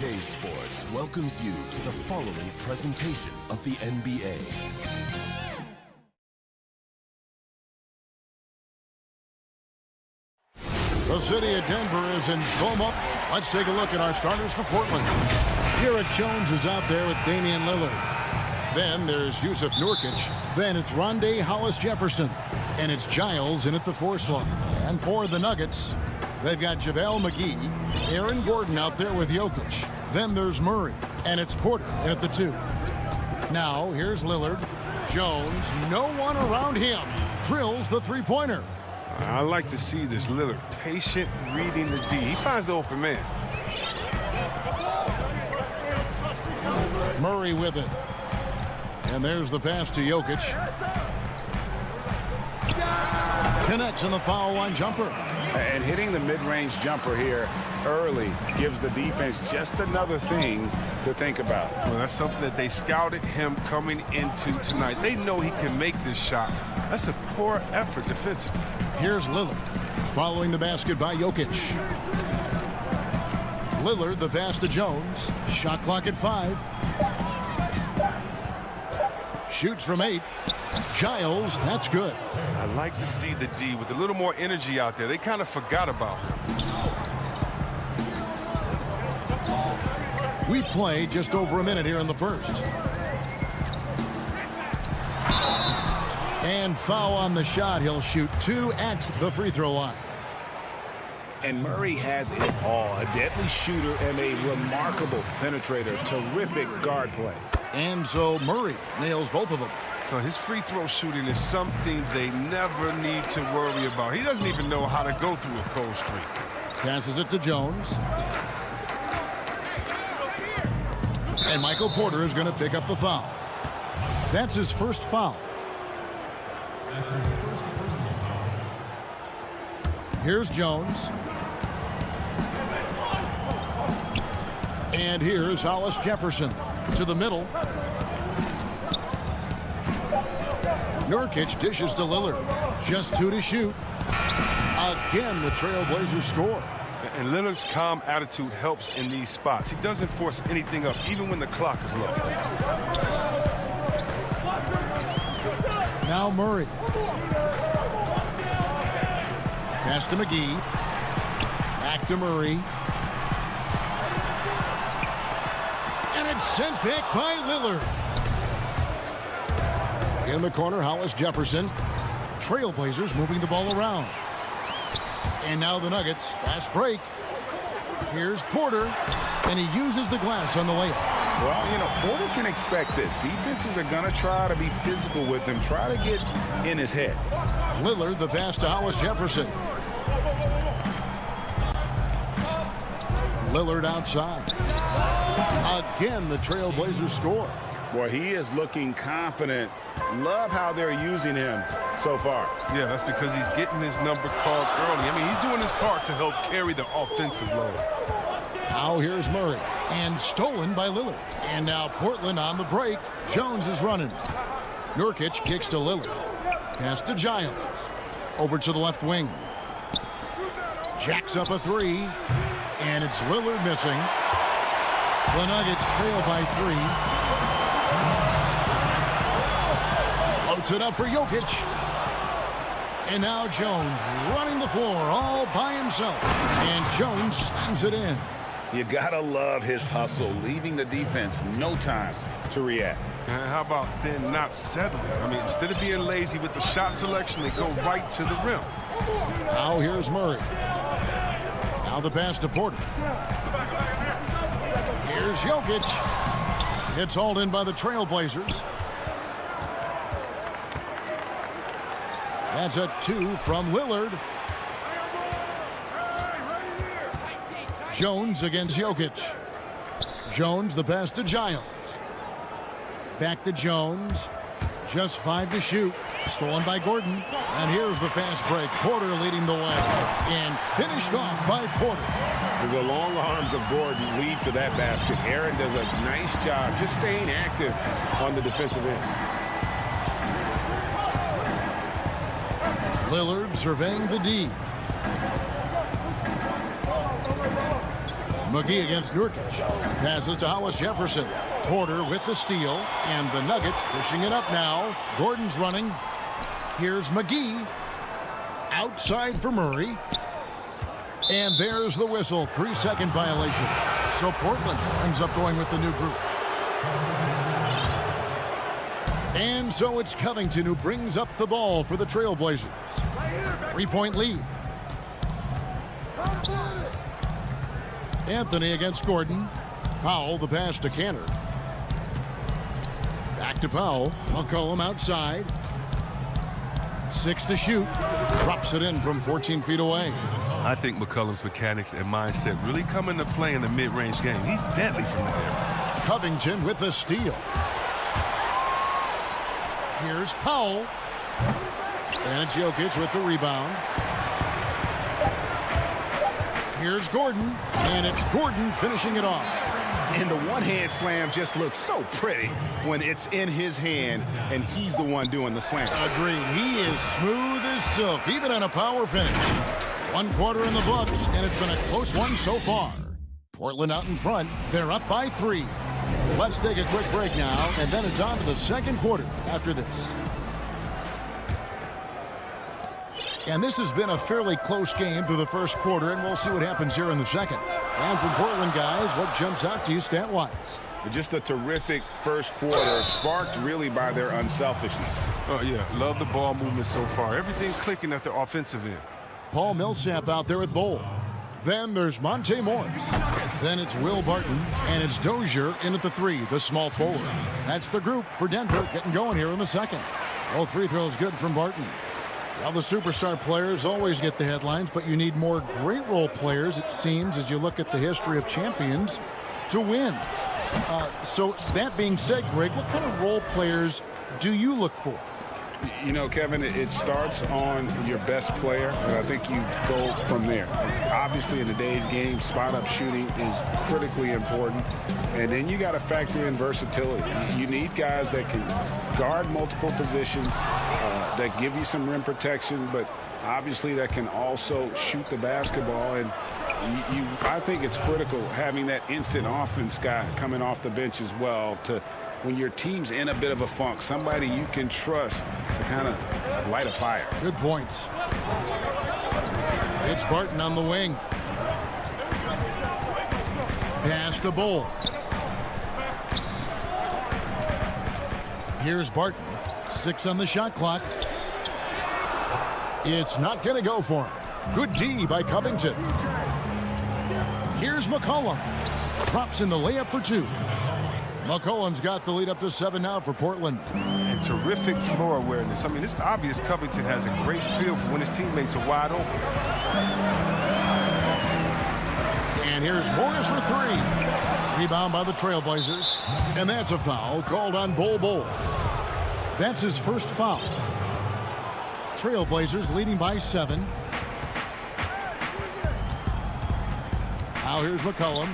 2K Sports welcomes you to the following presentation of the NBA. The city of Denver is in coma. Let's take a look at our starters for Portland. Garrett Jones is out there with Damian Lillard. Then there's Yusuf Nurkic. Then it's Rondé Hollis-Jefferson. And it's Giles in at the 4 slot. And for the Nuggets, they've got JaVale McGee, Aaron Gordon out there with Jokic. Then there's Murray. And it's Porter in at the 2. Now here's Lillard. Jones, no one around him. Drills the three-pointer. I like to see this Lillard patient reading the D. He finds the open man. Murray with it. And there's the pass to Jokic. Connects on the foul line jumper. And hitting the mid-range jumper here early gives the defense just another thing to think about. Well, that's something that they scouted him coming into tonight. They know he can make this shot. That's a poor effort defensively. Here's Lillard, following the basket by Jokic. Lillard, the pass to Jones. Shot clock at 5. Shoots from 8. Giles, that's good. I like to see the D with a little more energy out there. They kind of forgot about him. We play just over a minute here in the first. And foul on the shot. He'll shoot 2 at the free throw line. And Murray has it all. A deadly shooter and a remarkable penetrator. Terrific guard play. And so Murray nails both of them. So his free throw shooting is something they never need to worry about. He doesn't even know how to go through a cold streak. Passes it to Jones. And Michael Porter is going to pick up the foul. That's his first foul. Here's Jones. And here's Hollis-Jefferson to the middle. Nurkic dishes to Lillard. Just 2 to shoot. Again, the Trailblazers score. And Lillard's calm attitude helps in these spots. He doesn't force anything up, even when the clock is low. Now Murray. Pass to McGee. Back to Murray. And it's sent back by Lillard. In the corner, Hollis-Jefferson. Trailblazers moving the ball around. And now the Nuggets. Fast break. Here's Porter. And he uses the glass on the layup. Well, you know, Porter can expect this. Defenses are going to try to be physical with him. Try to get in his head. Lillard, the pass to Hollis-Jefferson. Lillard outside. Again, the Trailblazers score. Boy, he is looking confident. Love how they're using him so far. Yeah, that's because he's getting his number called early. I mean, he's doing his part to help carry the offensive load. Now here's Murray. And stolen by Lillard. And now Portland on the break. Jones is running. Nurkic kicks to Lillard. Pass to Giles. Over to the left wing. Jacks up a 3. And it's Lillard missing. The Nuggets trail by 3. Floats it up for Jokic. And now Jones running the floor all by himself. And Jones slams it in. You gotta love his hustle, leaving the defense no time to react. And how about then not settling? I mean, instead of being lazy with the shot selection, they go right to the rim. Now here's Murray. Now the pass to Porter. Here's Jokic. It's hauled in by the Trailblazers. That's a 2 from Lillard. Jones against Jokic. Jones, the pass to Giles. Back to Jones. Just 5 to shoot. Stolen by Gordon. And here's the fast break. Porter leading the way. And finished off by Porter. The long arms of Gordon lead to that basket. Aaron does a nice job just staying active on the defensive end. Lillard surveying the D. McGee against Nurkic. Passes to Hollis Jefferson. Porter with the steal. And the Nuggets pushing it up now. Gordon's running. Here's McGee. Outside for Murray. And there's the whistle. 3-second violation. So Portland ends up going with the new group. And so it's Covington who brings up the ball for the Trailblazers. 3-point lead. Anthony against Gordon. Powell, the pass to Cantor. Back to Powell. McCollum outside. 6 to shoot. Drops it in from 14 feet away. I think McCollum's mechanics and mindset really come into play in the mid-range game. He's deadly from there. Covington with the steal. Here's Powell. And it's Jokic with the rebound. Here's Gordon. And it's Gordon finishing it off. And the one-hand slam just looks so pretty when it's in his hand and he's the one doing the slam. Agreed. He is smooth as silk, even on a power finish. 1 quarter in the books, and it's been a close one so far. Portland out in front. They're up by 3. Let's take a quick break now, and then it's on to the second quarter after this. And this has been a fairly close game through the first quarter, and we'll see what happens here in the second. And from Portland, guys, what jumps out to you stat-wise? Just a terrific first quarter, sparked really by their unselfishness. Oh, yeah. Love the ball movement so far. Everything clicking at the offensive end. Paul Millsap out there with Bowl. Then there's Monte Morris. Then it's Will Barton, and it's Dozier in at the 3, the small forward. That's the group for Denver getting going here in the second. All free throws good from Barton. Well, the superstar players always get the headlines, but you need more great role players, it seems, as you look at the history of champions, to win. So that being said, Greg, what kind of role players do you look for? You know, Kevin, it starts on your best player, and I think you go from there. Obviously, in today's game, spot-up shooting is critically important, and then you got to factor in versatility. You need guys that can guard multiple positions, that give you some rim protection, but obviously that can also shoot the basketball. And I think it's critical having that instant offense guy coming off the bench as well to – when your team's in a bit of a funk, somebody you can trust to kind of light a fire. Good points. It's Barton on the wing. Pass to Bull. Here's Barton. 6 on the shot clock. It's not going to go for him. Good D by Covington. Here's McCollum. Drops in the layup for 2. McCollum's got the lead up to 7 now for Portland. And terrific floor awareness. I mean, it's obvious Covington has a great feel for when his teammates are wide open. And here's Morris for 3. Rebound by the Trailblazers. And that's a foul called on Bull. That's his first foul. Trailblazers leading by 7. Now here's McCollum.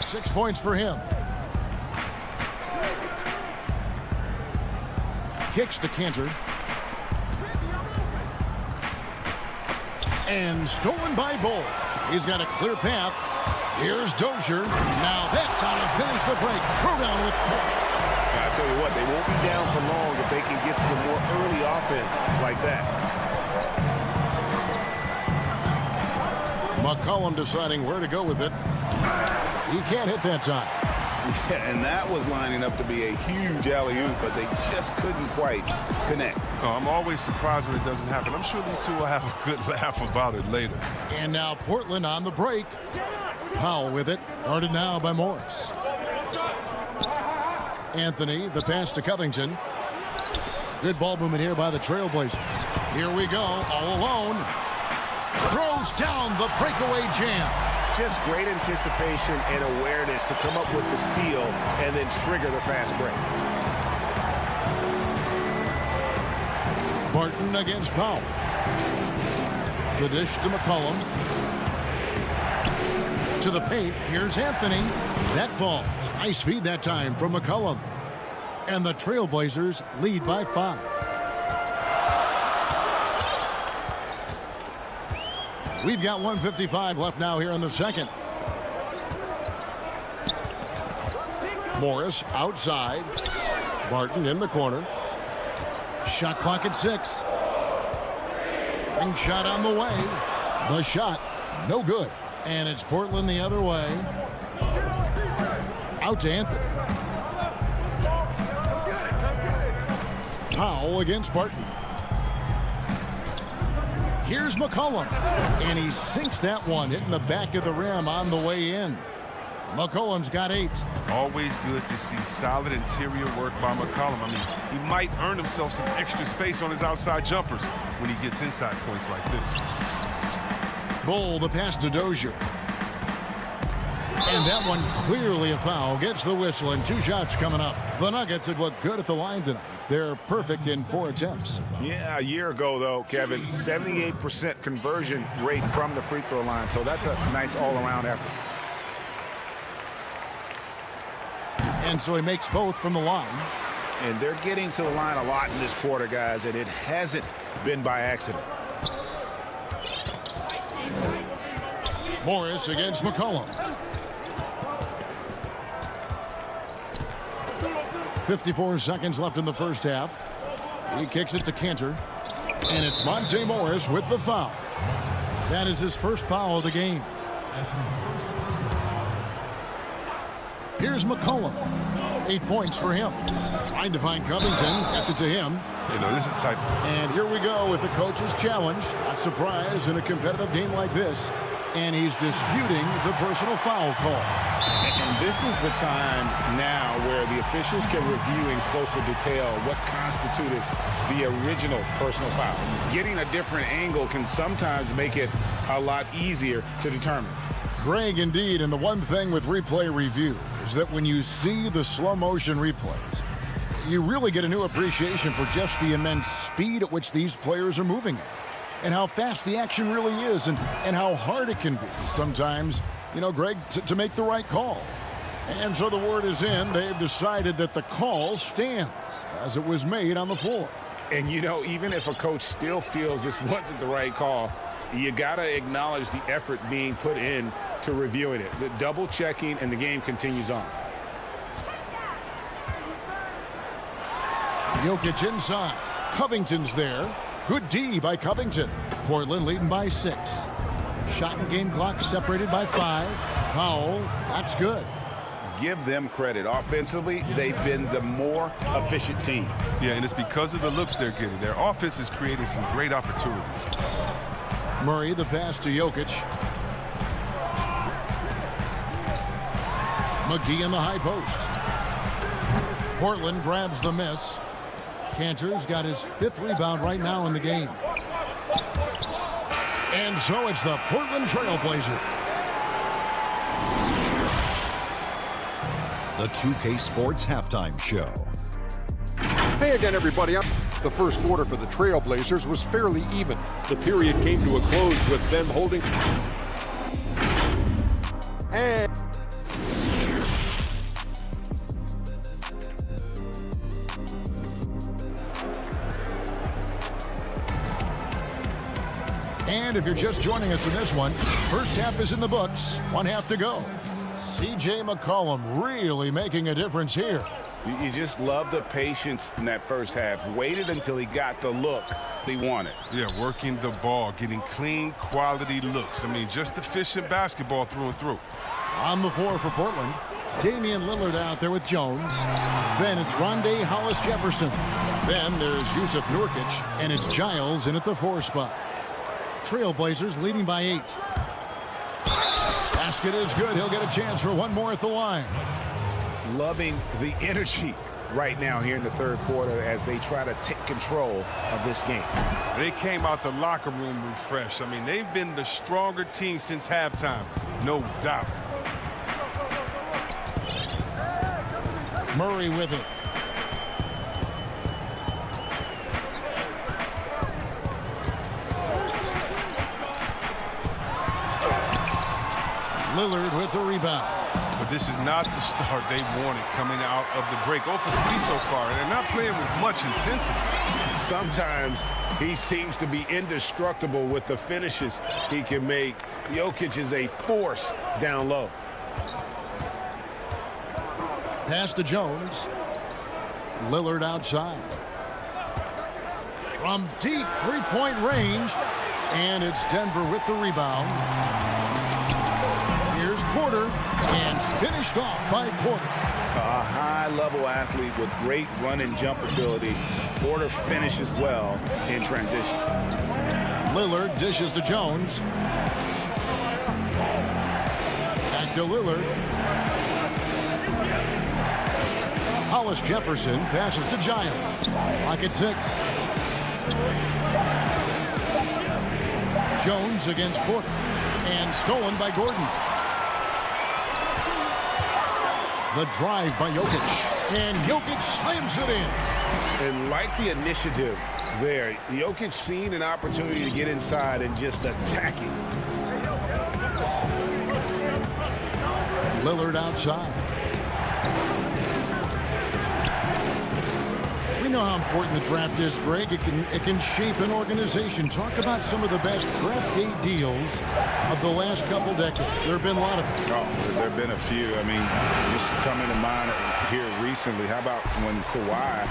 6 points for him. Kicks to Cantor. And stolen by Bull. He's got a clear path. Here's Dozier. Now that's how to finish the break. Throw down with force. I tell you what, they won't be down for long if they can get some more early offense like that. McCollum deciding where to go with it. He can't hit that time. Yeah, and that was lining up to be a huge alley-oop, but they just couldn't quite connect. Oh, I'm always surprised when it doesn't happen. I'm sure these two will have a good laugh about it later. And now Portland on the break. Powell with it. Guarded now by Morris. Anthony, the pass to Covington. Good ball movement here by the Trailblazers. Here we go, all alone. Throws down the breakaway jam. Just great anticipation and awareness to come up with the steal and then trigger the fast break. Barton against Powell. The dish to McCollum. To the paint. Here's Anthony. That falls. Nice feed that time from McCollum. And the Trailblazers lead by 5. We've got 1:55 left now here in the second. Morris outside. Barton in the corner. Shot clock at 6. Ring shot on the way. The shot, no good. And it's Portland the other way. Out to Anthony. Powell against Barton. Here's McCollum. And he sinks that one, hitting the back of the rim on the way in. McCollum's got 8. Always good to see solid interior work by McCollum. I mean, he might earn himself some extra space on his outside jumpers when he gets inside points like this. Bull, the pass to Dozier. And that one clearly a foul. Gets the whistle, and 2 shots coming up. The Nuggets have looked good at the line tonight. They're perfect in 4 attempts. Yeah, a year ago, though, Kevin, 78% conversion rate from the free throw line. So that's a nice all-around effort. And so he makes both from the line. And they're getting to the line a lot in this quarter, guys, and it hasn't been by accident. Morris against McCollum. 54 seconds left in the first half. He kicks it to Cantor. And it's Monte Morris with the foul. That is his first foul of the game. Here's McCollum. 8 points for him. Trying to find Covington. Gets it to him. You know, this is the type. And here we go with the coach's challenge. Not surprised in a competitive game like this. And he's disputing the personal foul call. And this is the time now where the officials can review in closer detail what constituted the original personal foul. Getting a different angle can sometimes make it a lot easier to determine. Greg, indeed, and the one thing with replay review is that when you see the slow motion replays, you really get a new appreciation for just the immense speed at which these players are moving at. And how fast the action really is, and how hard it can be sometimes, you know, Greg, to make the right call. And so the word is in. They've decided that the call stands as it was made on the floor. And, you know, even if a coach still feels this wasn't the right call, you got to acknowledge the effort being put in to reviewing it. The double checking, and the game continues on. Jokic inside. Covington's there. Good D by Covington. Portland leading by 6. Shot and game clock separated by 5. Powell, that's good. Give them credit. Offensively, they've been the more efficient team. Yeah, and it's because of the looks they're getting. Their offense is creating some great opportunities. Murray, the pass to Jokic. McGee in the high post. Portland grabs the miss. Cantor's got his 5th rebound right now in the game. And so it's the Portland Trail Blazers. The 2K Sports Halftime Show. Hey again, everybody. The first quarter for the Trailblazers was fairly even. The period came to a close with them holding. And if you're just joining us in this one, first half is in the books. 1 half to go. C.J. McCollum really making a difference here. You just love the patience in that first half. Waited until he got the look he wanted. Yeah, working the ball, getting clean, quality looks. I mean, just efficient basketball through and through. On the floor for Portland, Damian Lillard out there with Jones. Then it's Rondé Hollis-Jefferson. Then there's Yusuf Nurkic, and it's Giles in at the 4 spot. Trailblazers leading by 8. Basket is good. He'll get a chance for one more at the line. Loving the energy right now here in the third quarter as they try to take control of this game. They came out the locker room refreshed. I mean, they've been the stronger team since halftime, no doubt. Murray with it. Lillard with the rebound. But this is not the start they wanted coming out of the break. 0 for 3 so far, and they're not playing with much intensity. Sometimes he seems to be indestructible with the finishes he can make. Jokic is a force down low. Pass to Jones. Lillard outside. From deep three-point range. And it's Denver with the rebound. Here's Porter. And finished off by Porter. A high-level athlete with great run and jump ability. Porter finishes well in transition. Lillard dishes to Jones. Back to Lillard. Hollis Jefferson passes to Giles. Lock at 6. Jones against Porter. And stolen by Gordon. The drive by Jokic. And Jokic slams it in. And like the initiative there, Jokic seen an opportunity to get inside and just attack it. Lillard outside. We know how important the draft is, Greg. It can shape an organization. Talk about some of the best draft day deals of the last couple decades. There have been a lot of them. Oh, there have been a few. I mean, just coming to mind here recently. How about when Kawhi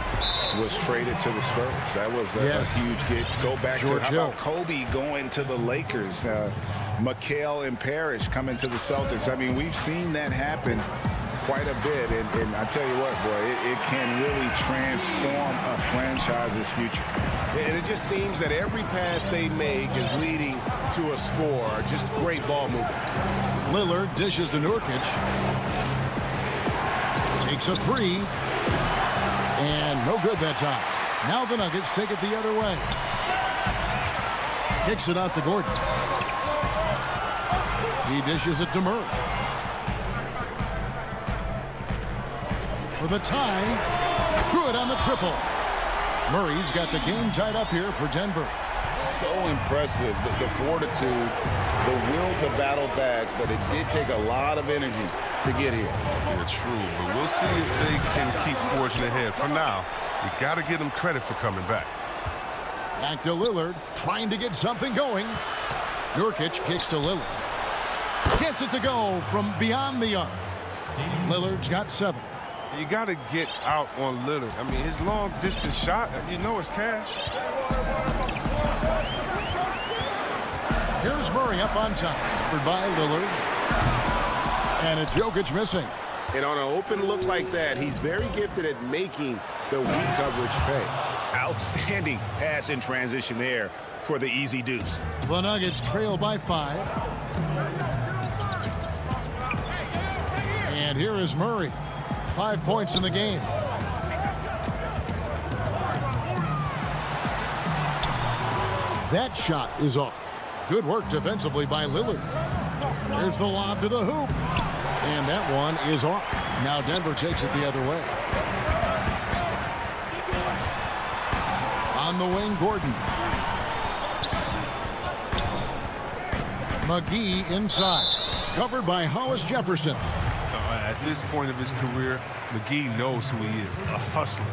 was traded to the Spurs? That was a huge get. Go back George to how Hill. about Kobe going to the Lakers? McHale and Parrish coming to the Celtics. I mean, we've seen that happen quite a bit, and I tell you what, boy, it can really transform a franchise's future. And it just seems that every pass they make is leading to a score. Just great ball movement. Lillard dishes to Nurkic. Takes a three. And no good that time. Now the Nuggets take it the other way. Kicks it out to Gordon. He dishes it to Murray. For the tie. Good on the triple. Murray's got the game tied up here for Denver. So impressive, the fortitude, the will to battle back, but it did take a lot of energy to get here. Yeah, true, but we'll see if they can keep forging ahead. For now, you got to give them credit for coming back. Back to Lillard, trying to get something going. Nurkic kicks to Lillard. Gets it to go from beyond the arc. Lillard's got 7. You got to get out on Lillard. I mean, his long-distance shot, you know it's cash. Here's Murray up on top. Covered by Lillard. And it's Jokic missing. And on an open look like that, he's very gifted at making the weak coverage pay. Outstanding pass in transition there for the easy deuce. The Nuggets trail by 5. And here is Murray. 5 points in the game. That shot is off. Good work defensively by Lillard. There's the lob to the hoop. And that one is off. Now Denver takes it the other way. On the wing, Gordon. McGee inside. Covered by Hollis Jefferson. At this point of his career, McGee knows who he is, a hustler,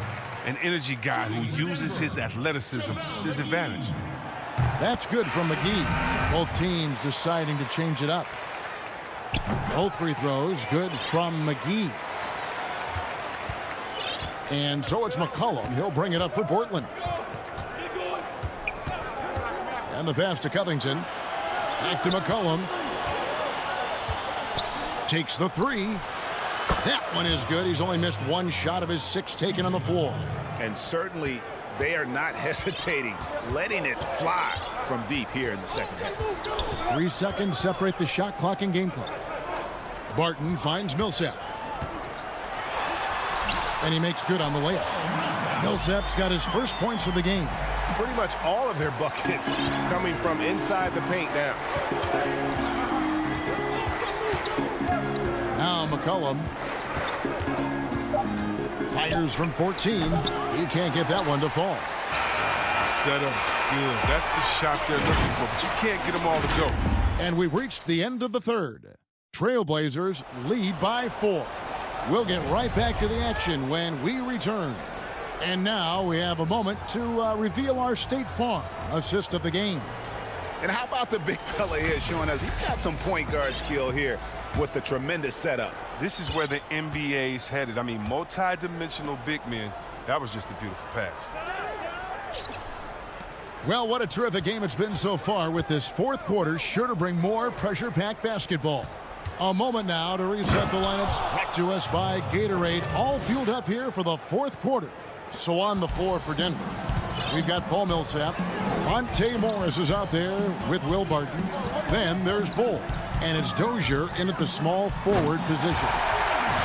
an energy guy who uses his athleticism to his advantage. That's good from McGee. Both teams deciding to change it up. Both free throws good from McGee. And so it's McCollum. He'll bring it up for Portland. And the pass to Covington. Back to McCollum. Takes the 3. That one is good. He's only missed 1 shot of his 6 taken on the floor. And certainly they are not hesitating, letting it fly from deep here in the second half. 3 seconds separate the shot clock and game clock. Barton finds Millsap. And he makes good on the layup. Millsap's got his first points of the game. Pretty much all of their buckets coming from inside the paint now. Now McCollum fires from 14. He can't get that one to fall. Setup's good. That's the shot they're looking for, but you can't get them all to go. And we've reached the end of the third. Trailblazers lead by 4. We'll get right back to the action when we return. And now we have a moment to reveal our State Farm assist of the game. And how about the big fella here showing us he's got some point guard skill here with the tremendous setup. This is where the NBA's headed. I mean, multi-dimensional big men. That was just a beautiful pass. Well, what a terrific game it's been so far, with this fourth quarter sure to bring more pressure-packed basketball. A moment now to reset the lineups, brought to us by Gatorade, all fueled up here for the fourth quarter. So on the floor for Denver, we've got Paul Millsap. Monte Morris is out there with Will Barton. Then there's Bull, and it's Dozier in at the small forward position.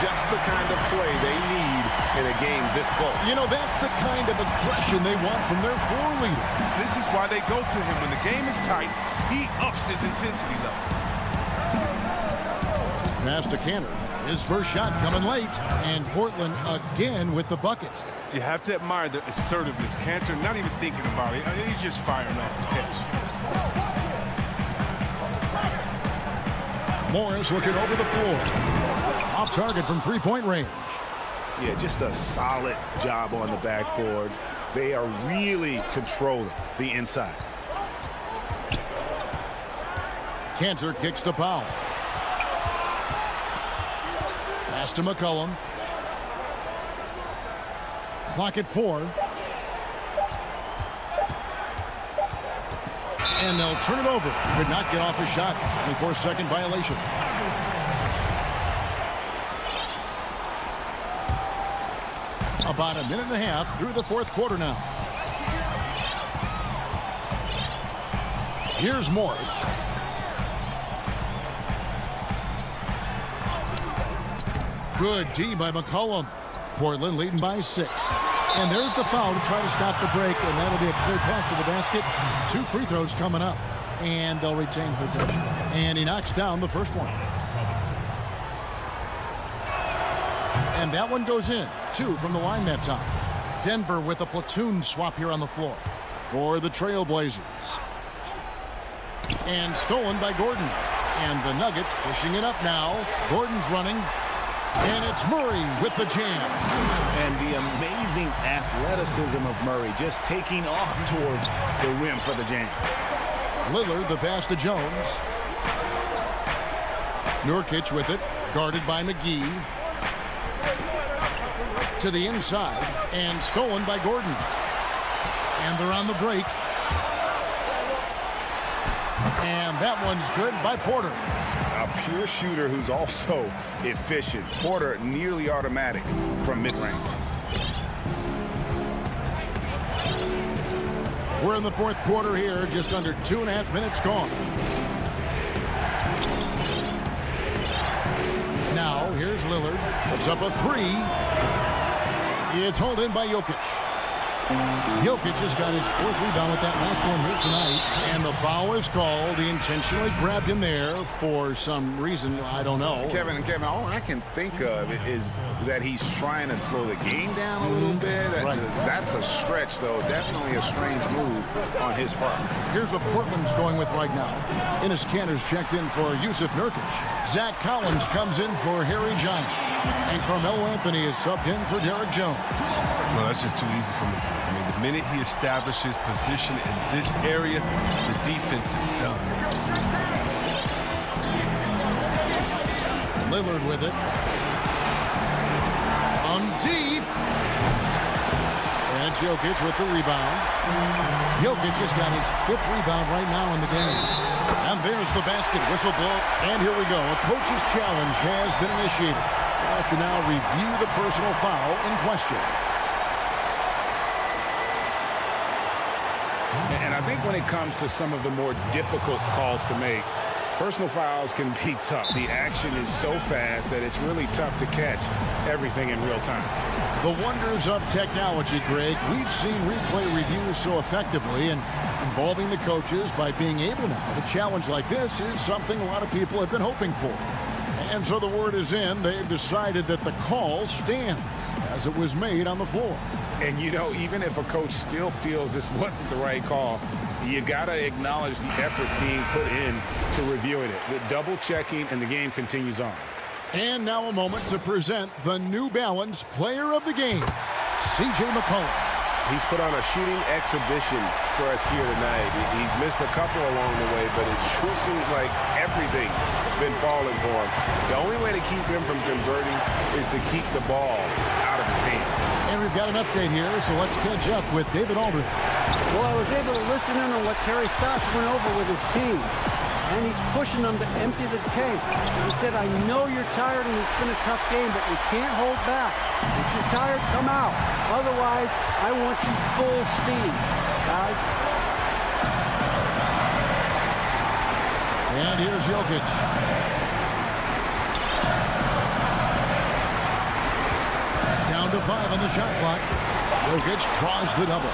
Just the kind of play they need in a game this close. You know, that's the kind of aggression they want from their floor leader. This is why they go to him. When the game is tight, he ups his intensity level. Pass to Cantor. His first shot coming late, and Portland again with the bucket. You have to admire the assertiveness. Cantor not even thinking about it. He's just firing off the catch. Morris looking over the floor. Off target from three-point range. Yeah, just a solid job on the backboard. They are really controlling the inside. Cantor kicks to Powell. Pass to McCollum. Clock at 4. And they'll turn it over. Could not get off his shot. 24-second violation. About a minute and a half through the fourth quarter now. Here's Morris. Good D by McCollum. Portland leading by 6. And there's the foul to try to stop the break, and that'll be a clear path to the basket. 2 free throws coming up, and they'll retain possession. And he knocks down the first one. And that one goes in. 2 from the line that time. Denver with a platoon swap here on the floor for the Trailblazers. And stolen by Gordon. And the Nuggets pushing it up now. Gordon's running. And it's Murray with the jam. And the amazing athleticism of Murray just taking off towards the rim for the jam. Lillard, the pass to Jones. Nurkic with it, guarded by McGee. To the inside, and stolen by Gordon. And they're on the break. And that one's good by Porter. A pure shooter who's also efficient. Porter nearly automatic from mid-range. We're in the fourth quarter here, just under 2.5 minutes gone. Now, here's Lillard. Puts up a 3. It's hauled in by Jokic. Jokic has got his 4th rebound with that last one here tonight. And the foul is called. He intentionally grabbed him there for some reason. I don't know. Kevin, all I can think of is that he's trying to slow the game down a little bit. Right. That's a stretch, though. Definitely a strange move on his part. Here's what Portland's going with right now. Enes Kanter's checked in for Yusuf Nurkic. Zach Collins comes in for Harry Giant. And Carmelo Anthony is subbed in for Derek Jones. Well, that's just too easy for me. I mean, the minute he establishes position in this area, the defense is done. Lillard with it. On deep. And Jokic with the rebound. Jokic has got his 5th rebound right now in the game. And there's the basket. Whistle blow. And here we go. A coach's challenge has been initiated. We'll have to now review the personal foul in question. And I think when it comes to some of the more difficult calls to make, personal fouls can be tough. The action is so fast that it's really tough to catch everything in real time. The wonders of technology, Greg. We've seen replay reviews so effectively, and involving the coaches by being able now to challenge like this is something a lot of people have been hoping for. And so the word is in. They've decided that the call stands as it was made on the floor. And, you know, even if a coach still feels this wasn't the right call, you got to acknowledge the effort being put in to reviewing it. The double checking, and the game continues on. And now a moment to present the New Balance Player of the Game, C.J. McCollum. He's put on a shooting exhibition for us here tonight. He's missed a couple along the way, but it sure seems like everything's been falling for him. The only way to keep him from converting is to keep the ball out of his hand. And we've got an update here, so let's catch up with David Aldridge. Well, I was able to listen in on what Terry Stotts went over with his team. And he's pushing them to empty the tank. He said, I know you're tired and it's been a tough game, but we can't hold back. If you're tired, come out. Otherwise, I want you full speed, guys. And here's Jokic. Down to 5 on the shot clock. Jokic draws the double.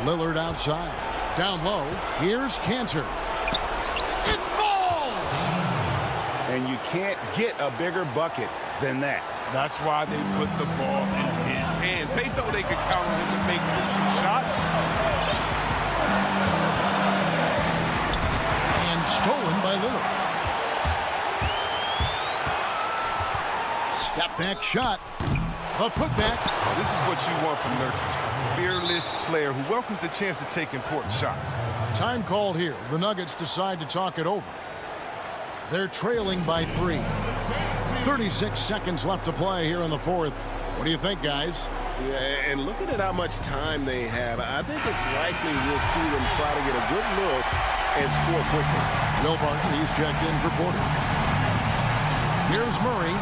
Lillard outside. Down low. Here's Cantor. It falls! And you can't get a bigger bucket than that. That's why they put the ball in his hands. They know they could count on him to make crucial shots. And stolen by Lillard. Step back shot. A putback. This is what you want from Nurkic. Fearless player who welcomes the chance to take important shots. Time called here. The Nuggets decide to talk it over. They're trailing by 3. 36 seconds left to play here in the fourth. What do you think, guys? Yeah, and looking at how much time they have, I think it's likely we'll see them try to get a good look and score quickly. Bill Barkley's checked in for quarter. Here's Murray.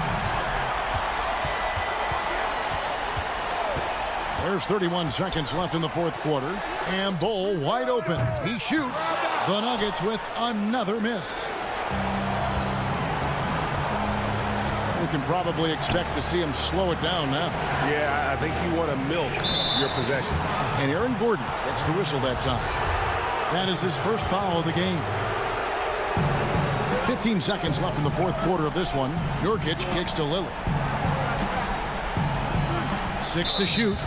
There's 31 seconds left in the fourth quarter. And Bull wide open. He shoots. The Nuggets with another miss. We can probably expect to see him slow it down now. Yeah, I think you want to milk your possession. And Aaron Gordon gets the whistle that time. That is his first foul of the game. 15 seconds left in the fourth quarter of this one. Nurkic kicks to Lillard. 6 to shoot.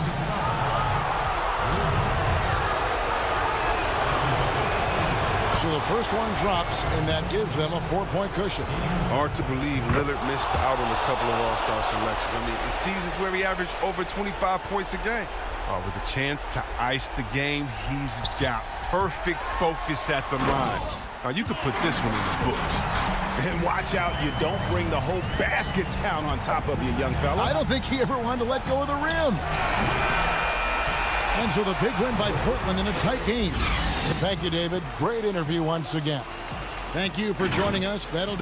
So the first one drops, and that gives them a 4-point cushion. Hard to believe Lillard missed out on a couple of all-star selections. I mean, in seasons where he averaged over 25 points a game. With a chance to ice the game, he's got perfect focus at the line. Now, you could put this one in the books. And watch out, you don't bring the whole basket down on top of you, young fella. I don't think he ever wanted to let go of the rim. And so the big win by Portland in a tight game. Thank you, David. Great interview once again. Thank you for joining us. That'll do.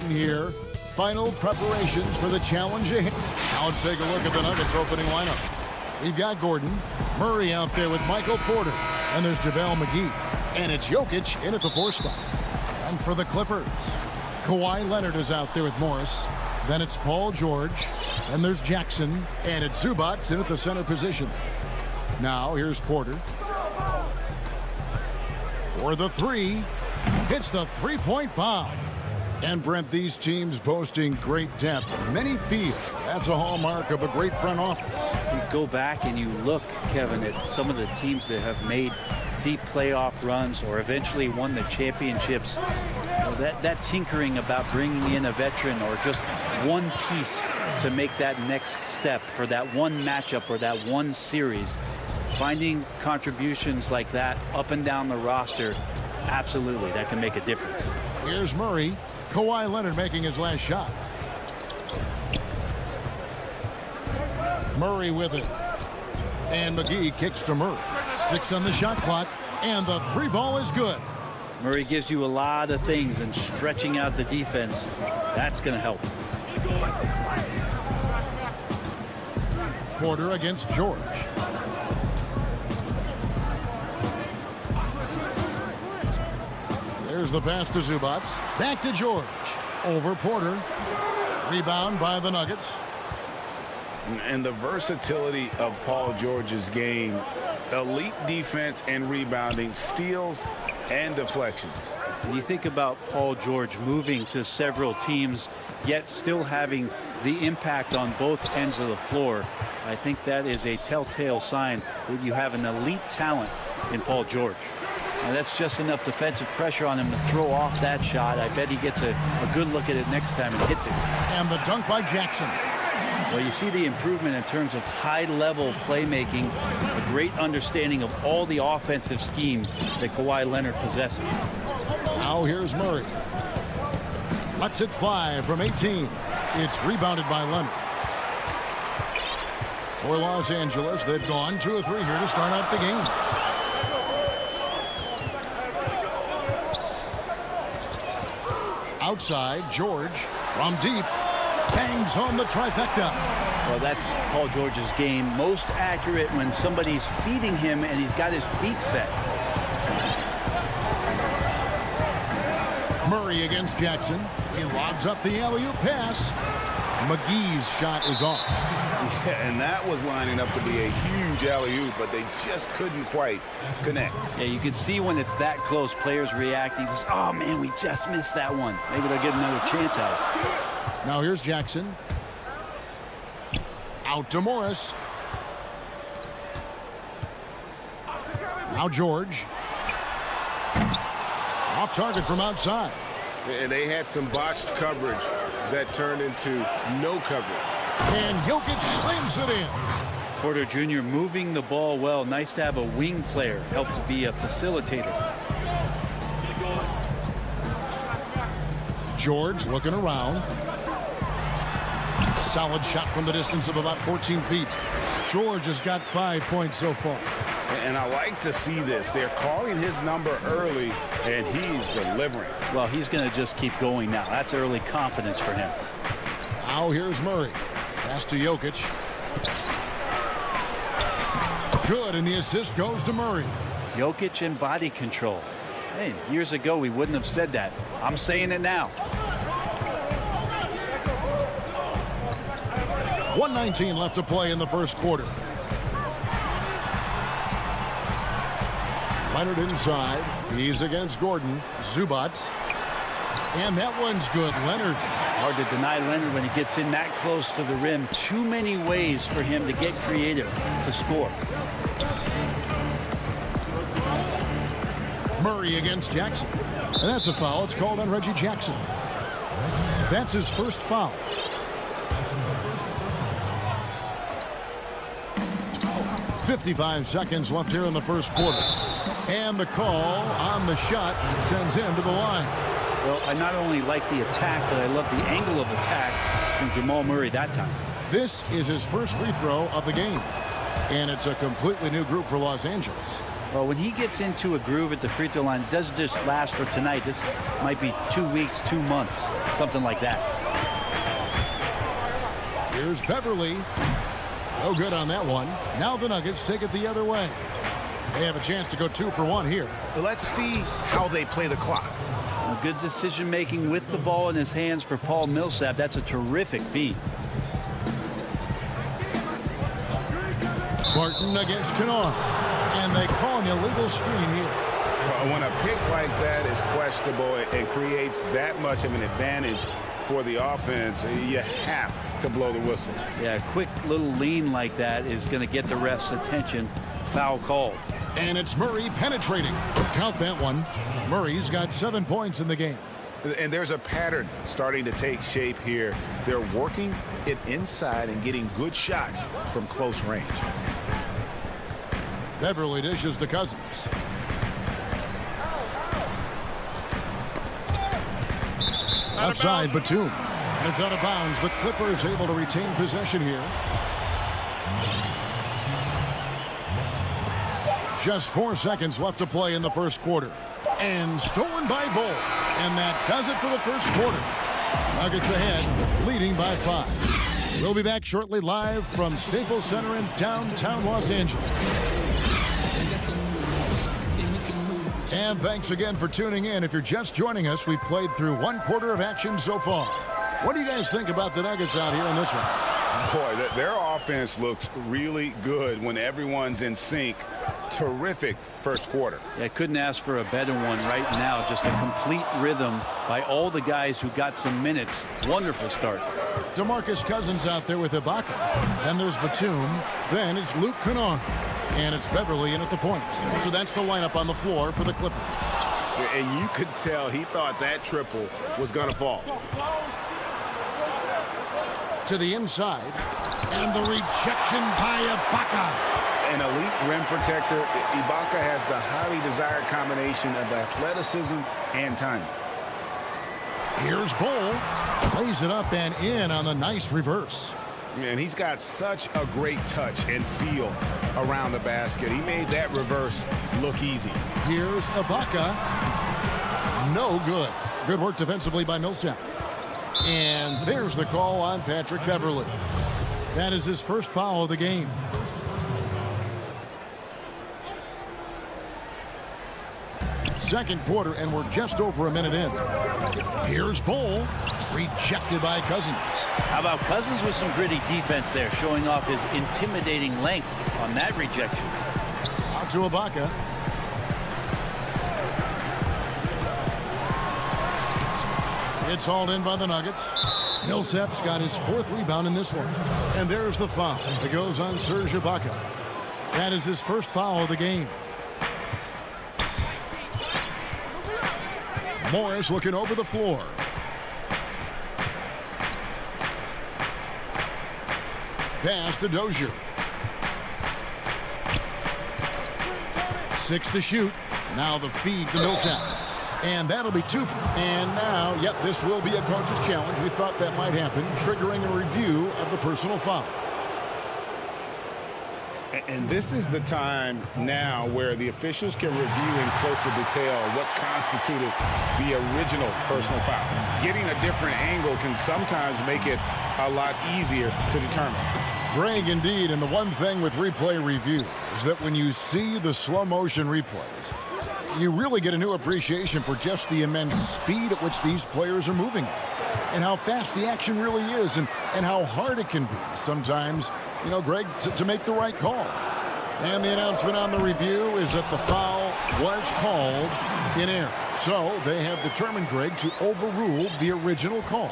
Here, final preparations for the challenge ahead. Now let's take a look at the Nuggets opening lineup. We've got Gordon, Murray out there with Michael Porter, and there's JaVale McGee. And it's Jokic in at the 4 spot. And for the Clippers, Kawhi Leonard is out there with Morris. Then it's Paul George. Then there's Jackson. And it's Zubac in at the center position. Now here's Porter. For the three. Hits the three-point bomb. And Brent, these teams boasting great depth. Many feel that's a hallmark of a great front office. You go back and you look, Kevin, at some of the teams that have made deep playoff runs or eventually won the championships. That tinkering about bringing in a veteran or just one piece to make that next step for that one matchup or that one series, finding contributions like that up and down the roster, absolutely, that can make a difference. Here's Murray. Kawhi Leonard making his last shot. Murray with it. And McGee kicks to Murray. 6 on the shot clock. And the three ball is good. Murray gives you a lot of things, and stretching out the defense, that's going to help. Porter against George. There's the pass to Zubac. Back to George. Over Porter. Rebound by the Nuggets. And the versatility of Paul George's game. Elite defense and rebounding, steals and deflections. When you think about Paul George moving to several teams, yet still having the impact on both ends of the floor, I think that is a telltale sign that you have an elite talent in Paul George. And that's just enough defensive pressure on him to throw off that shot. I bet he gets a good look at it next time and hits it. And the dunk by Jackson. Well, you see the improvement in terms of high-level playmaking, a great understanding of all the offensive scheme that Kawhi Leonard possesses. Now here's Murray. Lets it fly from 18. It's rebounded by Leonard. For Los Angeles, they've gone 2 of 3 here to start out the game. Outside, George from deep. Bangs home the trifecta. Well, that's Paul George's game. Most accurate when somebody's feeding him and he's got his feet set. Murray against Jackson. He lobs up the alley-oop pass. McGee's shot is off. Yeah, and that was lining up to be a huge alley-oop, but they just couldn't quite connect. Yeah, you can see when it's that close, players reacting. Just, oh, man, we just missed that one. Maybe they'll get another chance out. Now here's Jackson. Out to Morris. Now George. Off target from outside. And they had some botched coverage that turned into no coverage. And Jokic slams it in. Porter Jr. moving the ball well. Nice to have a wing player help to be a facilitator. George looking around. Solid shot from the distance of about 14 feet. George has got 5 points so far. And I like to see this. They're calling his number early, and he's delivering. Well, he's going to just keep going now. That's early confidence for him. Now here's Murray. Pass to Jokic. Good, and the assist goes to Murray. Jokic and body control. Hey, years ago we wouldn't have said that. I'm saying it now. 1:19 left to play in the first quarter. Leonard inside. He's against Gordon. Zubac. And that one's good. Leonard. Hard to deny Leonard when he gets in that close to the rim. Too many ways for him to get creative to score. Murray against Jackson. And that's a foul. It's called on Reggie Jackson. That's his first foul. .55 seconds left here in the first quarter. And the call on the shot sends him to the line. Well, I not only like the attack, but I love the angle of attack from Jamal Murray that time. This is his first free throw of the game. And it's a completely new group for Los Angeles. Well, when he gets into a groove at the free throw line, it doesn't just last for tonight. This might be 2 weeks, 2 months, something like that. Here's Beverly. No good on that one. Now the Nuggets take it the other way. They have a chance to go 2 for 1 here. Let's see how they play the clock. Good decision-making with the ball in his hands for Paul Millsap. That's a terrific beat. Barton against Kennard. And they call an illegal screen here. When a pick like that is questionable and creates that much of an advantage for the offense, you have to blow the whistle. Yeah, a quick little lean like that is going to get the ref's attention. Foul called. And it's Murray penetrating. Count that one. Murray's got 7 points in the game. And there's a pattern starting to take shape here. They're working it inside and getting good shots from close range. Beverly dishes to Cousins. Outside, Batum. It's out of bounds. The Clippers able to retain possession here. Just 4 seconds left to play in the first quarter. And stolen by Bull. And that does it for the first quarter. Nuggets ahead, leading by 5. We'll be back shortly live from Staples Center in downtown Los Angeles. And thanks again for tuning in. If you're just joining us, we played through 1 quarter of action so far. What do you guys think about the Nuggets out here in this one? Boy, their offense looks really good when everyone's in sync. Terrific first quarter. Yeah, couldn't ask for a better one right now. Just a complete rhythm by all the guys who got some minutes. Wonderful start. DeMarcus Cousins out there with Ibaka. Then there's Batum. Then it's Luke Kennard. And it's Beverly in at the point. So that's the lineup on the floor for the Clippers. And you could tell he thought that triple was going to fall. To the inside. And the rejection by Ibaka. An elite rim protector. Ibaka has the highly desired combination of athleticism and timing. Here's Bull. Plays it up and in on the nice reverse. And he's got such a great touch and feel around the basket. He made that reverse look easy. Here's Ibaka. No good. Good work defensively by Millsap. And there's the call on Patrick Beverly. That is his first foul of the game. Second quarter, and we're just over a minute in. Here's Bull. Rejected by Cousins. How about Cousins with some gritty defense there, showing off his intimidating length on that rejection. Out to Ibaka. It's hauled in by the Nuggets. Millsap's got his 4th rebound in this one. And there's the foul. It goes on Serge Ibaka. That is his first foul of the game. Morris looking over the floor. Pass to Dozier. 6 to shoot. Now the feed to Millsap. And that'll be 2. And now, yep, this will be a coach's challenge. We thought that might happen, triggering a review of the personal foul. And this is the time now where the officials can review in closer detail what constituted the original personal foul. Getting a different angle can sometimes make it a lot easier to determine. Greg, indeed, and the one thing with replay review is that when you see the slow motion replays, you really get a new appreciation for just the immense speed at which these players are moving and how fast the action really is and how hard it can be sometimes, you know, Greg, to make the right call. And the announcement on the review is that the foul was called in error. So they have determined, Greg, to overrule the original call.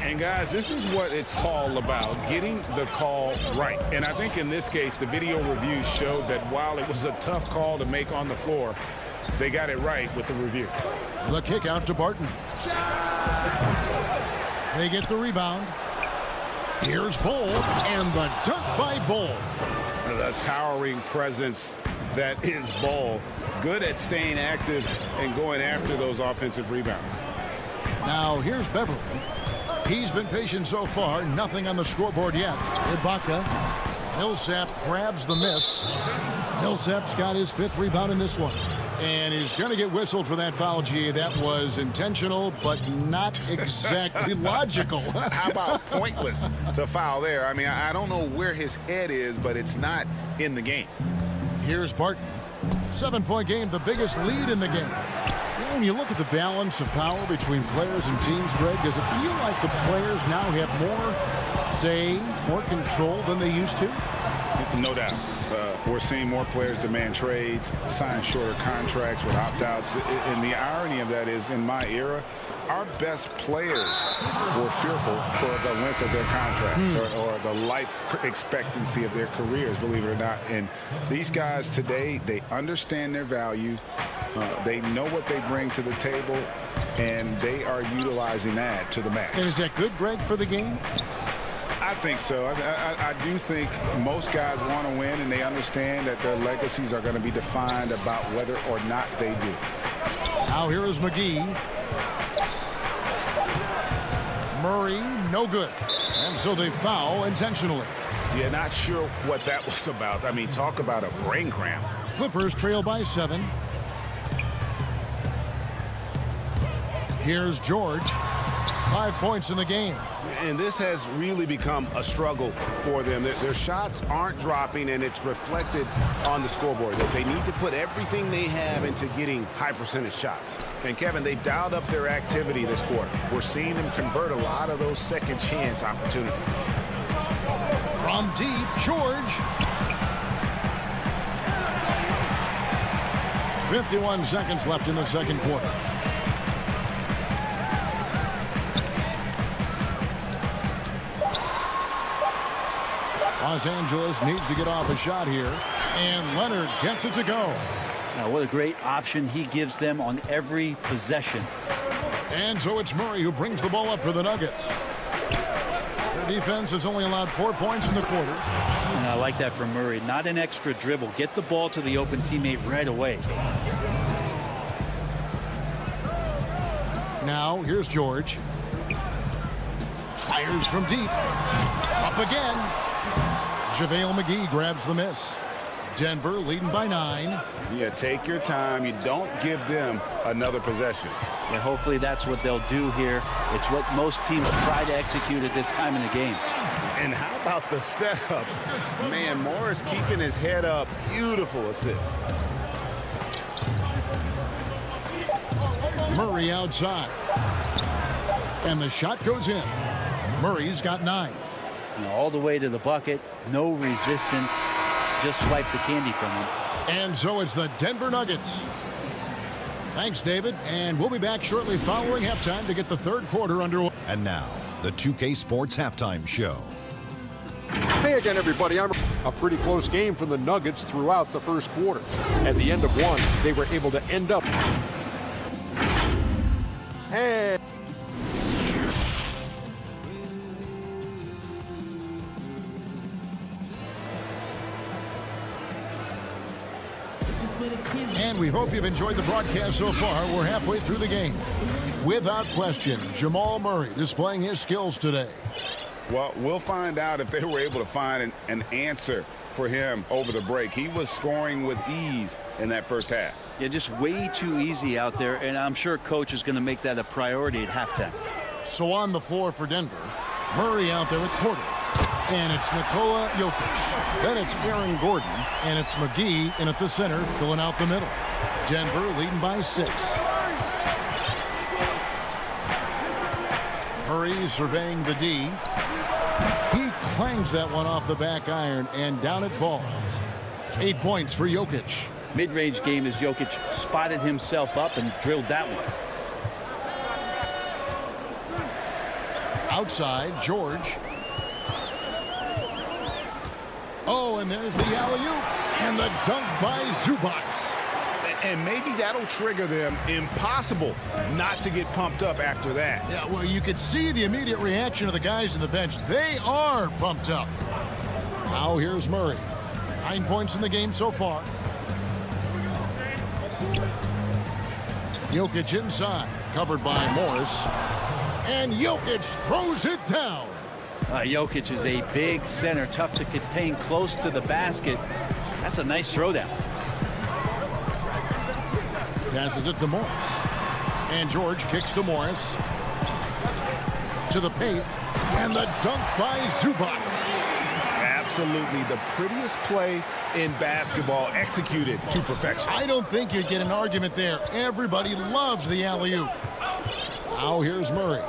And guys, this is what it's all about, getting the call right. And I think in this case, the video review showed that while it was a tough call to make on the floor, they got it right with the review. The kick out to Barton. They get the rebound. Here's Bull, and the dunk by Bull. The towering presence that is Bull. Good at staying active and going after those offensive rebounds. Now here's Beverly. He's been patient so far. Nothing on the scoreboard yet. Ibaka. Millsap grabs the miss. Millsap's got his 5th rebound in this one. And he's going to get whistled for that foul, G. That was intentional, but not exactly logical. How about pointless to foul there? I mean, I don't know where his head is, but it's not in the game. Here's Barton. 7-point game, the biggest lead in the game. when you look at the balance of power between players and teams, Greg, does it feel like the players now have more say, more control than they used to? No doubt. We're seeing more players demand trades, sign shorter contracts with opt-outs. And the irony of that is, in my era, our best players were fearful for the length of their contracts or the life expectancy of their careers, believe it or not. And these guys today, they understand their value. They know what they bring to the table, and they are utilizing that to the max. And is that good, Greg, for the game? I think so. I do think most guys want to win, and they understand that their legacies are going to be defined about whether or not they do. Now here is McGee. Murray, no good. And so they foul intentionally. Yeah, not sure what that was about. I mean, talk about a brain cramp. Clippers trail by 7. Here's George. 5 points in the game. And this has really become a struggle for them. Their shots aren't dropping, and it's reflected on the scoreboard. That they need to put everything they have into getting high percentage shots. And, Kevin, they've dialed up their activity this quarter. We're seeing them convert a lot of those second chance opportunities. From deep, George. 51 seconds left in the second quarter. Los Angeles needs to get off a shot here, and Leonard gets it to go. Now, what a great option he gives them on every possession. And so it's Murray who brings the ball up for the Nuggets. Their defense has only allowed 4 points in the quarter. And I like that from Murray. Not an extra dribble. Get the ball to the open teammate right away. Now, here's George. Fires from deep. Up again. JaVale McGee grabs the miss. Denver leading by 9. Yeah, take your time. You don't give them another possession. Yeah, hopefully that's what they'll do here. It's what most teams try to execute at this time in the game. And how about the setup? Man, Morris keeping his head up. Beautiful assist. Murray outside. And the shot goes in. Murray's got 9. All the way to the bucket. No resistance. Just swipe the candy from him. And so it's the Denver Nuggets. Thanks, David. And we'll be back shortly following halftime to get the third quarter underway. And now, the 2K Sports Halftime Show. Hey again, everybody. A pretty close game for the Nuggets throughout the first quarter. At the end of one, they were able to end up. And we hope you've enjoyed the broadcast so far. We're halfway through the game. Without question, Jamal Murray displaying his skills today. Well, we'll find out if they were able to find an answer for him over the break. He was scoring with ease in that first half. Yeah, just way too easy out there, and I'm sure Coach is going to make that a priority at halftime. So on the floor for Denver, Murray out there with Porter. And it's Nikola Jokic. Then it's Aaron Gordon. And it's McGee in at the center, filling out the middle. Denver leading by 6. Murray surveying the D. He clangs that one off the back iron, and down it falls. 8 points for Jokic. Mid-range game as Jokic spotted himself up and drilled that one. Outside, George. Oh, and there's the alley-oop. And the dunk by Zubac. And maybe that'll trigger them. Impossible not to get pumped up after that. Yeah, well, you could see the immediate reaction of the guys on the bench. They are pumped up. Now here's Murray. 9 points in the game so far. Jokic inside, covered by Morris. And Jokic throws it down. Jokic is a big center, tough to contain close to the basket. That's a nice throwdown. Passes it to Morris. And George kicks to Morris. To the paint. And the dunk by Zubac. absolutely the prettiest play in basketball, executed to perfection. I don't think you'd get an argument there. Everybody loves the alley-oop. Now here's Murray.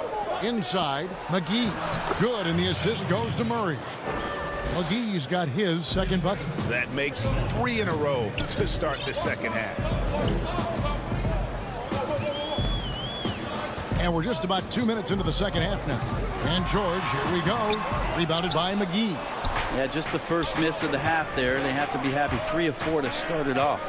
Inside, McGee. Good, and the assist goes to Murray. McGee's got his second bucket. That makes 3 in a row to start the second half. And we're just about 2 minutes into the second half now. And George, here we go. Rebounded by McGee. Yeah, just the first miss of the half there. They have to be happy. 3 of 4 to start it off.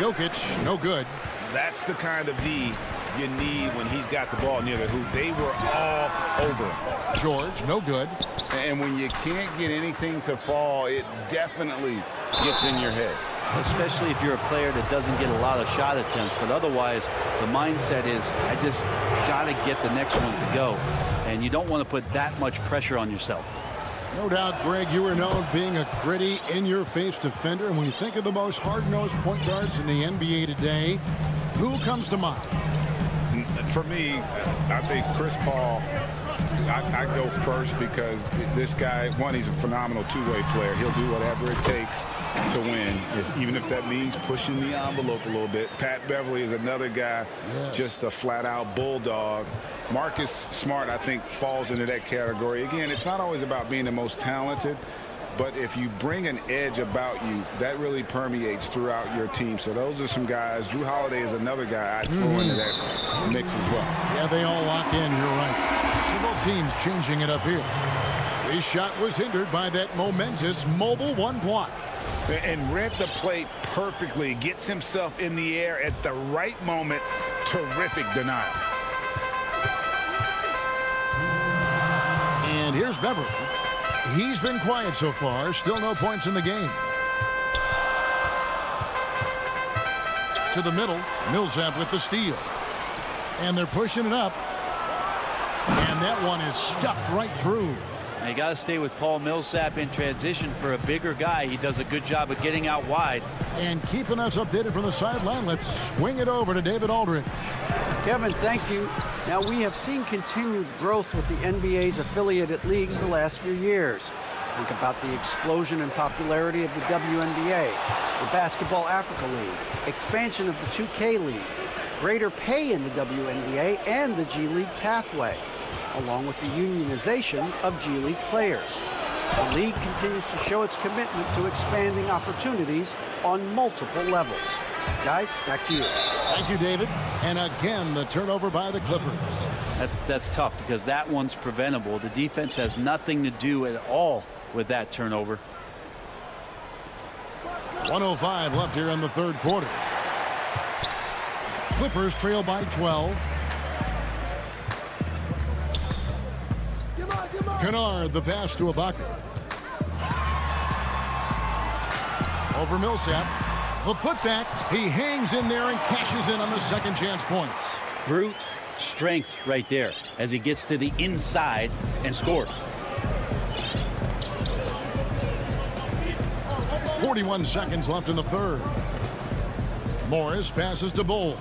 Jokic, no good. That's the kind of D you need when he's got the ball near the hoop. They were all over him. George, no good. And when you can't get anything to fall, it definitely gets in your head. Especially if you're a player that doesn't get a lot of shot attempts. But otherwise, the mindset is, I just got to get the next one to go. And you don't want to put that much pressure on yourself. No doubt, Greg, you are known being a gritty, in-your-face defender. And when you think of the most hard-nosed point guards in the NBA today, who comes to mind? For me, I think Chris Paul, I go first because this guy, one, he's a phenomenal two-way player. He'll do whatever it takes to win, even if that means pushing the envelope a little bit. Pat Beverly is another guy, just a flat-out bulldog. Marcus Smart, I think, falls into that category. Again, it's not always about being the most talented, but if you bring an edge about you, that really permeates throughout your team. So those are some guys. Drew Holiday is another guy I'd throw into that mix as well. Yeah, they all lock in. You're right. Several teams changing it up here. His shot was hindered by that momentous mobile one block. And read the play perfectly. Gets himself in the air at the right moment. Terrific denial. And here's Beverly. He's been quiet so far. Still no points in the game. To the middle. Millsap with the steal. And they're pushing it up. And that one is stuffed right through. Now you got to stay with Paul Millsap in transition. For a bigger guy, he does a good job of getting out wide. And keeping us updated from the sideline, let's swing it over to David Aldridge. Kevin, thank you. Now, we have seen continued growth with the NBA's affiliated leagues the last few years. Think about the explosion in popularity of the WNBA, the Basketball Africa League, expansion of the 2K League, greater pay in the WNBA and the G League pathway, along with the unionization of G League players. The league continues to show its commitment to expanding opportunities on multiple levels. Guys, back to you. Thank you, David. And again, the turnover by the Clippers. That's tough because that one's preventable. The defense has nothing to do at all with that turnover. 1:05 left here in the third quarter. Clippers trail by 12. Kennard, the pass to Ibaka. Over Millsap. The putback. He hangs in there and cashes in on the second chance points. Brute strength right there as he gets to the inside and scores. 41 seconds left in the third. Morris passes to Bull.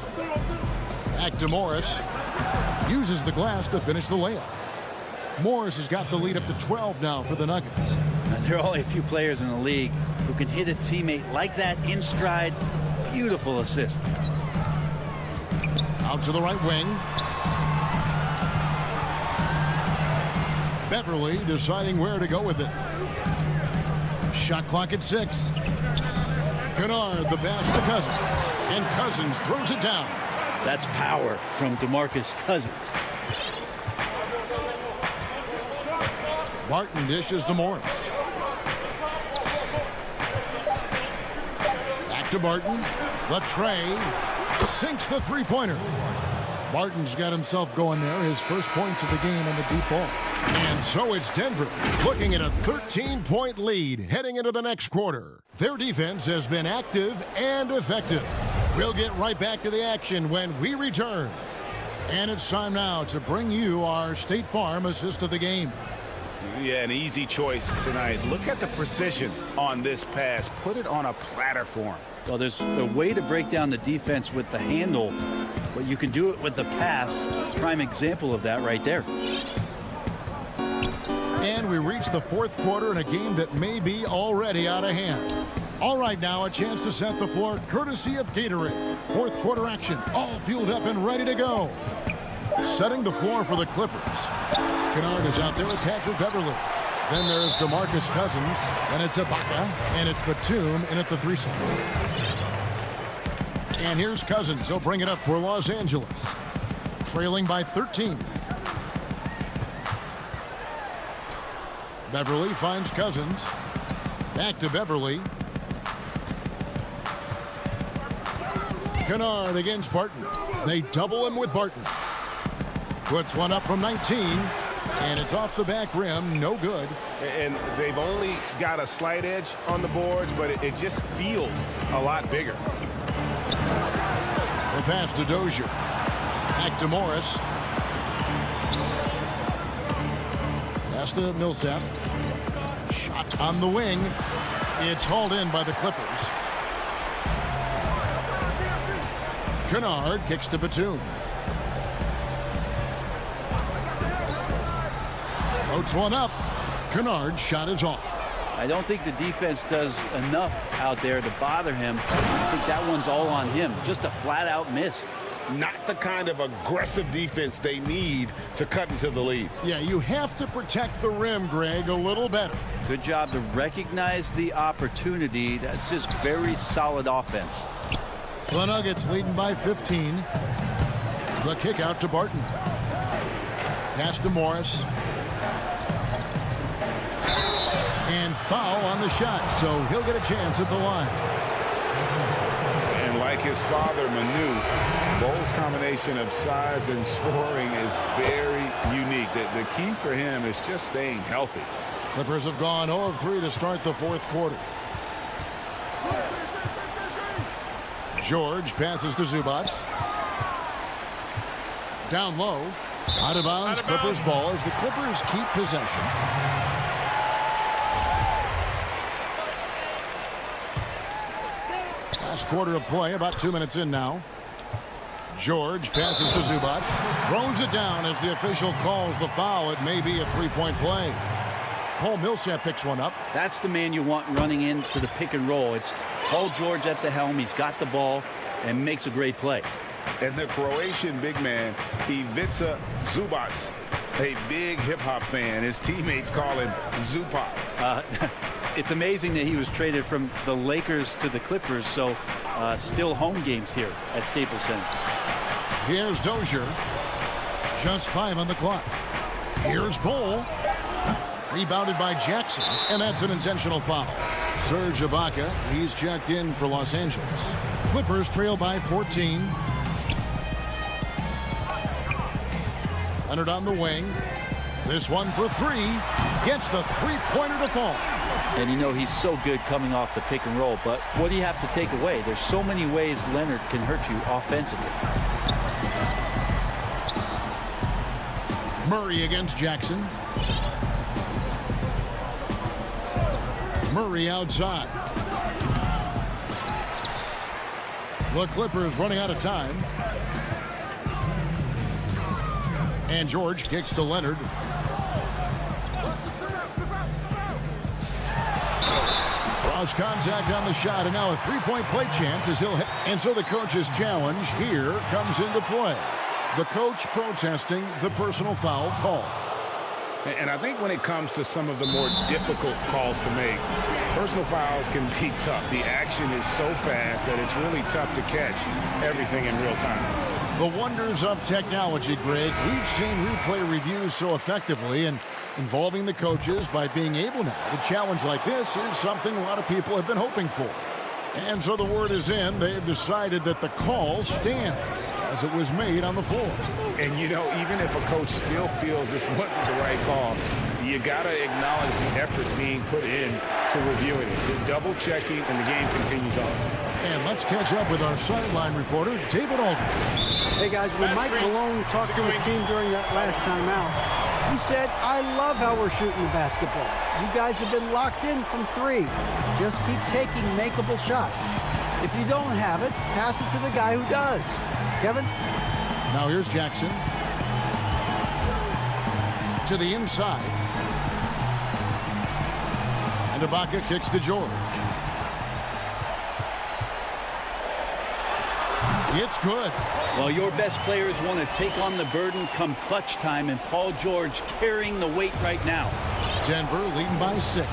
Back to Morris. Uses the glass to finish the layup. Morris has got the lead up to 12 now for the Nuggets. Now, there are only a few players in the league who can hit a teammate like that in stride. Beautiful assist. Out to the right wing. Beverly deciding where to go with it. Shot clock at 6. Kennard, the pass to Cousins. And Cousins throws it down. That's power from DeMarcus Cousins. Martin dishes to Morris. Back to Barton. The tray. Sinks the three-pointer. Martin's got himself going there. His first points of the game on the deep ball. And so it's Denver looking at a 13-point lead heading into the next quarter. Their defense has been active and effective. We'll get right back to the action when we return. And it's time now to bring you our State Farm assist of the game. Yeah, an easy choice tonight. Look at the precision on this pass. Put it on a platter for him. Well, there's a way to break down the defense with the handle, but you can do it with the pass. Prime example of that right there. And we reach the fourth quarter in a game that may be already out of hand. All right, now a chance to set the floor courtesy of Gatorade. Fourth quarter action, all fueled up and ready to go. Setting the floor for the Clippers. Kennard is out there with Patrick Beverly. Then there's DeMarcus Cousins, and it's Ibaka, and it's Batum in at the 3 slot. And here's Cousins. He'll bring it up for Los Angeles. Trailing by 13. Beverly finds Cousins. Back to Beverly. Kennard against Barton. They double him with Barton. Puts one up from 19. And it's off the back rim. No good. And they've only got a slight edge on the boards, but it just feels a lot bigger. The pass to Dozier. Back to Morris. Pass to Millsap. Shot on the wing. It's hauled in by the Clippers. Kennard kicks to Batum. Floats one up. Kennard's shot is off. I don't think the defense does enough out there to bother him. I think that one's all on him. Just a flat-out miss. Not the kind of aggressive defense they need to cut into the lead. Yeah, you have to protect the rim, Greg, a little better. Good job to recognize the opportunity. That's just very solid offense. The Nuggets leading by 15. The kick out to Barton. Pass to Morris. And foul on the shot, so he'll get a chance at the line. And like his father, Manu, Bo's combination of size and scoring is very unique. The key for him is just staying healthy. Clippers have gone 0 of 3 to start the fourth quarter. George passes to Zubac. Down low. Out of bounds. Clippers ball as the Clippers keep possession. Last quarter of play, about 2 minutes in now. George passes to Zubac. Throws it down as the official calls the foul. It may be a three-point play. Paul Millsap picks one up. That's the man you want running into the pick and roll. It's Paul George at the helm. He's got the ball and makes a great play. And the Croatian big man, Ivica Zubac, a big hip-hop fan. His teammates call him Zupac. It's amazing that he was traded from the Lakers to the Clippers, so still home games here at Staples Center. Here's Dozier. Just 5 on the clock. Here's Bull. Rebounded by Jackson, and that's an intentional foul. Serge Ibaka, he's checked in for Los Angeles. Clippers trail by 14. Leonard on the wing. This one for 3. Gets the three-pointer to fall. And you know he's so good coming off the pick and roll, but what do you have to take away? There's so many ways Leonard can hurt you offensively. Murray against Jackson. Murray outside. The Clippers running out of time. And George kicks to Leonard. Cross contact on the shot, and now a three-point play chance as he'll hit. And so the coach's challenge here comes into play. The coach protesting the personal foul call. And I think when it comes to some of the more difficult calls to make, personal fouls can be tough. The action is so fast that it's really tough to catch everything in real time. The wonders of technology, Greg. We've seen replay reviews so effectively and involving the coaches by being able now. A challenge like this is something a lot of people have been hoping for. And so the word is in. They've decided that the call stands as it was made on the floor. And, you know, even if a coach still feels this wasn't the right call, you got to acknowledge the effort being put in to reviewing it. The double checking, and the game continues on. And let's catch up with our sideline reporter, David Aldridge. Hey, guys, when Mike Malone talked to his team during that last timeout, he said, I love how we're shooting the basketball. You guys have been locked in from 3. Just keep taking makeable shots. If you don't have it, pass it to the guy who does. Kevin? Now here's Jackson. To the inside. And Ibaka kicks to George. It's good. Well, your best players want to take on the burden come clutch time, and Paul George carrying the weight right now. Denver leading by 6.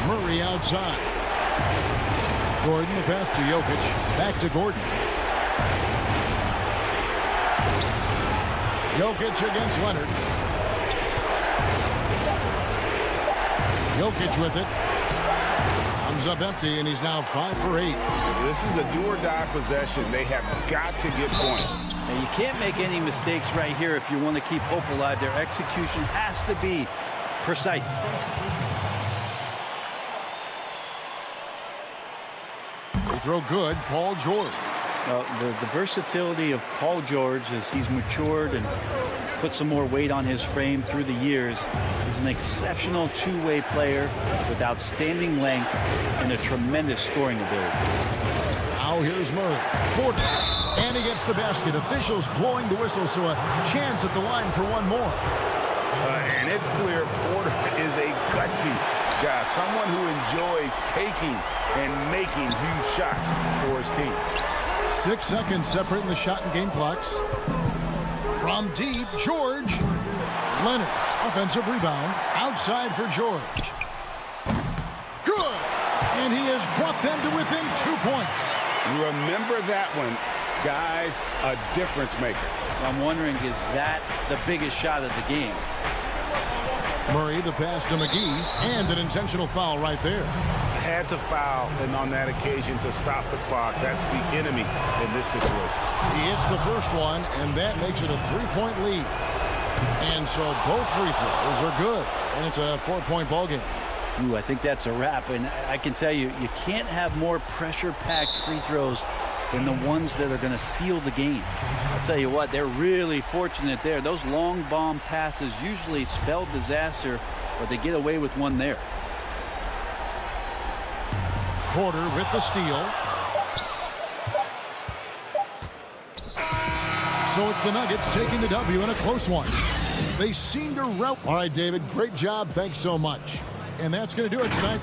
Murray outside. Gordon, the pass to Jokic. Back to Gordon. Jokic against Leonard. Jokic with it. Comes up empty, and he's now 5 for 8. This is a do-or-die possession. They have got to get points. And you can't make any mistakes right here if you want to keep hope alive. Their execution has to be precise. They throw good. Paul George. The versatility of Paul George as he's matured and put some more weight on his frame through the years. He's an exceptional two-way player with outstanding length and a tremendous scoring ability. Now here's Murray. Gordon. And he gets the basket. Officials blowing the whistle, so a chance at the line for one more. And it's clear Porter is a gutsy guy, someone who enjoys taking and making huge shots for his team. 6 seconds separating the shot and game clocks. From deep, George. Leonard, offensive rebound. Outside for George. Good. And he has brought them to within 2 points. Remember that one, guys, a difference maker. I'm wondering, is that the biggest shot of the game? Murray, the pass to McGee, and an intentional foul right there. Had to foul, and on that occasion to stop the clock. That's the enemy in this situation. He hits the first one, and that makes it a 3-point lead. And so both free throws are good, and it's a 4-point ball game. Ooh, I think that's a wrap, and I can tell you, you can't have more pressure-packed free throws than the ones that are going to seal the game. I'll tell you what, they're really fortunate there. Those long bomb passes usually spell disaster, but they get away with one there. Porter with the steal. So it's the Nuggets taking the W in a close one. They seem to rout. All right, David, great job. Thanks so much. And that's going to do it tonight.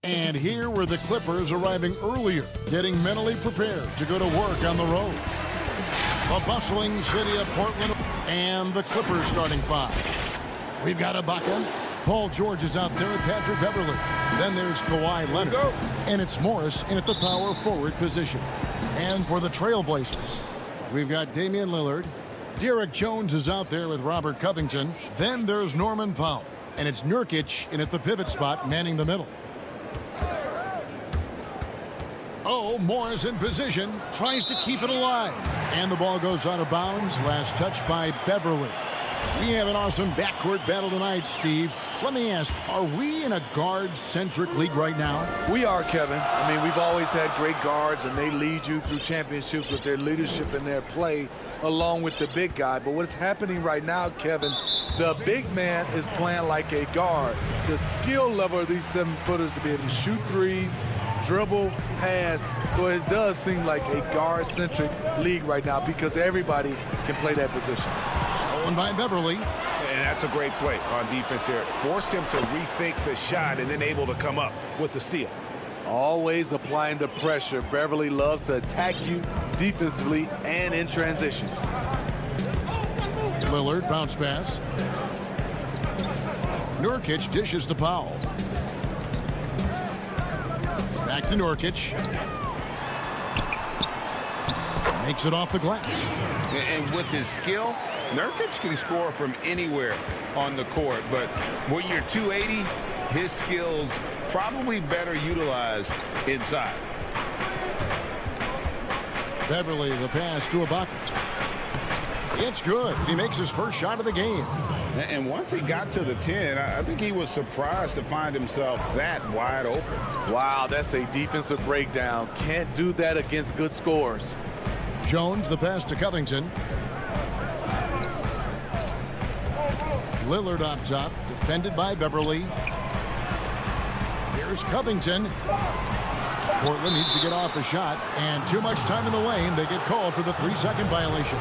And here were the Clippers arriving earlier, getting mentally prepared to go to work on the road. The bustling city of Portland and the Clippers starting five. We've got Ibaka. Paul George is out there with Patrick Beverley. Then there's Kawhi Leonard. And it's Morris in at the power forward position. And for the Trailblazers, we've got Damian Lillard. Derek Jones is out there with Robert Covington. Then there's Norman Powell. And it's Nurkic in at the pivot spot, manning the middle. Oh, Morris in position, tries to keep it alive. And the ball goes out of bounds. Last touch by Beverley. We have an awesome backcourt battle tonight, Steve. Let me ask, are we in a guard-centric league right now? We are, Kevin. I mean, we've always had great guards, and they lead you through championships with their leadership and their play, along with the big guy. But what's happening right now, Kevin, the big man is playing like a guard. The skill level of these 7-footers to be able to shoot threes, dribble, pass. So it does seem like a guard-centric league right now because everybody can play that position. Stolen by Beverley. And that's a great play on defense there. Forced him to rethink the shot and then able to come up with the steal. Always applying the pressure. Beverley loves to attack you defensively and in transition. Lillard, bounce pass. Nurkic dishes to Powell. Back to Nurkic. Makes it off the glass. And with his skill, Nurkic can score from anywhere on the court. But when you're 280, his skills probably better utilized inside. Beverley, the pass to Ibaka. It's good. He makes his first shot of the game. And once he got to the 10, I think he was surprised to find himself that wide open. Wow, that's a defensive breakdown. Can't do that against good scores. Jones, the pass to Covington. Lillard on top, defended by Beverley. Here's Covington. Portland needs to get off a shot, and too much time in the lane. They get called for the 3-second violation.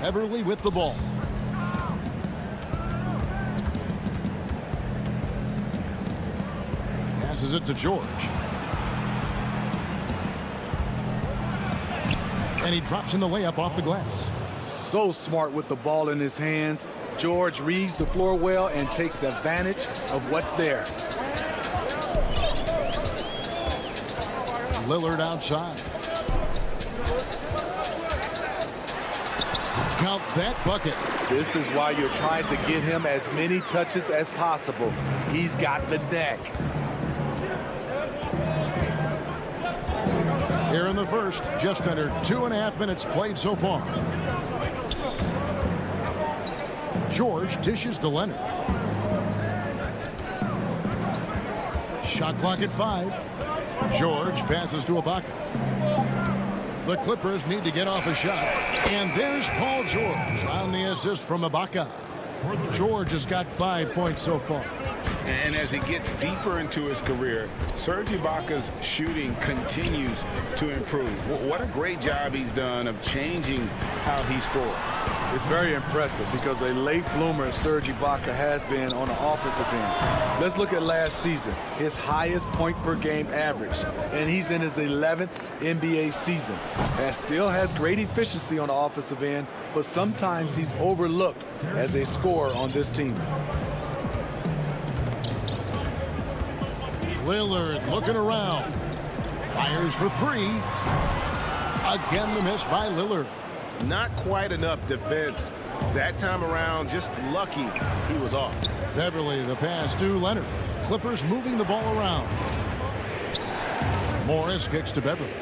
Beverley with the ball. Passes it to George. And he drops in the layup off the glass. So smart with the ball in his hands. George reads the floor well and takes advantage of what's there. Lillard outside. Count that bucket. This is why you're trying to get him as many touches as possible. He's got the neck. Here in the first, just under 2.5 minutes played so far. George dishes to Leonard. Shot clock at 5. George passes to Ibaka. The Clippers need to get off a shot. And there's Paul George on the assist from Ibaka. George has got 5 points so far. And as he gets deeper into his career, Serge Ibaka's shooting continues to improve. What a great job he's done of changing how he scores. It's very impressive because a late bloomer Serge Ibaka has been on the offensive end. Let's look at last season, his highest point per game average, and he's in his 11th NBA season. And still has great efficiency on the offensive end, but sometimes he's overlooked as a scorer on this team. Lillard looking around. Fires for 3. Again, the miss by Lillard. Not quite enough defense. That time around, just lucky he was off. Beverley, the pass to Leonard. Clippers moving the ball around. Morris kicks to Beverley.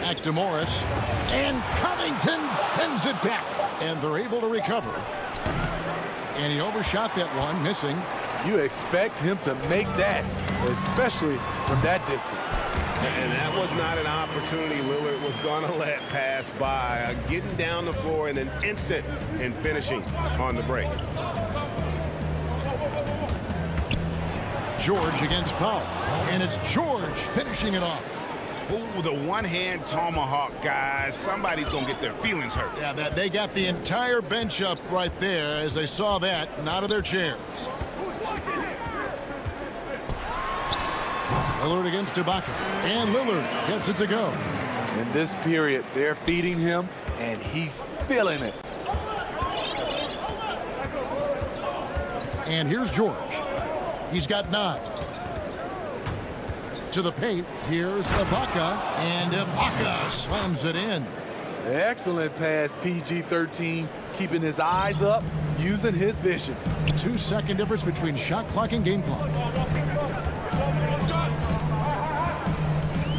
Back to Morris. And Covington sends it back. And they're able to recover. And he overshot that one, missing. You expect him to make that, especially from that distance. And that was not an opportunity Lillard was going to let pass by. Getting down the floor and then instant and finishing on the break. George against Powell. And it's George finishing it off. Ooh, the one-hand tomahawk, guys. Somebody's going to get their feelings hurt. Yeah, they got the entire bench up right there as they saw that and out of their chairs. Lillard against Ibaka. And Lillard gets it to go. In this period, they're feeding him, and he's feeling it. And here's George. He's got 9. To the paint. Here's Ibaka. And Ibaka slams it in. Excellent pass, PG-13. Keeping his eyes up, using his vision. 2-second difference between shot clock and game clock.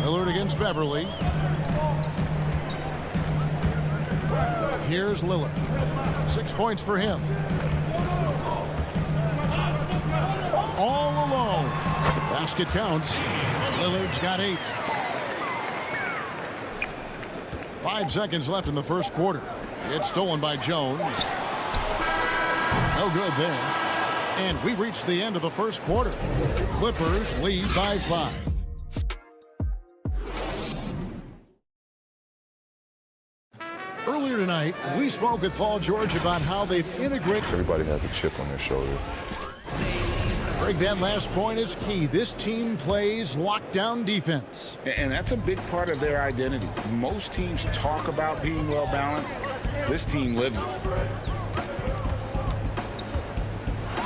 Lillard against Beverly. Here's Lillard. 6 points for him. All alone. Basket counts. Lillard's got 8. 5 seconds left in the first quarter. It's stolen by Jones. No good there. And we reach the end of the first quarter. Clippers lead by 5. Earlier tonight, we spoke with Paul George about how they've integrated. Everybody has a chip on their shoulder. Greg, that last point is key. This team plays lockdown defense. And that's a big part of their identity. Most teams talk about being well balanced. This team lives it.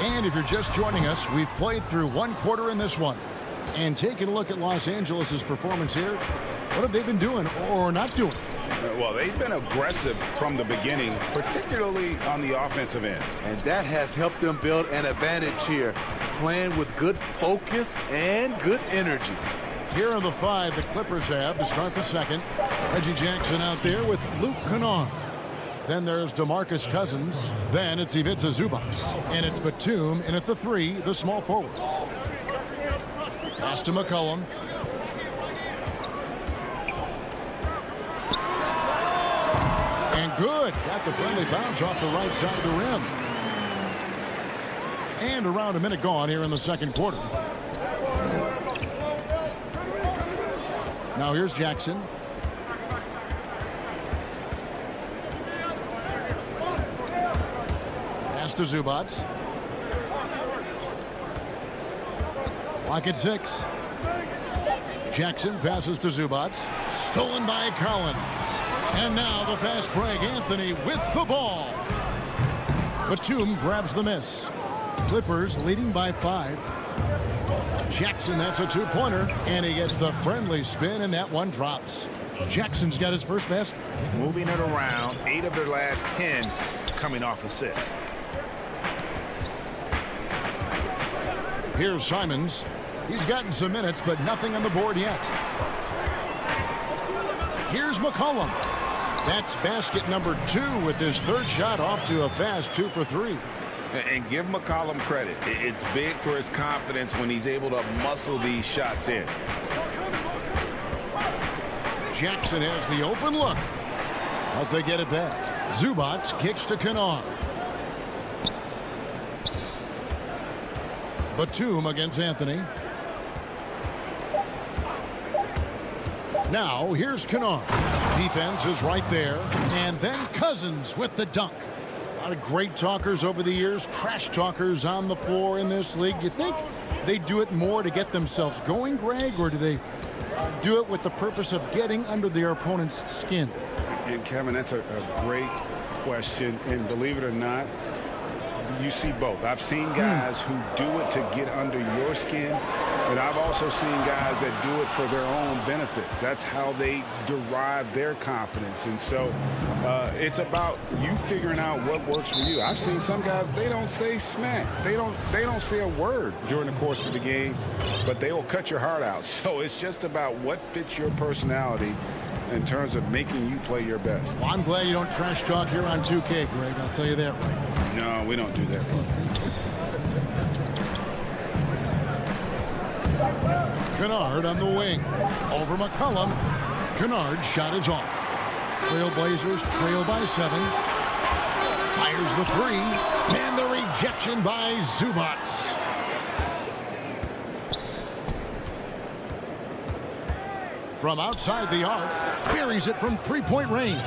And if you're just joining us, we've played through 1 quarter in this one. And taking a look at Los Angeles' performance here, what have they been doing or not doing? Well, they've been aggressive from the beginning, particularly on the offensive end. And that has helped them build an advantage here, playing with good focus and good energy. Here are the 5 the Clippers have to start the second. Reggie Jackson out there with Luke Kennard. Then there's DeMarcus Cousins. Then it's Ivica Zubac. And it's Batum, and at the 3, the small forward. Pass to McCollum. And good. Got the friendly bounce off the right side of the rim. And around a minute gone here in the second quarter. Now here's Jackson. Pass to Zubac. Clock at 6. Jackson passes to Zubac. Stolen by Collins. And now the fast break. Anthony with the ball. Batum grabs the miss. Clippers leading by 5. Jackson, that's a 2-pointer. And he gets the friendly spin, and that one drops. Jackson's got his first basket. Moving it around. 8 of their last 10 coming off assists. Here's Simons. He's gotten some minutes, but nothing on the board yet. Here's McCollum. That's basket number 2 with his 3rd shot off to a fast 2 for 3. And give McCollum credit. It's big for his confidence when he's able to muscle these shots in. Jackson has the open look. But they get it back. Zubac kicks to Kennard. Batum against Anthony. Now here's Kennard. Defense is right there. And then Cousins with the dunk. A lot of great talkers over the years, trash talkers on the floor in this league. You think they do it more to get themselves going, Greg, or do they do it with the purpose of getting under their opponent's skin? And Kevin, that's a great question. And believe it or not, you see both. I've seen guys who do it to get under your skin, and I've also seen guys that do it for their own benefit. That's how they derive their confidence. And so it's about you figuring out what works for you. I've seen some guys, they don't say smack. They don't say a word during the course of the game, but they will cut your heart out. So it's just about what fits your personality in terms of making you play your best. Well, I'm glad you don't trash talk here on 2K, Greg. I'll tell you that right now. No, we don't do that. Kennard on the wing. Over McCollum. Kennard's shot is off. Trailblazers trail by 7. Fires the 3. And the rejection by From outside the arc, buries it from three-point range.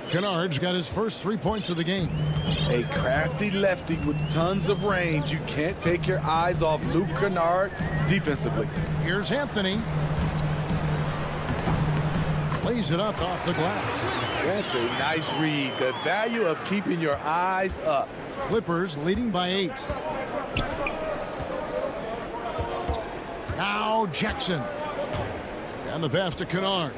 Kennard's got his first 3 points of the game. A crafty lefty with tons of range. You can't take your eyes off Luke Kennard defensively. Here's Anthony. Lays it up off the glass. That's a nice read. The value of keeping your eyes up. Clippers leading by 8. Now Jackson. And the pass to Kennard.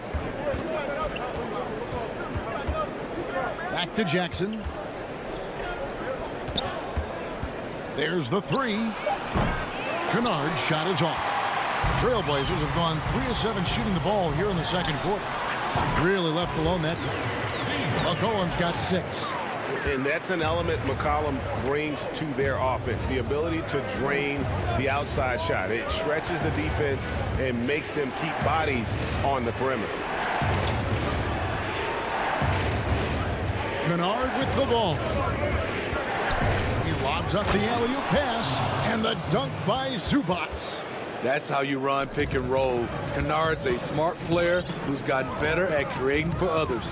Back to Jackson. There's the 3. Kennard's shot is off. Trailblazers have gone 3 of 7 shooting the ball here in the second quarter. Really left alone that time. McCollum's got 6. And that's an element McCollum brings to their offense, the ability to drain the outside shot. It stretches the defense and makes them keep bodies on the perimeter. Kennard with the ball. He lobs up the alley-oop pass, and the dunk by Zubac. That's how you run pick and roll. Kennard's a smart player who's gotten better at creating for others.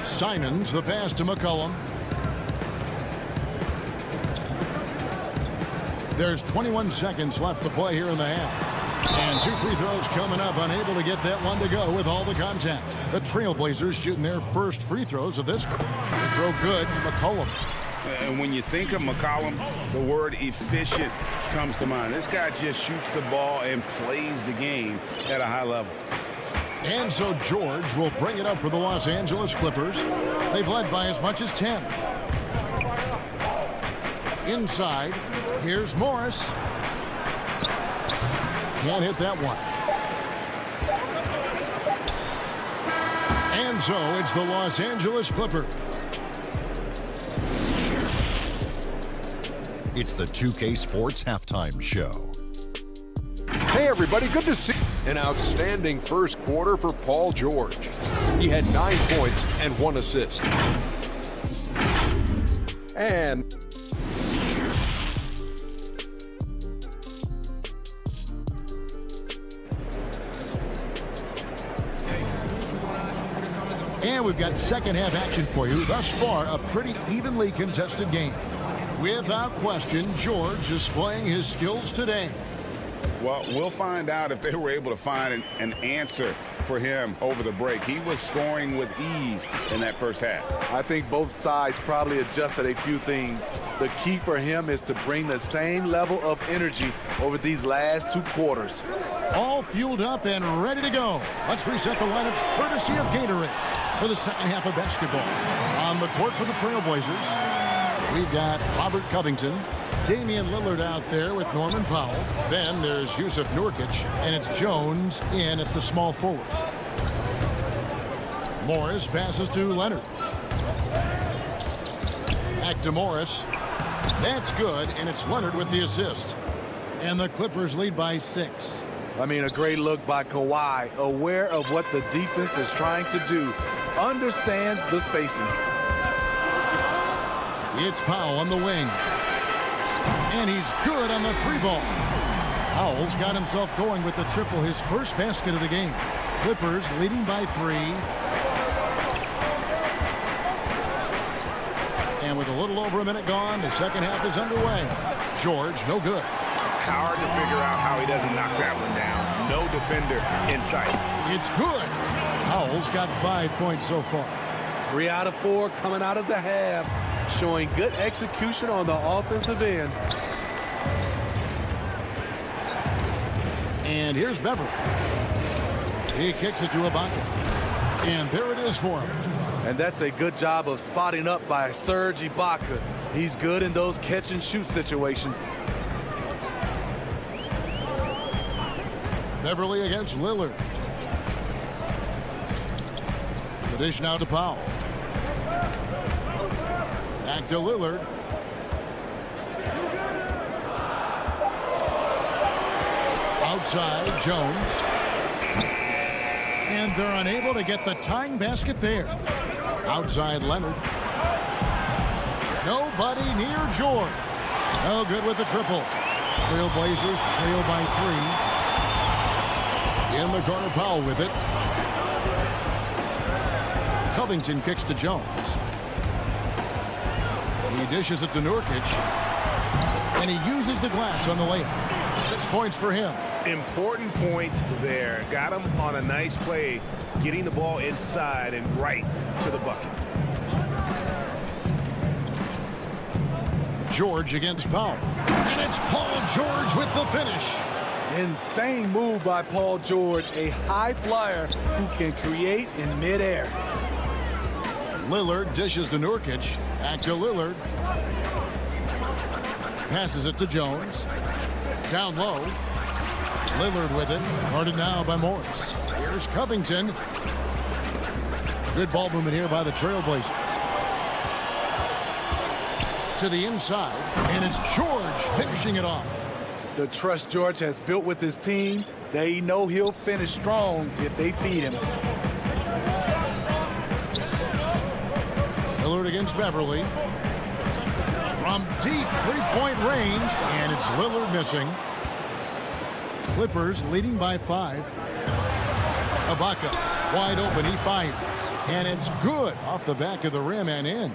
Simons, the pass to McCollum. There's 21 seconds left to play here in the half. And 2 free throws coming up, unable to get that one to go with all the contact. The Trailblazers shooting their first free throws of this. They throw good, McCollum. And when you think of McCollum, the word efficient comes to mind. This guy just shoots the ball and plays the game at a high level. And so George will bring it up for the Los Angeles Clippers. They've led by as much as 10. Inside, here's Morris. Can't hit that one. And so it's the Los Angeles Clippers. It's the 2K Sports Halftime Show. Hey everybody, good to see you. An outstanding first quarter for Paul George. He had 9 points and 1 assist. And we've got second half action for you. Thus far, a pretty evenly contested game. Without question, George displaying his skills today. Well, we'll find out if they were able to find an answer for him over the break. He was scoring with ease in that first half. I think both sides probably adjusted a few things. The key for him is to bring the same level of energy over these last 2 quarters. All fueled up and ready to go. Let's reset the lineups courtesy of Gatorade for the second half of basketball. On the court for the Trailblazers, we've got Robert Covington, Damian Lillard out there with Norman Powell. Then there's Yusuf Nurkic, and it's Jones in at the small forward. Morris passes to Leonard. Back to Morris. That's good, and it's Leonard with the assist. And the Clippers lead by 6. I mean, a great look by Kawhi, aware of what the defense is trying to do, understands the spacing. It's Powell on the wing. And he's good on the 3-ball. Powell's got himself going with the triple, his first basket of the game. Clippers leading by 3. And with a little over a minute gone, the second half is underway. George, no good. Hard to figure out how he doesn't knock that one down. No defender in sight. It's good. Powell's got 5 points so far. 3 out of 4 coming out of the half, showing good execution on the offensive end. And here's Beverly. He kicks it to Ibaka. And there it is for him. And that's a good job of spotting up by Serge Ibaka. He's good in those catch-and-shoot situations. Beverly against Lillard. The dish now to Powell. Back to Lillard. Outside, Jones. And they're unable to get the tying basket there. Outside, Leonard. Nobody near George. No good with the triple. Trailblazers trail by 3. In the corner, Powell with it. Covington kicks to Jones. He dishes it to Nurkic. And he uses the glass on the layup. 6 points for him. Important points there. Got him on a nice play, getting the ball inside and right to the bucket. George against Powell. And it's Paul George with the finish. Insane move by Paul George, a high flyer who can create in midair. Lillard dishes to Nurkic. Back to Lillard. Passes it to Jones. Down low. Lillard with it. Guarded now by Morris. Here's Covington. Good ball movement here by the Trailblazers. To the inside. And it's George finishing it off. The trust George has built with his team, they know he'll finish strong if they feed him. Lillard against Beverly. From deep three-point range, and it's Lillard missing. Clippers leading by 5. Ibaka wide open, he fires. And it's good off the back of the rim and in.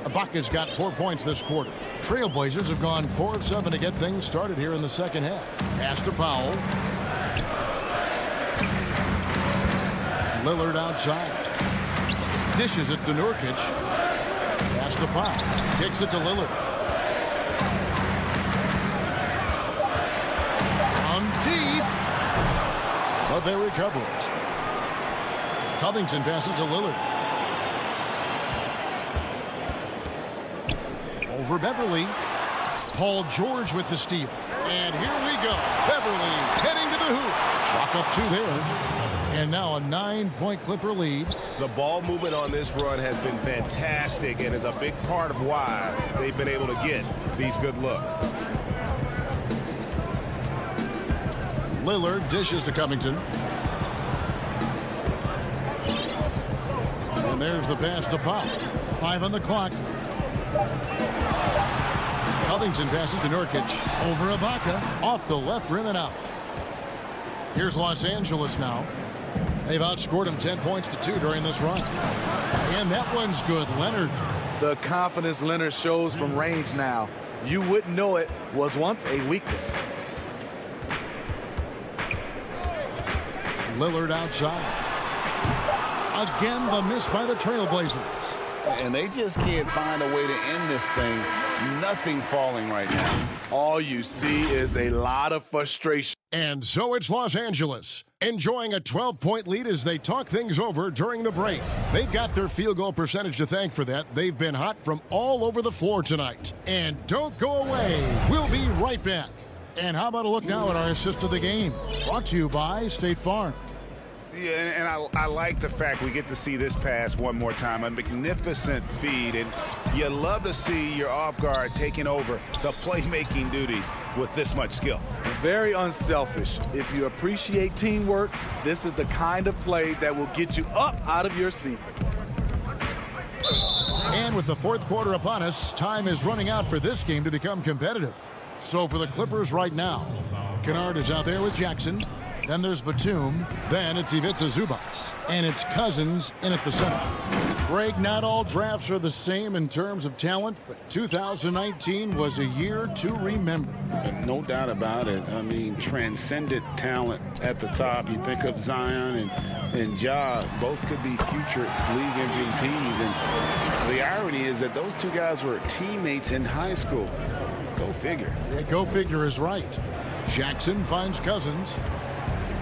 Ibaka's got 4 points this quarter. Trailblazers have gone 4 of 7 to get things started here in the second half. Pass to Powell. Lillard outside. Dishes it to Nurkic. Pass to Powell. Kicks it to Lillard. From deep. But they recover it. Covington passes to Lillard. Over Beverly. Paul George with the steal. And here we go. Beverly heading to the hoop. Chalk up 2 there. And now a 9-point Clipper lead. The ball movement on this run has been fantastic and is a big part of why they've been able to get these good looks. Lillard dishes to Covington. And there's the pass to Powell. 5 on the clock. Covington passes to Nurkic. Over Ibaka. Off the left rim and out. Here's Los Angeles now. They've outscored them 10 points to 2 during this run. And that one's good. Leonard. The confidence Leonard shows from range now. You wouldn't know it was once a weakness. Lillard outside. Again, the miss by the Trailblazers. And they just can't find a way to end this thing. Nothing falling right now. All you see is a lot of frustration. And so it's Los Angeles, enjoying a 12-point lead as they talk things over during the break. They've got their field goal percentage to thank for that. They've been hot from all over the floor tonight. And don't go away. We'll be right back. And how about a look now at our assist of the game? Brought to you by State Farm. Yeah, and I like the fact we get to see this pass one more time. A magnificent feed, and you love to see your off guard taking over the playmaking duties with this much skill. Very unselfish. If you appreciate teamwork, this is the kind of play that will get you up out of your seat. And with the fourth quarter upon us, time is running out for this game to become competitive. So for the Clippers right now, Kennard is out there with Jackson. Then there's Batum. Then it's Ivica Zubac. And it's Cousins in at the center. Greg, not all drafts are the same in terms of talent, but 2019 was a year to remember. No doubt about it. I mean, transcendent talent at the top. You think of Zion and Ja, both could be future league MVPs. And the irony is that those two guys were teammates in high school. Go figure. Yeah, go figure is right. Jackson finds Cousins.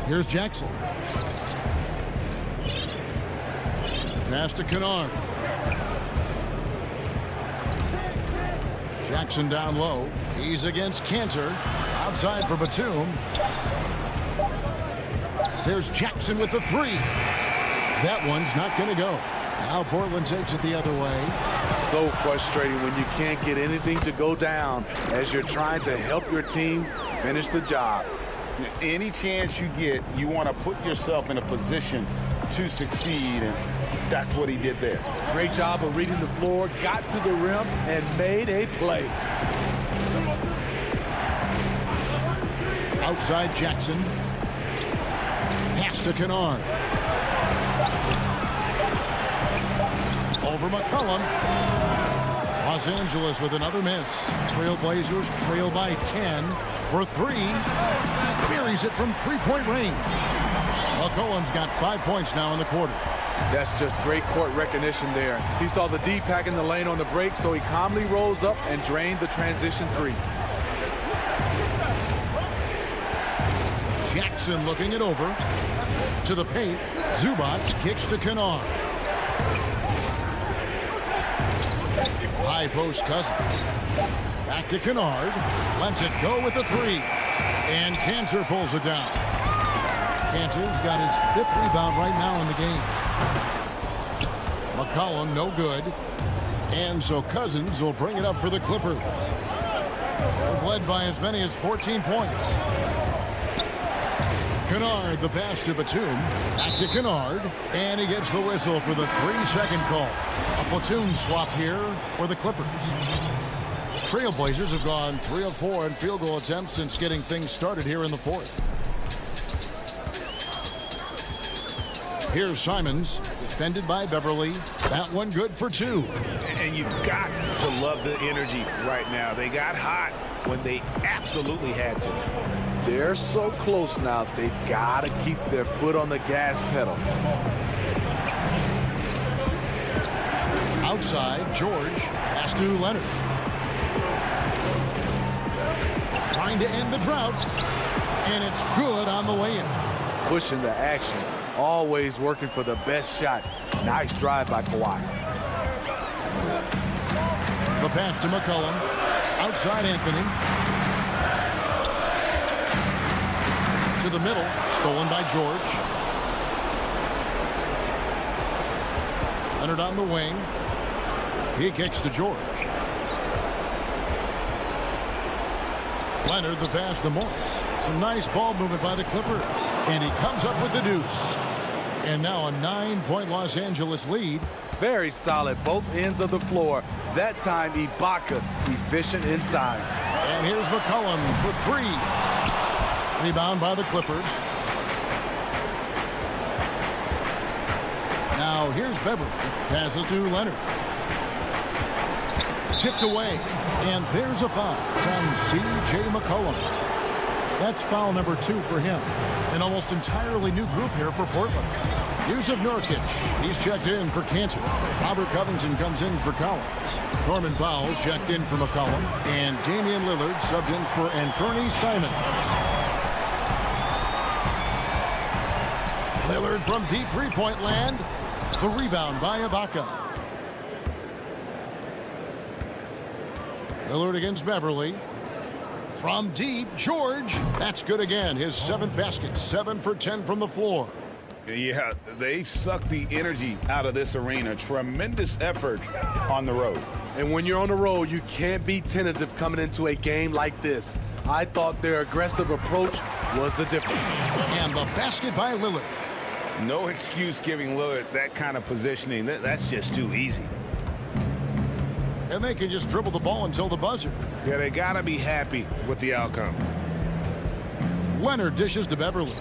Here's Jackson. Pass to Kennard. Jackson down low. He's against Cantor. Outside for Batum. There's Jackson with the 3. That one's not going to go. Now Portland takes it the other way. So frustrating when you can't get anything to go down as you're trying to help your team finish the job. Any chance you get, you want to put yourself in a position to succeed, and that's what he did there. Great job of reading the floor, got to the rim, and made a play. Outside Jackson. Pass to Kennard. Over McCollum. Los Angeles with another miss. Trailblazers trail by 10 for 3. Buries it from three-point range. McCollum's got 5 points now in the quarter. That's just great court recognition there. He saw the D pack in the lane on the break, so he calmly rolls up and drained the transition 3. Jackson looking it over. To the paint. Zubac kicks to Kennard. High post Cousins. Back to Kennard. Lets it go with the 3. And Cantor pulls it down. Cantor's got his 5th rebound right now in the game. McCollum no good. And so Cousins will bring it up for the Clippers. They've led by as many as 14 points. Kennard, the pass to Batum. Back to Kennard. And he gets the whistle for the 3-second call. A platoon swap here for the Clippers. Trailblazers have gone 3 of 4 in field goal attempts since getting things started here in the 4th. Here's Simons, defended by Beverly. That one good for 2. And you've got to love the energy right now. They got hot when they absolutely had to. They're so close now, they've got to keep their foot on the gas pedal. Outside, George. Pass to Leonard. Trying to end the drought. And it's good on the way in. Pushing the action. Always working for the best shot. Nice drive by Kawhi. The pass to McCollum. Outside Anthony. To the middle. Stolen by George. Leonard on the wing. He kicks to George. Leonard the pass to Morris. Some nice ball movement by the Clippers. And he comes up with the deuce. And now a 9-point Los Angeles lead. Very solid, both ends of the floor. That time, Ibaka, efficient inside. And here's McCollum for 3. Rebound by the Clippers. Now here's Beverly. Passes to Leonard. Tipped away. And there's a foul on C.J. McCollum. That's foul number 2 for him. An almost entirely new group here for Portland. Yusuf Nurkic, he's checked in for Cantor. Robert Covington comes in for Collins. Norman Powell's checked in for McCollum. And Damian Lillard subbed in for Anthony Simon. Lillard from deep three-point land. The rebound by Ibaka. Lillard against Beverly. From deep, George. That's good again. His 7th basket. 7 for 10 from the floor. Yeah, they've sucked the energy out of this arena. Tremendous effort on the road. And when you're on the road, you can't be tentative coming into a game like this. I thought their aggressive approach was the difference. And the basket by Lillard. No excuse giving Lillard that kind of positioning. That's just too easy. And they can just dribble the ball until the buzzer. Yeah, they got to be happy with the outcome. Leonard dishes to Beverly.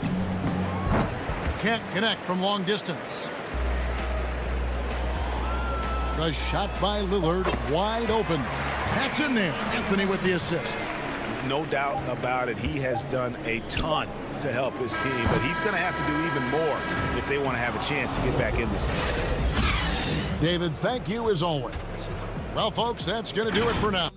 Can't connect from long distance. The shot by Lillard wide open. That's in there. Anthony with the assist. No doubt about it. He has done a ton to help his team, but he's going to have to do even more if they want to have a chance to get back in this game. David, thank you as always. Well, folks, that's going to do it for now.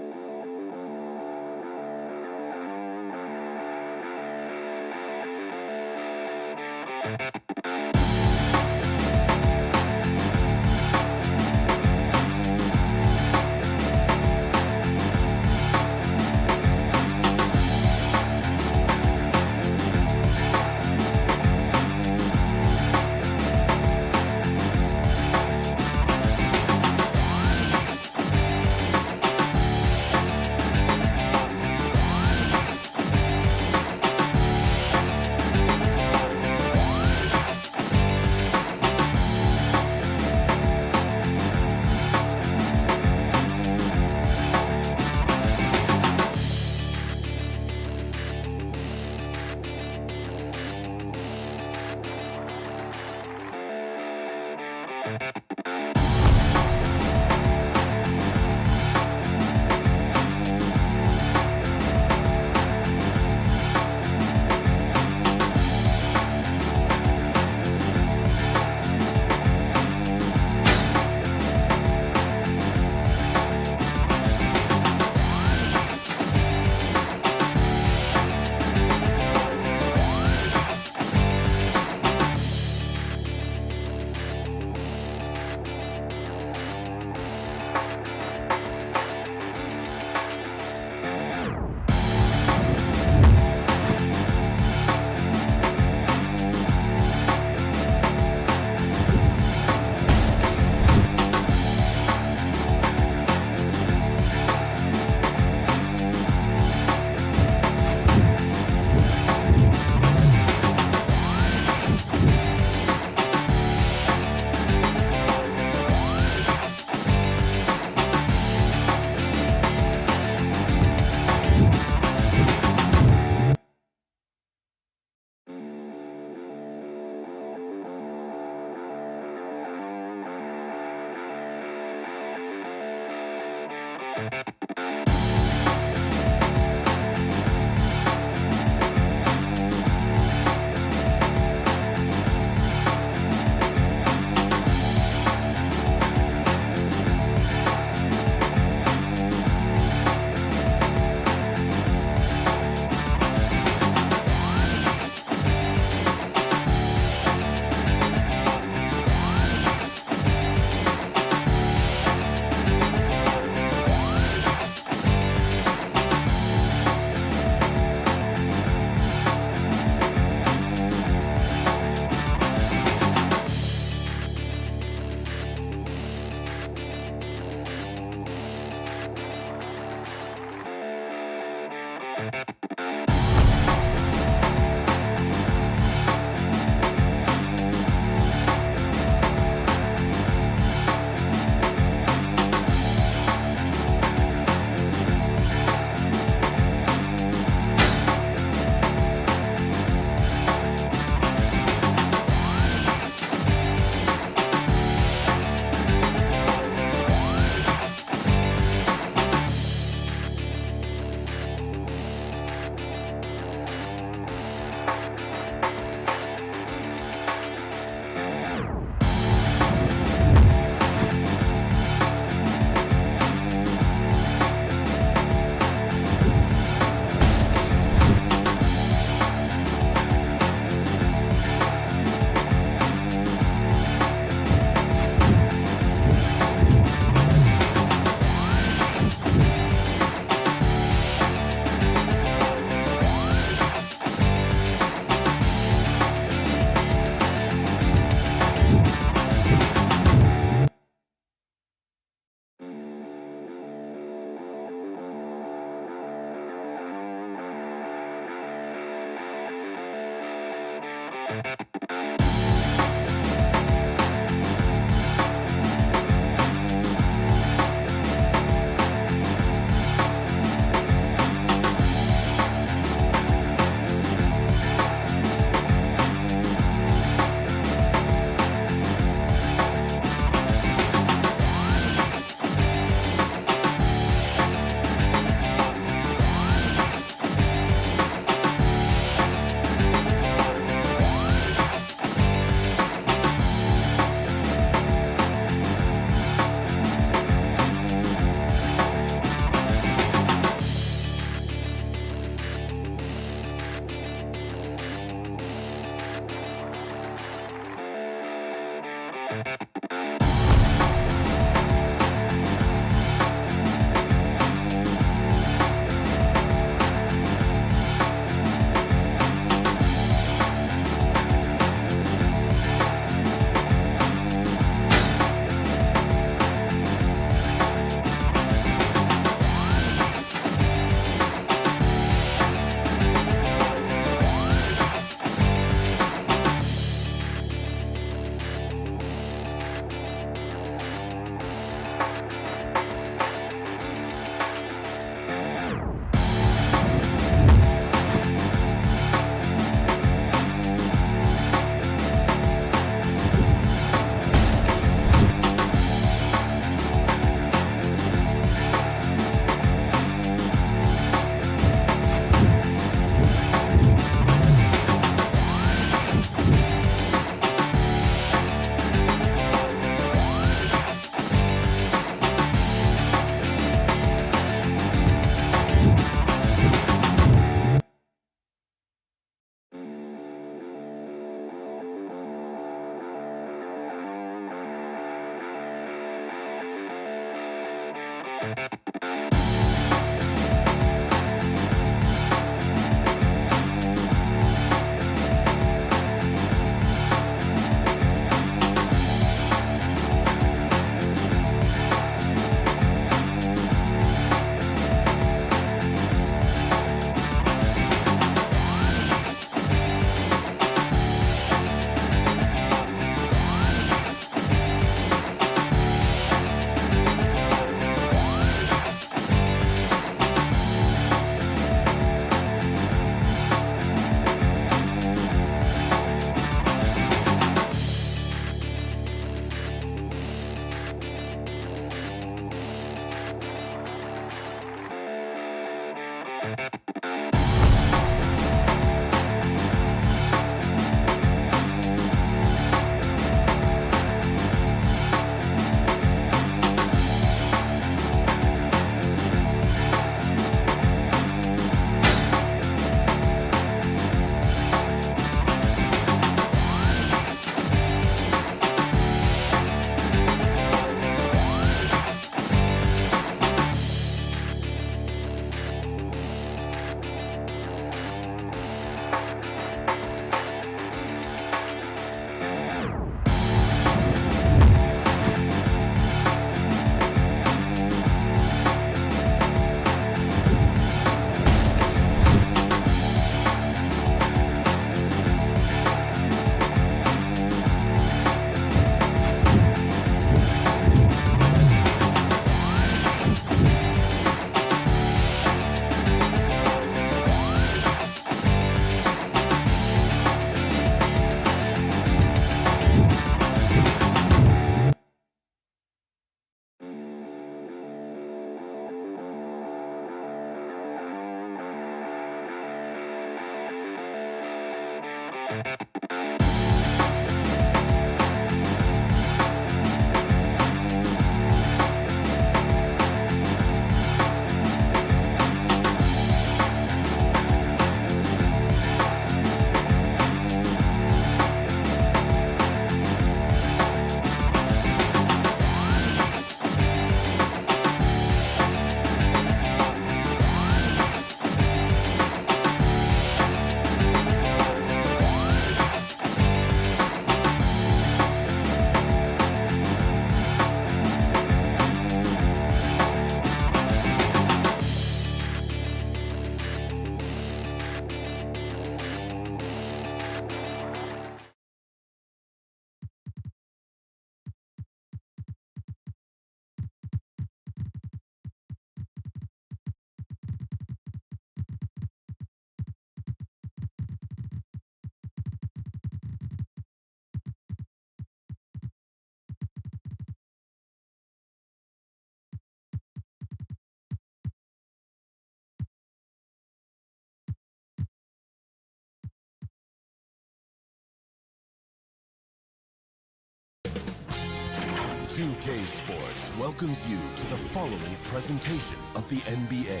2K Sports welcomes you to the following presentation of the NBA.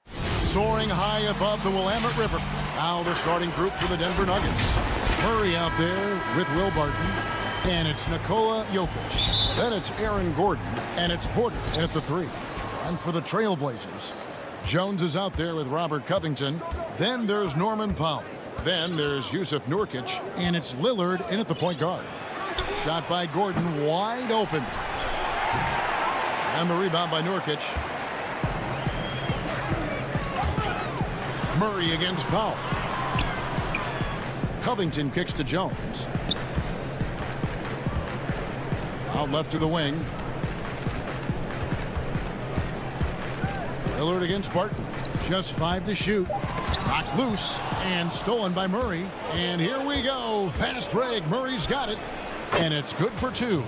Soaring high above the Willamette River. Now the starting group for the Denver Nuggets. Murray out there with Will Barton. And it's Nikola Jokic. Then it's Aaron Gordon. And it's Porter at the 3. And for the Trailblazers, Jones is out there with Robert Covington. Then there's Norman Powell. Then there's Yusuf Nurkic. And it's Lillard in at the point guard. Shot by Gordon, wide open. And the rebound by Nurkic. Murray against Powell. Covington kicks to Jones. Out left to the wing. Lillard against Barton. Just 5 to shoot. Knocked loose and stolen by Murray. And here we go. Fast break. Murray's got it. And it's good for 2.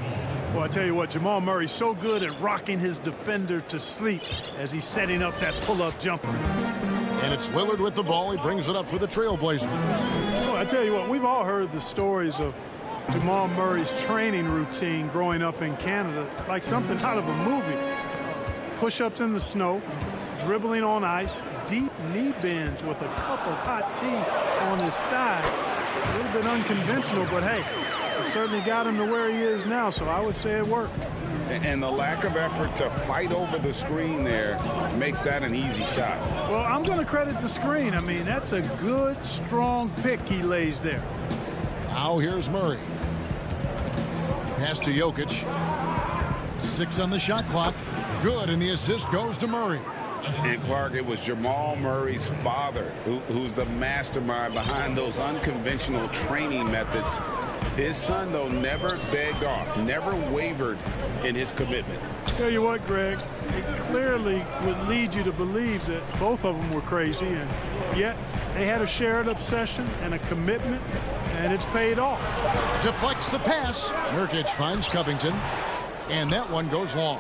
Well, I tell you what, Jamal Murray's so good at rocking his defender to sleep as he's setting up that pull-up jumper. And it's Lillard with the ball. He brings it up for the Trailblazers. Well, I tell you what, we've all heard the stories of Jamal Murray's training routine growing up in Canada, like something out of a movie. Push-ups in the snow, dribbling on ice, deep knee bends with a cup of hot tea on his thigh. A little bit unconventional, but hey, it certainly got him to where he is now, so I would say it worked. And the lack of effort to fight over the screen there makes that an easy shot. Well, I'm going to credit the screen. I mean, that's a good, strong pick he lays there. Now here's Murray. Pass to Jokic. 6 on the shot clock. Good, and the assist goes to Murray. And Clark, it was Jamal Murray's father who's the mastermind behind those unconventional training methods. His son, though, never begged off, never wavered in his commitment. Tell you what, Greg, it clearly would lead you to believe that both of them were crazy, and yet they had a shared obsession and a commitment, and it's paid off. Deflects the pass. Nurkic finds Covington, and that one goes long.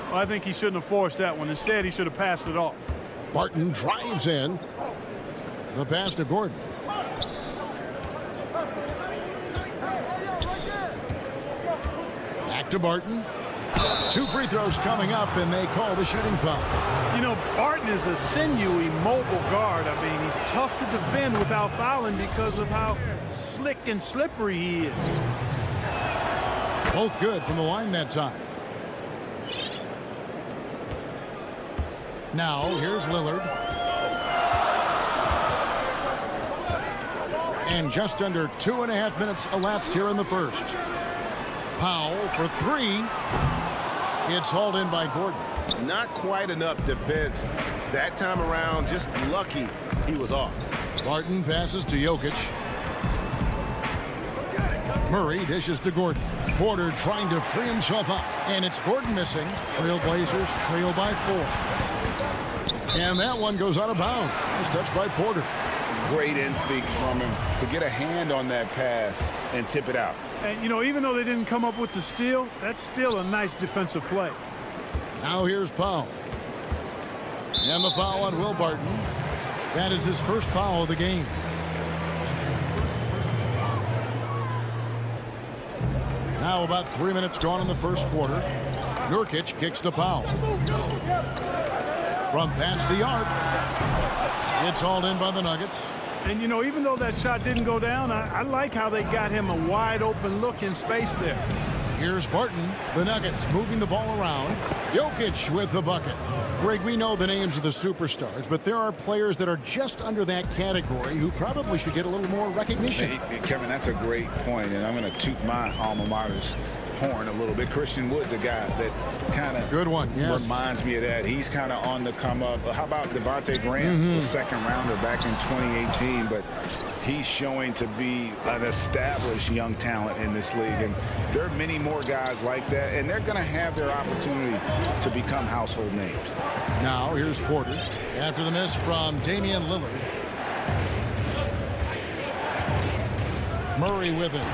Well, I think he shouldn't have forced that one. Instead, he should have passed it off. Barton drives in. The pass to Gordon. Back to Barton. 2 free throws coming up, and they call the shooting foul. You know, Barton is a sinewy, mobile guard. I mean, he's tough to defend without fouling because of how slick and slippery he is. Both good from the line that time. Now, here's Lillard. And just under 2.5 minutes elapsed here in the first. Powell for 3. It's hauled in by Gordon. Not quite enough defense that time around. Just lucky he was off. Barton passes to Jokic. Murray dishes to Gordon. Porter trying to free himself up. And it's Gordon missing. Trailblazers trail by 4. And that one goes out of bounds. Nice touch by Porter. Great instincts from him to get a hand on that pass and tip it out. And, you know, even though they didn't come up with the steal, that's still a nice defensive play. Now here's Powell. And the foul on Will Barton. That is his first foul of the game. Now about 3 minutes gone in the first quarter. Nurkic kicks to Powell. From past the arc. It's hauled in by the Nuggets. And, you know, even though that shot didn't go down, I like how they got him a wide open look in space there. Here's Barton. The Nuggets moving the ball around. Jokic with the bucket. Greg, we know the names of the superstars, but there are players that are just under that category who probably should get a little more recognition. Hey, Kevin, that's a great point, and I'm going to toot my alma mater's horn a little bit. Christian Wood's a guy that kind of good one, yes, reminds me of that. He's kind of on the come up. How about Devontae Graham, the second rounder back in 2018, but he's showing to be an established young talent in this league, and there are many more guys like that, and they're going to have their opportunity to become household names. Now here's Porter after the miss from Damian Lillard. Murray with him.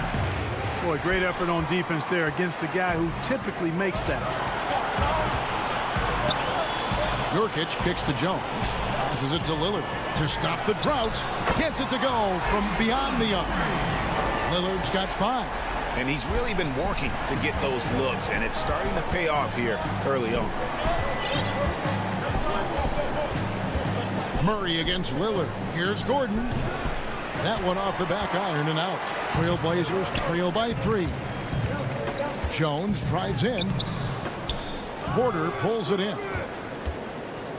Boy, great effort on defense there against a guy who typically makes that. Nurkic kicks to Jones. Passes it to Lillard to stop the drought. Gets it to go from beyond the arc. Lillard's got 5. And he's really been working to get those looks, and it's starting to pay off here early on. Murray against Lillard. Here's Gordon. That one off the back iron and out. Trailblazers trail by 3. Jones drives in. Porter pulls it in.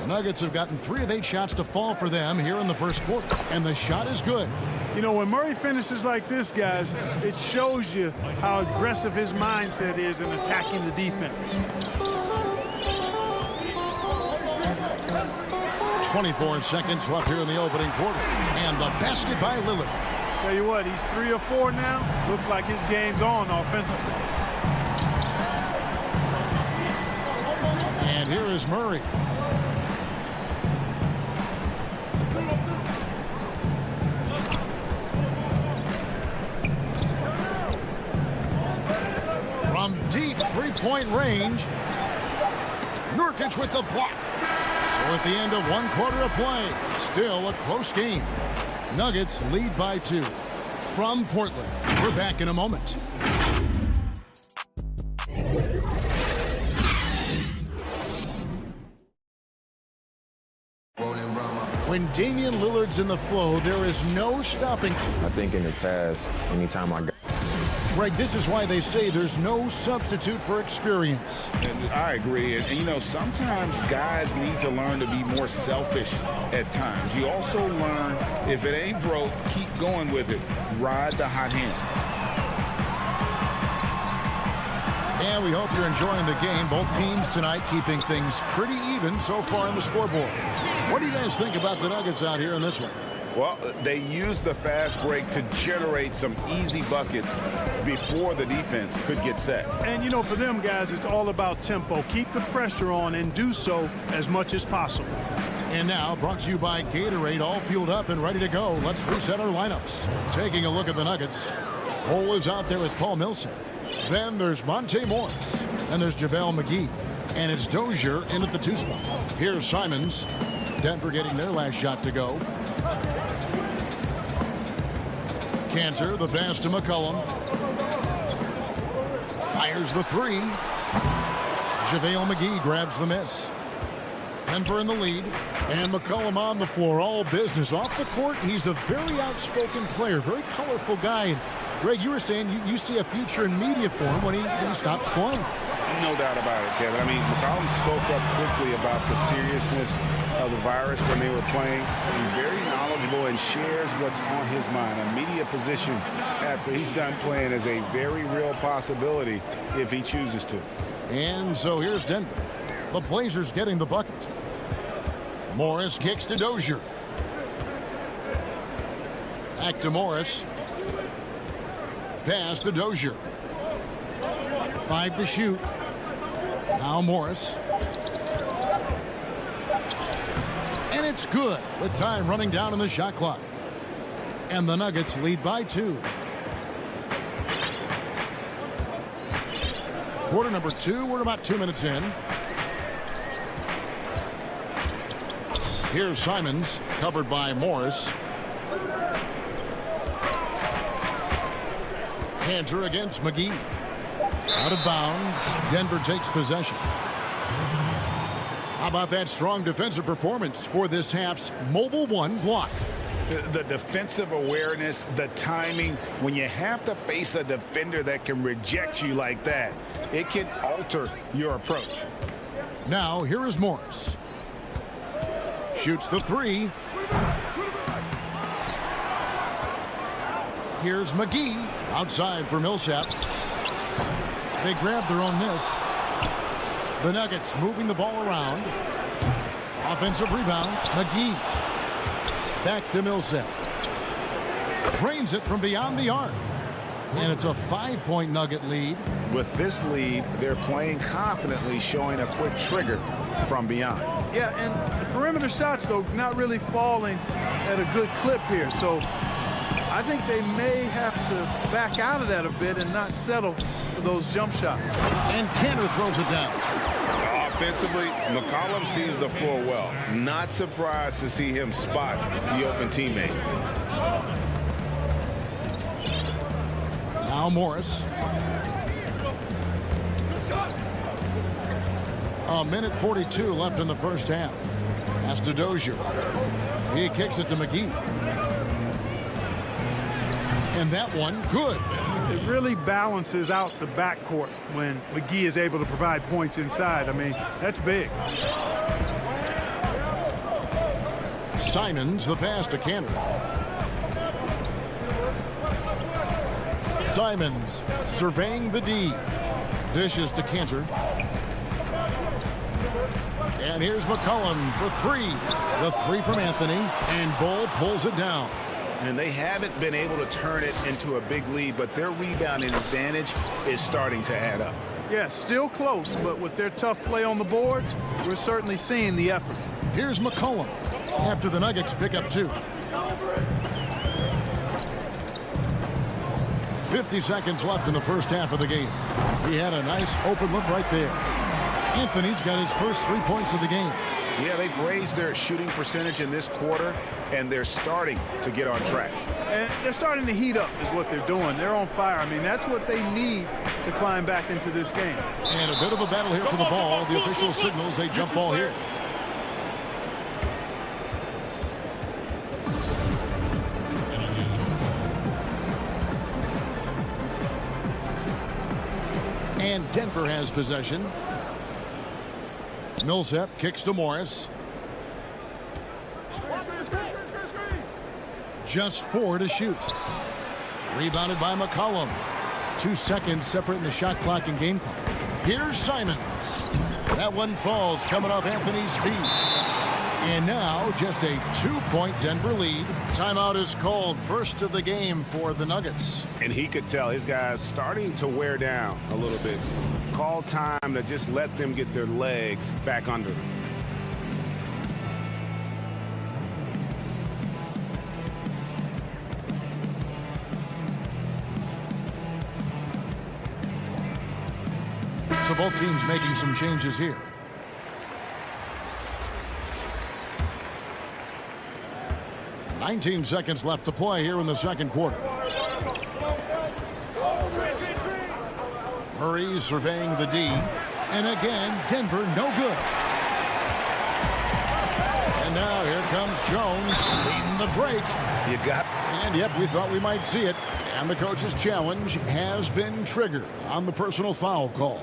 The Nuggets have gotten 3 of 8 shots to fall for them here in the first quarter, and the shot is good. You know, when Murray finishes like this, guys, it shows you how aggressive his mindset is in attacking the defense. 24 seconds left here in the opening quarter. And the basket by Lillard. Tell you what, he's 3 or 4 now. Looks like his game's on offensively. And here is Murray. From deep three-point range, Nurkic with the block. So at the end of 1 quarter of play, still a close game. Nuggets lead by 2. From Portland, we're back in a moment. When Damian Lillard's in the flow, there is no stopping. I think in the past, anytime I got... Greg, this is why they say there's no substitute for experience. And I agree. And, you know, sometimes guys need to learn to be more selfish at times. You also learn, if it ain't broke, keep going with it. Ride the hot hand. And we hope you're enjoying the game. Both teams tonight keeping things pretty even so far on the scoreboard. What do you guys think about the Nuggets out here in this one? Well, they used the fast break to generate some easy buckets before the defense could get set. And, you know, for them guys, it's all about tempo. Keep the pressure on and do so as much as possible. And now, brought to you by Gatorade, all fueled up and ready to go. Let's reset our lineups. Taking a look at the Nuggets. Cole is out there with Paul Millsap. Then there's Monte Morris. And there's JaVale McGee. And it's Dozier in at the 2 spot. Here's Simons. Denver getting their last shot to go. Cantor, the pass to McCollum. Fires the 3. JaVale McGee grabs the miss. Denver in the lead. And McCollum on the floor. All business. Off the court, he's a very outspoken player. Very colorful guy. And Greg, you were saying you see a future in media for him when he stops playing. No doubt about it, Kevin. I mean, McCollum spoke up quickly about the seriousness of the virus when they were playing. He's very knowledgeable and shares what's on his mind. A media position after he's done playing is a very real possibility if he chooses to. And so here's Denver. The Blazers getting the bucket. Morris kicks to Dozier. Back to Morris. Pass to Dozier. 5 to shoot. Now Morris. And it's good with time running down on the shot clock. And the Nuggets lead by 2. Quarter number 2. We're about 2 minutes in. Here's Simons, covered by Morris. Cantor against McGee. Out of bounds. Denver takes possession. How about that strong defensive performance for this half's Mobile 1 block? The defensive awareness, the timing, when you have to face a defender that can reject you like that, it can alter your approach. Now, here is Morris. Shoots the 3. Here's McGee. Outside for Millsap. They grab their own miss. The Nuggets moving the ball around. Offensive rebound. McGee. Back to Millsap. Drains it from beyond the arc. And it's a 5-point Nugget lead. With this lead, they're playing confidently, showing a quick trigger from beyond. Yeah, and the perimeter shots, though, not really falling at a good clip here. So I think they may have to back out of that a bit and not settle for those jump shots. And Cantor throws it down. defensively, McCollum sees the floor well. Not surprised to see him spot the open teammate. Now Morris. A minute 42 left in the first half. Pass to Dozier. He kicks it to McGee. And that one, good. It really balances out the backcourt when McGee is able to provide points inside. I mean, that's big. Simons, the pass to Cantor. Simons surveying the D. Dishes to Cantor. And here's McCollum for three. The three from Anthony. And Bull pulls it down. And they haven't been able to turn it into a big lead, but their rebounding advantage is starting to add up. Yeah, still close, but with their tough play on the boards, we're certainly seeing the effort. Here's McCollum after the Nuggets pick up two. 50 seconds left in the first half of the game. He had a nice open look right there. Anthony's got his first 3 points of the game. Yeah, they've raised their shooting percentage in this quarter, and they're starting to get on track. And they're starting to heat up is what they're doing. They're on fire. I mean, that's what they need to climb back into this game. And a bit of a battle here for the ball. The official signals a jump ball here. And Denver has possession. Millsap kicks to Morris. Just 4 to shoot. Rebounded by McCollum. 2 seconds separating the shot clock and game clock. Here's Simons. That one falls coming off Anthony's feet. And now just a 2-point Denver lead. Timeout is called, first of the game for the Nuggets. And he could tell his guys starting to wear down a little bit. Call time to just let them get their legs back under them. So both teams making some changes here. "19 seconds left to play here in the second quarter. Murray surveying the D. And again, Denver no good. And now here comes Jones leading the break. You got. And yep, we thought we might see it. And the coach's challenge has been triggered on the personal foul call.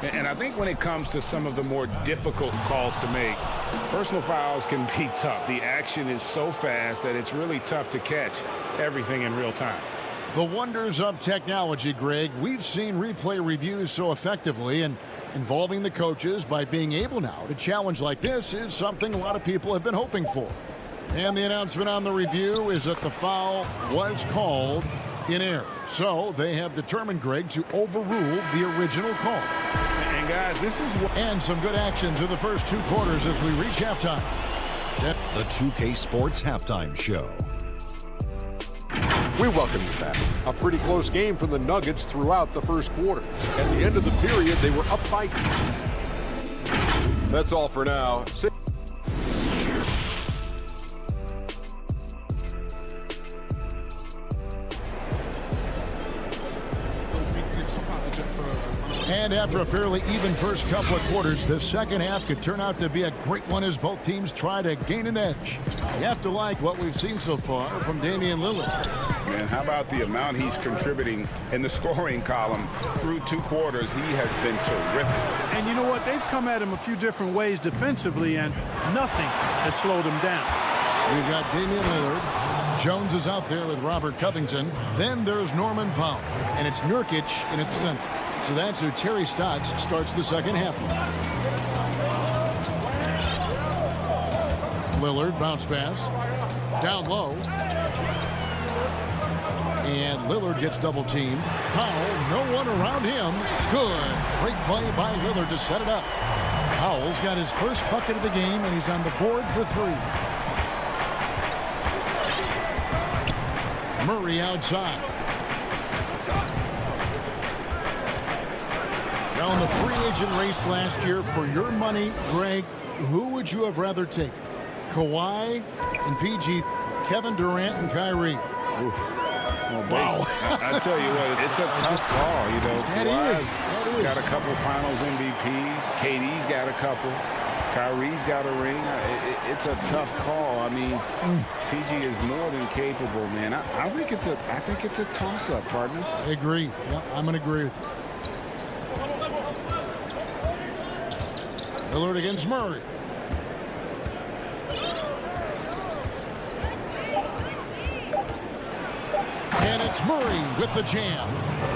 And I think when it comes to some of the more difficult calls to make, personal fouls can be tough. The action is so fast that it's really tough to catch everything in real time. The wonders of technology, Greg. We've seen replay reviews so effectively, and involving the coaches by being able now to challenge like this is something a lot of people have been hoping for. And the announcement on the review is that the foul was called in error. So they have determined, Greg, to overrule the original call. And guys, this is what... And some good action through the first 2 quarters as we reach halftime. The 2K Sports Halftime Show. We welcome you back. A pretty close game for the Nuggets throughout the first quarter. At the end of the period, they were up by. That's all for now. And after a fairly even first couple of quarters, the second half could turn out to be a great one as both teams try to gain an edge. You have to like what we've seen so far from Damian Lillard. Man, how about the amount he's contributing in the scoring column through 2 quarters? He has been terrific. And you know what? They've come at him a few different ways defensively, and nothing has slowed him down. We've got Damian Lillard. Jones is out there with Robert Covington. Then there's Norman Powell. And it's Nurkic in its center. So that's who Terry Stotts starts the second half. Lillard bounce pass. Down low. And Lillard gets double teamed. Powell, no one around him. Good. Great play by Lillard to set it up. Powell's got his first bucket of the game, and he's on the board for 3. Murray outside. Now, in the free agent race last year, for your money, Greg, who would you have rather taken? Kawhi and PG, Kevin Durant and Kyrie. Well, I tell you what, it's a tough call. You know, Kawhi's got a couple Finals MVPs. KD's got a couple. Kyrie's got a ring. It's a tough call. I mean, PG is more than capable, man. I think it's a toss-up, partner. I agree. Yeah, I'm going to agree with you. Lillard against Murray. And it's Murray with the jam.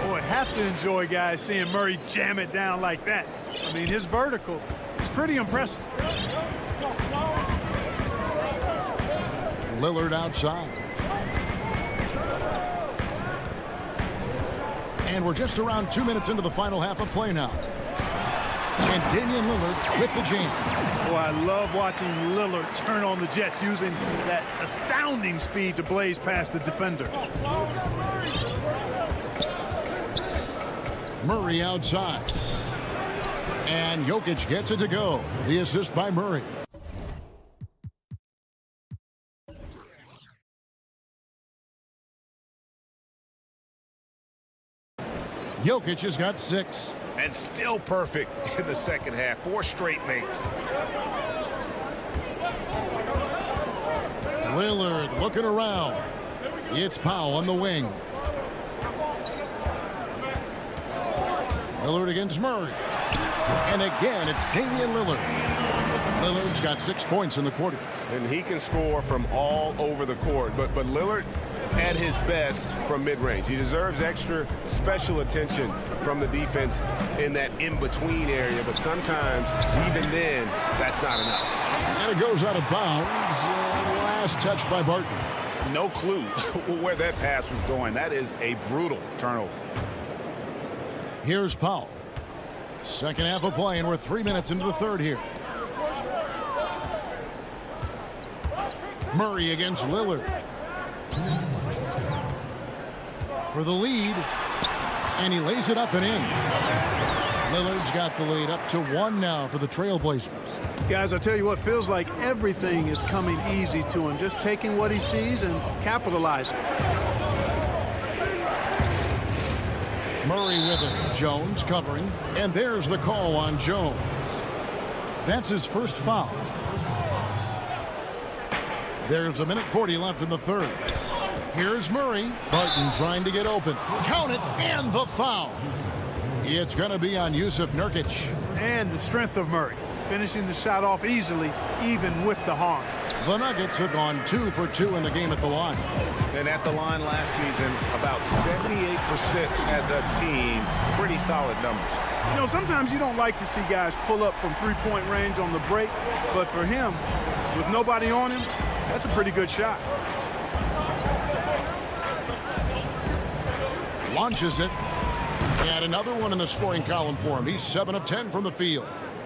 Boy, have to enjoy, guys, seeing Murray jam it down like that. I mean, his vertical is pretty impressive. Lillard outside. And we're just around 2 minutes into the final half of play now. And Damian Lillard with the jam. Boy, I love watching Lillard turn on the Jets using that astounding speed to blaze past the defenders. Murray outside. And Jokic gets it to go. The assist by Murray. Jokic has got 6. And still perfect in the second half. 4 straight makes. Lillard looking around. It's Powell on the wing. Lillard against Murray. And again, it's Damian Lillard. Lillard's got 6 points in the quarter. And he can score from all over the court. But Lillard at his best from mid-range. He deserves extra special attention from the defense in that in-between area. But sometimes, even then, that's not enough. And it goes out of bounds. Last touch by Barton. No clue where that pass was going. That is a brutal turnover. Here's Powell. Second half of play, and we're 3 minutes into the third here. Murray against Lillard. For the lead, and he lays it up and in. Lillard's got the lead up to 1 now for the Trailblazers. Guys, I tell you what, feels like everything is coming easy to him. Just taking what he sees and capitalizing. Murray with it. Jones covering. And there's the call on Jones. That's his first foul. There's 1:40 left in the third. Here's Murray. Barton trying to get open. Count it, and the foul. It's going to be on Yusuf Nurkic. And the strength of Murray, finishing the shot off easily, even with the harm. The Nuggets have gone 2 for 2 in the game at the line. And at the line last season, about 78% as a team. Pretty solid numbers. You know, sometimes you don't like to see guys pull up from three-point range on the break, but for him, with nobody on him, that's a pretty good shot. Launches it. And another one in the scoring column for him. He's 7 of 10 from the field.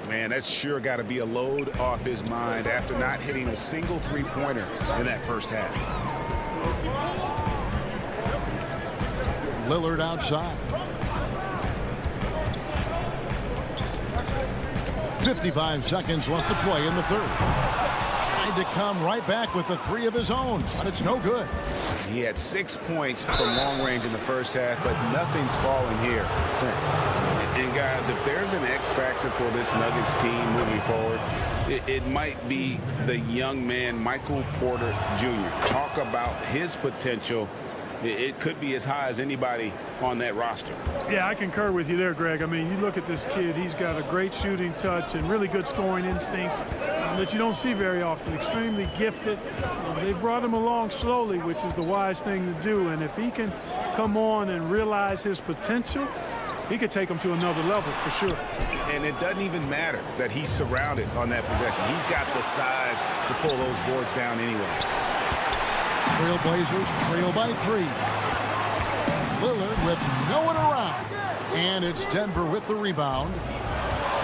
Man, that's sure got to be a load off his mind after not hitting a single three-pointer in that first half. Lillard outside. 55 seconds left to play in the third. Tried to come right back with the 3 of his own, but it's no good. He had 6 points from long range in the first half, but nothing's fallen here since. And guys, if there's an X factor for this Nuggets team moving forward, it might be the young man, Michael Porter Jr. Talk about his potential. It could be as high as anybody on that roster. Yeah, I concur with you there, Greg. I mean, you look at this kid, he's got a great shooting touch and really good scoring instincts that you don't see very often. Extremely gifted. They've brought him along slowly, which is the wise thing to do. And if he can come on and realize his potential, he could take him to another level for sure. And it doesn't even matter that he's surrounded on that possession. He's got the size to pull those boards down anyway. Trailblazers trail by 3. Lillard with no one around. And it's Denver with the rebound.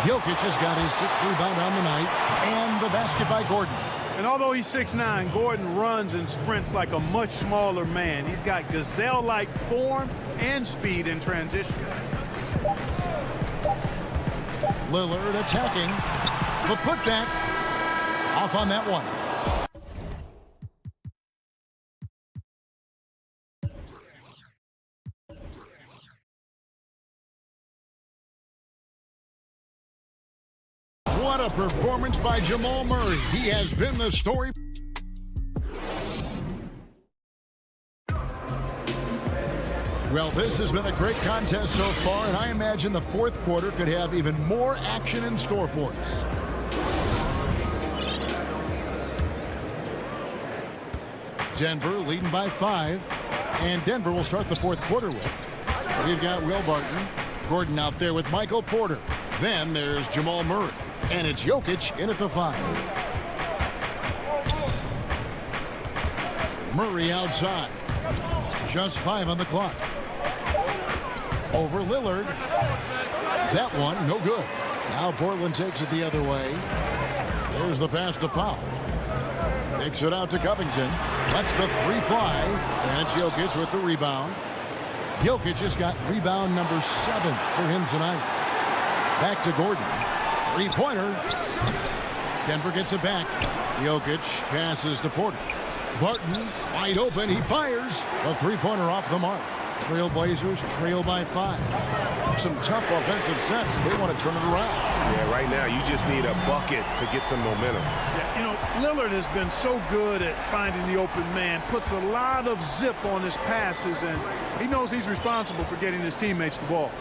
Jokic has got his 6th rebound on the night. And the basket by Gordon. And although he's 6'9", Gordon runs and sprints like a much smaller man. He's got gazelle-like form and speed in transition. Lillard attacking. The putback. Off on that one. What a performance by Jamal Murray. He has been the story. Well, this has been a great contest so far, and I imagine the fourth quarter could have even more action in store for us. Denver leading by 5, and Denver will start the fourth quarter with. We've got Will Barton, Gordon out there with Michael Porter. Then there's Jamal Murray, and it's Jokic in at the 5. Murray outside. Just 5 on the clock. Over Lillard. That one, no good. Now Portland takes it the other way. There's the pass to Powell. Takes it out to Covington. Lets the 3 fly. And it's Jokic with the rebound. Jokic has got rebound number 7 for him tonight. Back to Gordon. 3-pointer. Denver gets it back. Jokic passes to Porter. Barton, wide open, he fires. A 3-pointer off the mark. Trailblazers trail by 5. Some tough offensive sets. They want to turn it around. Yeah, right now you just need a bucket to get some momentum. Yeah, you know, Lillard has been so good at finding the open man. Puts a lot of zip on his passes, and he knows he's responsible for getting his teammates the ball.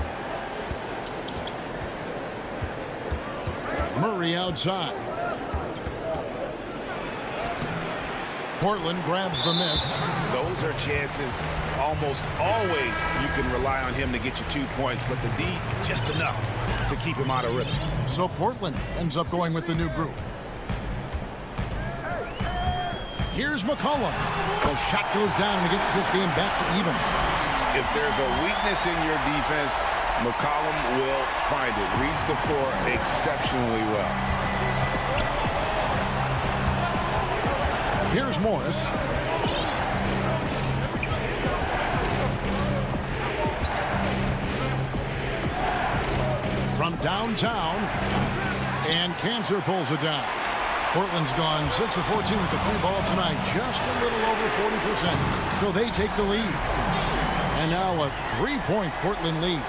Murray outside. Portland grabs the miss. Those are chances almost always you can rely on him to get you 2 points, but the D just enough to keep him out of rhythm. So Portland ends up going with the new group. Here's McCollum. The shot goes down and gets this game back to even. If there's a weakness in your defense, McCollum will find it. Reads the floor exceptionally well. Here's Morris. From downtown, and Cantor pulls it down. Portland's gone 6 of 14 with the 3 ball tonight, just a little over 40%. So they take the lead. And now a 3-point Portland lead.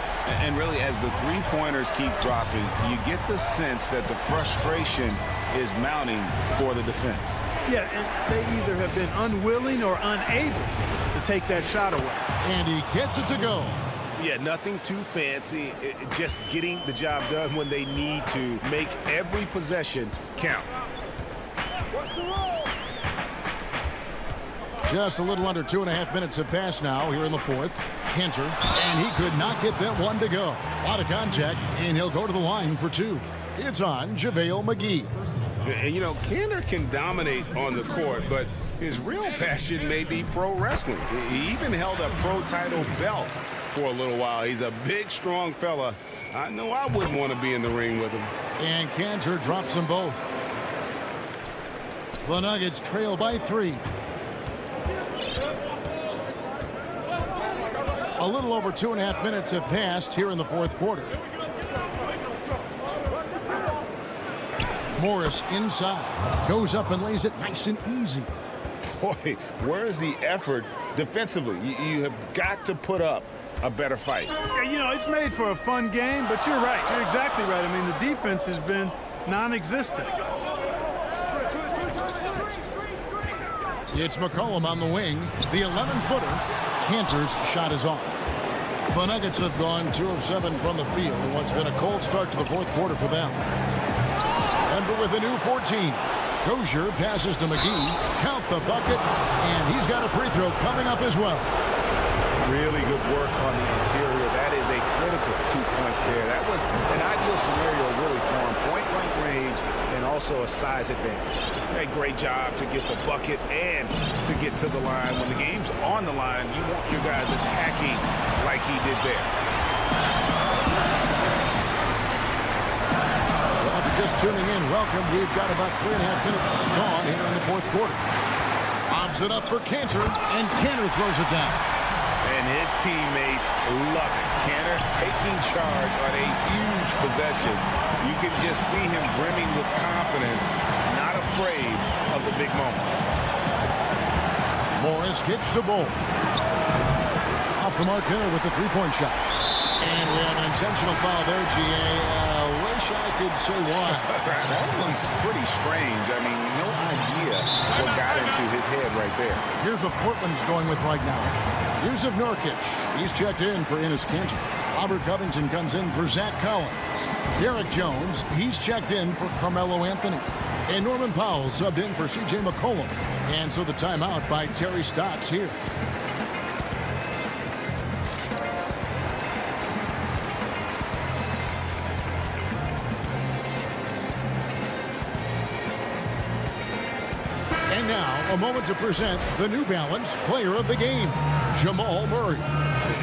And really, as the 3-pointers keep dropping, you get the sense that the frustration is mounting for the defense. Yeah, and they either have been unwilling or unable to take that shot away. And he gets it to go. Yeah, nothing too fancy. Just getting the job done when they need to. Make every possession count. What's the roll? Just a little under 2.5 minutes have passed now here in the fourth. Cantor, and he could not get that one to go. A lot of contact, and he'll go to the line for 2. It's on JaVale McGee. And, you know, Cantor can dominate on the court, but his real passion may be pro wrestling. He even held a pro title belt for a little while. He's a big, strong fella. I know I wouldn't want to be in the ring with him. And Cantor drops them both. The Nuggets trail by 3. A little over 2.5 minutes have passed here in the fourth quarter. Morris inside. Goes up and lays it nice and easy. Boy, where's the effort defensively? You have got to put up a better fight. Yeah, you know, it's made for a fun game, but you're right. You're exactly right. I mean, the defense has been non-existent. It's McCollum on the wing. The 11-footer. Cantor's shot is off. The Nuggets have gone 2 of 7 from the field in what's been a cold start to the fourth quarter for them. Denver with a new 14. Dozier passes to McGee. Count the bucket, and he's got a free throw coming up as well. Really good work on the interior. That is a critical 2 points there. That was an ideal scenario really for him. Point-blank range and also a size advantage. A great job to get the bucket and to get to the line. When the game's on the line, you want your guys attacking like he did there. Well, if you're just tuning in, welcome. We've got about 3.5 minutes gone here in the fourth quarter. Bobs it up for Cantor, and Cantor throws it down. And his teammates love it. Canner taking charge on a huge possession. You can just see him brimming with confidence, not afraid of the big moment. Morris kicks the ball. Off the mark there with the three-point shot. And we have an intentional foul there, G.A. Wish I could say why. That one's pretty strange. I mean, no idea what got into his head right there. Here's what Portland's going with right now. Yusuf Nurkic. He's checked in for Enes Kanter. Robert Covington comes in for Zach Collins. Derek Jones, he's checked in for Carmelo Anthony. And Norman Powell subbed in for C.J. McCollum. And so the timeout by Terry Stotts here. And now, a moment to present the New Balance Player of the Game, Jamal Murray.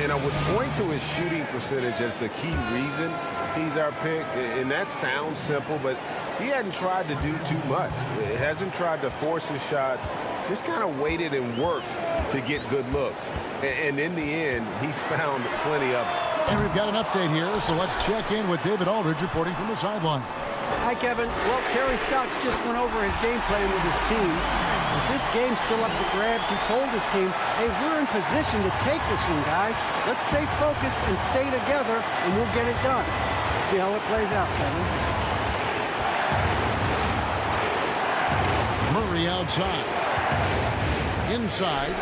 And I would point to his shooting percentage as the key reason he's our pick. And that sounds simple, but he hadn't tried to do too much. He hasn't tried to force his shots, just kind of waited and worked to get good looks. And in the end, he's found plenty of them. And we've got an update here, so let's check in with David Aldridge reporting from the sideline. Hi, Kevin. Well, Terry Stotts just went over his game plan with his team. If this game's still up for grabs, he told his team, hey, we're in position to take this one, guys. Let's stay focused and stay together, and we'll get it done. See how it plays out, Kevin. Murray outside. Inside.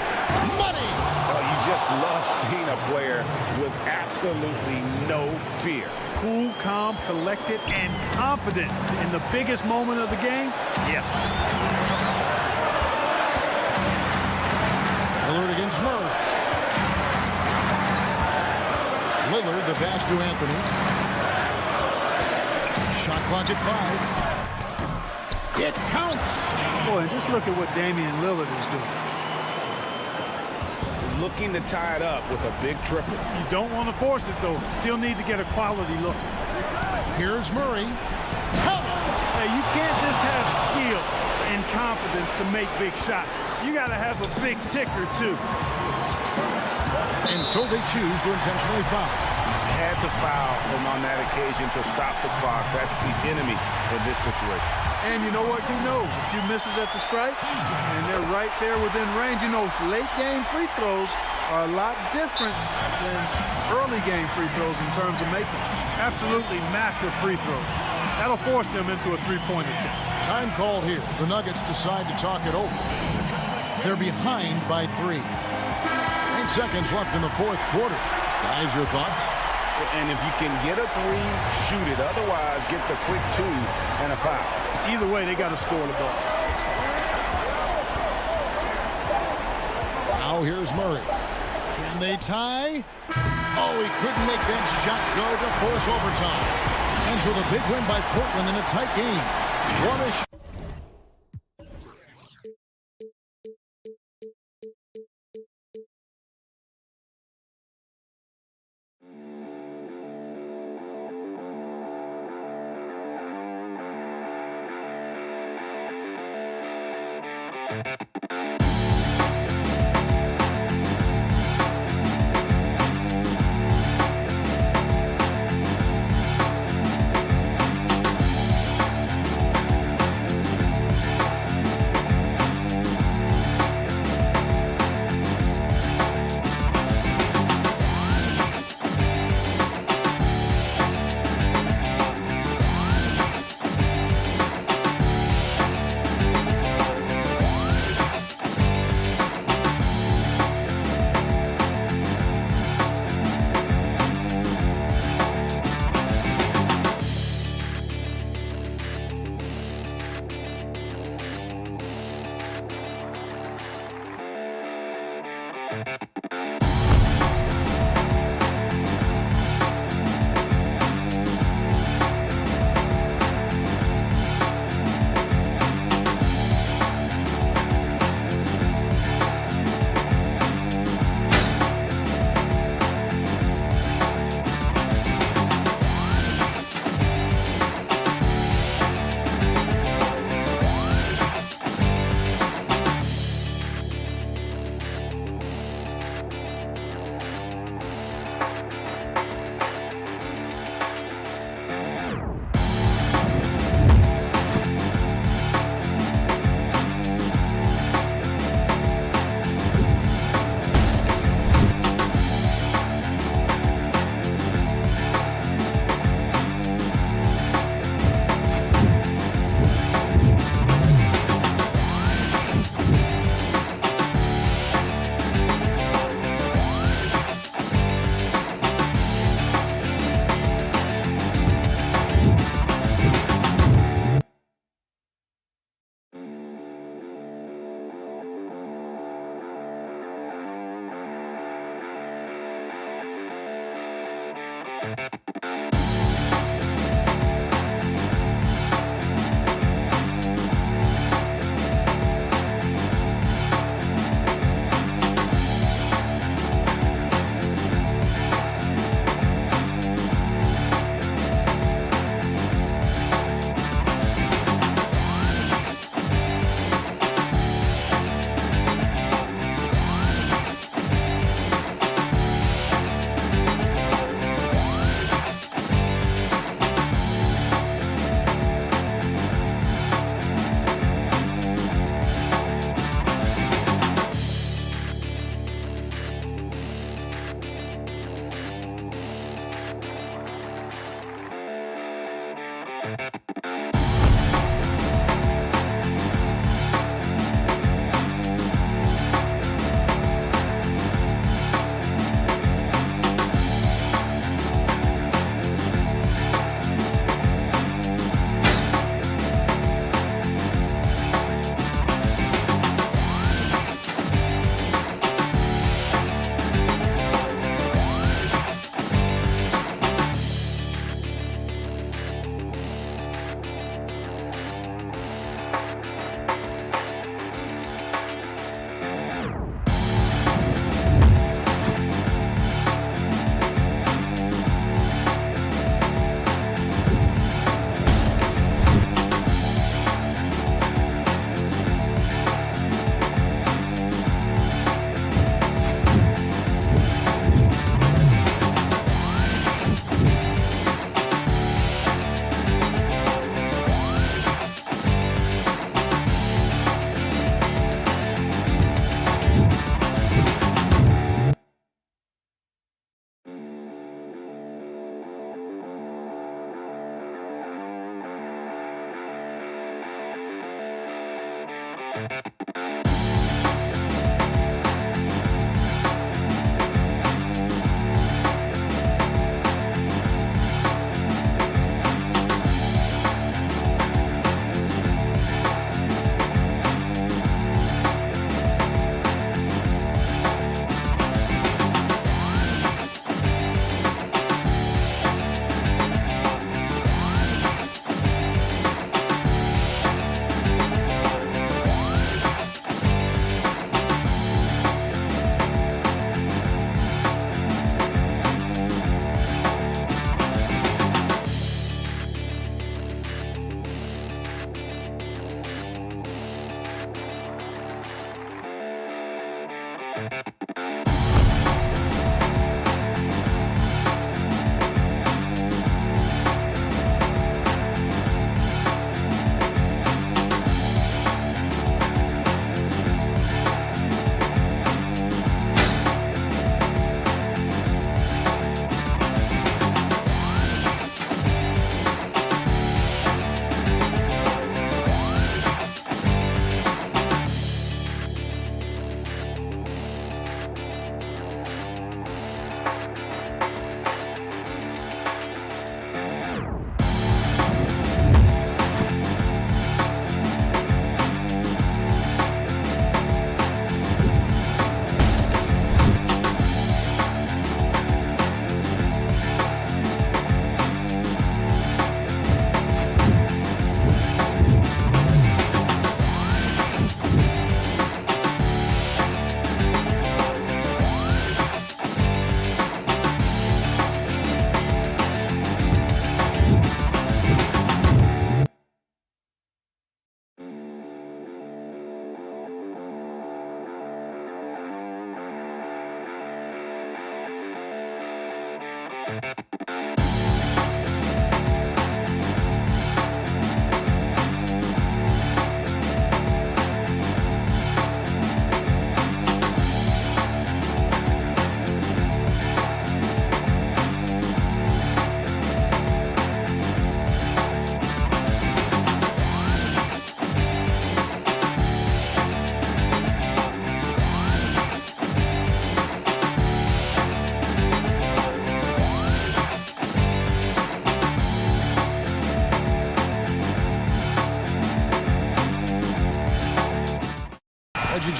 Money! Oh, you just love seeing a player with absolutely no fear. Cool, calm, collected, and confident in the biggest moment of the game? Yes. Lillard against Murray. Lillard, the pass to Anthony. Shot clock at 5. It counts. Boy, and just look at what Damian Lillard is doing. Looking to tie it up with a big triple. You don't want to force it, though. Still need to get a quality look. Here's Murray. Hey, you can't just have skill and confidence to make big shots. You got to have a big ticker, too. And so they choose to intentionally foul. Had to foul him on that occasion to stop the clock. That's the enemy in this situation. And you know what? You know, a few misses at the stripe, and they're right there within range. You know, late game free throws are a lot different than early game free throws in terms of making absolutely massive free throws. That'll force them into a three-point attempt. Time called here. The Nuggets decide to talk it over. They're behind by 3. 8 seconds left in the fourth quarter. Guys, your thoughts? And if you can get a 3, shoot it. Otherwise, get the quick 2 and a foul. Either way, they got to score the ball. Now here's Murray. Can they tie? Oh, he couldn't make that shot go to force overtime. And so the big win by Portland in a tight game. What a shot.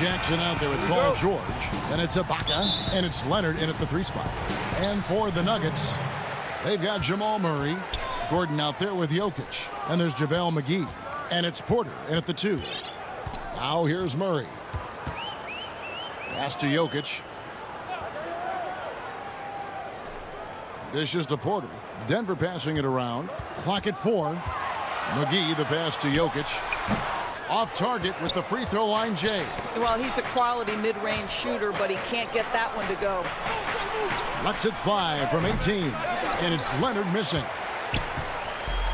Jackson out there with Paul George. And it's Ibaka, and it's Leonard in at the 3 spot. And for the Nuggets, they've got Jamal Murray. Gordon out there with Jokic. And there's JaVale McGee. And it's Porter in at the 2. Now here's Murray. Pass to Jokic. Dishes to Porter. Denver passing it around. Clock at 4. McGee, the pass to Jokic. Off target with the free throw line, Jay. Well, he's a quality mid-range shooter, but he can't get that one to go. Lets it fly from 18. And it's Leonard missing.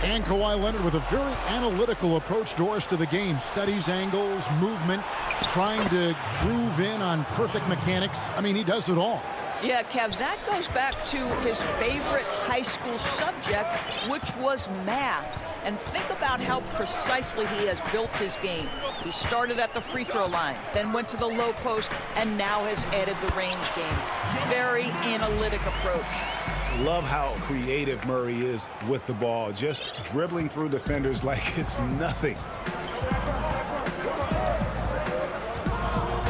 And Kawhi Leonard with a very analytical approach, Doris, to the game. Studies angles, movement, trying to groove in on perfect mechanics. I mean, he does it all. Yeah, Kev, that goes back to his favorite high school subject, which was math. And think about how precisely he has built his game. He started at the free throw line, then went to the low post, and now has added the range game. Very analytic approach. Love how creative Murray is with the ball, just dribbling through defenders like it's nothing.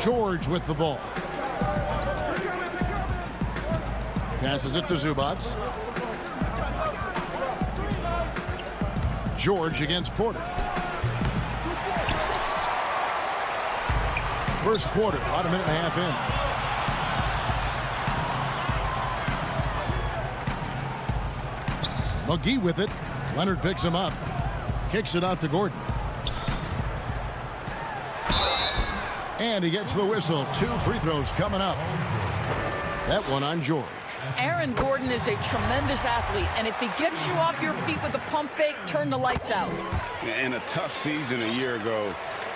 George with the ball. Passes it to Zubats. George against Porter. First quarter, about a minute and a half in. McGee with it. Leonard picks him up. Kicks it out to Gordon. And he gets the whistle. 2 free throws coming up. That one on George. Aaron Gordon is a tremendous athlete, and if he gets you off your feet with a pump fake, turn the lights out. And a tough season a year ago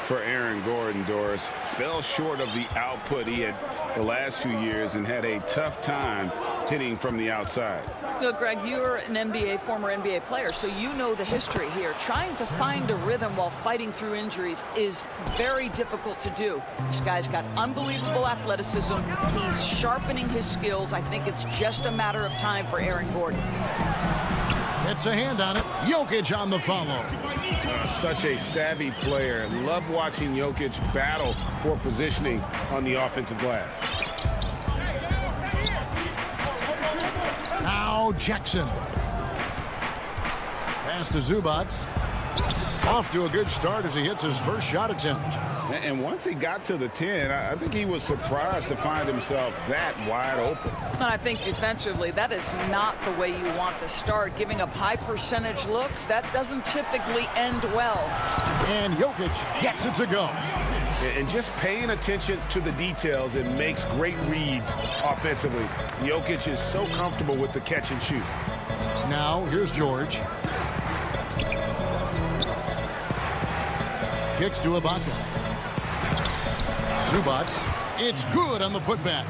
for Aaron Gordon, Doris. Fell short of the output he had the last few years and had a tough time hitting from the outside. Look, Greg, you're an former NBA player, so you know the history here. Trying to find a rhythm while fighting through injuries is very difficult to do. This guy's got unbelievable athleticism. He's sharpening his skills. I think it's just a matter of time for Aaron Gordon. It's a hand on it. Jokic on the follow. Such a savvy player. Love watching Jokic battle for positioning on the offensive glass. Now Jackson. Pass to Zubac. Off to a good start as he hits his first shot attempt. And once he got to the 10, I think he was surprised to find himself that wide open. And I think defensively, that is not the way you want to start. Giving up high percentage looks, that doesn't typically end well. And Jokic gets it to go. And just paying attention to the details, it makes great reads offensively. Jokic is so comfortable with the catch and shoot. Now, here's George. Kicks to Ibaka. Zubac. It's good on the putback.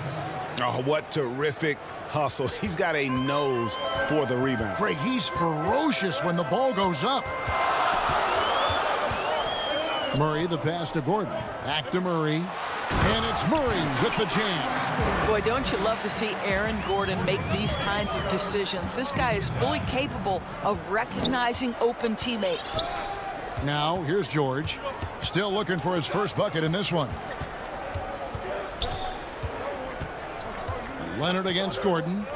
Oh, what terrific hustle. He's got a nose for the rebound. Craig, he's ferocious when the ball goes up. Murray, the pass to Gordon. Back to Murray. And it's Murray with the jam. Boy, don't you love to see Aaron Gordon make these kinds of decisions. This guy is fully capable of recognizing open teammates. Now, here's George. Still looking for his first bucket in this one. Leonard against Gordon.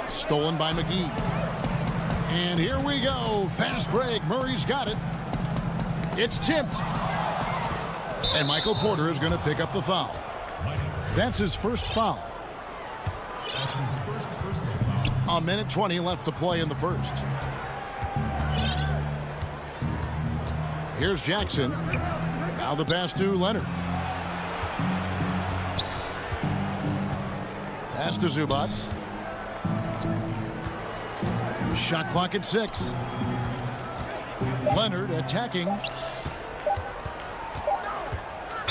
Stolen by McGee. And here we go. Fast break. Murray's got it. It's tipped. And Michael Porter is going to pick up the foul. That's his first foul. A minute 20 left to play in the first. Here's Jackson. Now the pass to Leonard. Pass to Zubac. Shot clock at 6. Leonard attacking.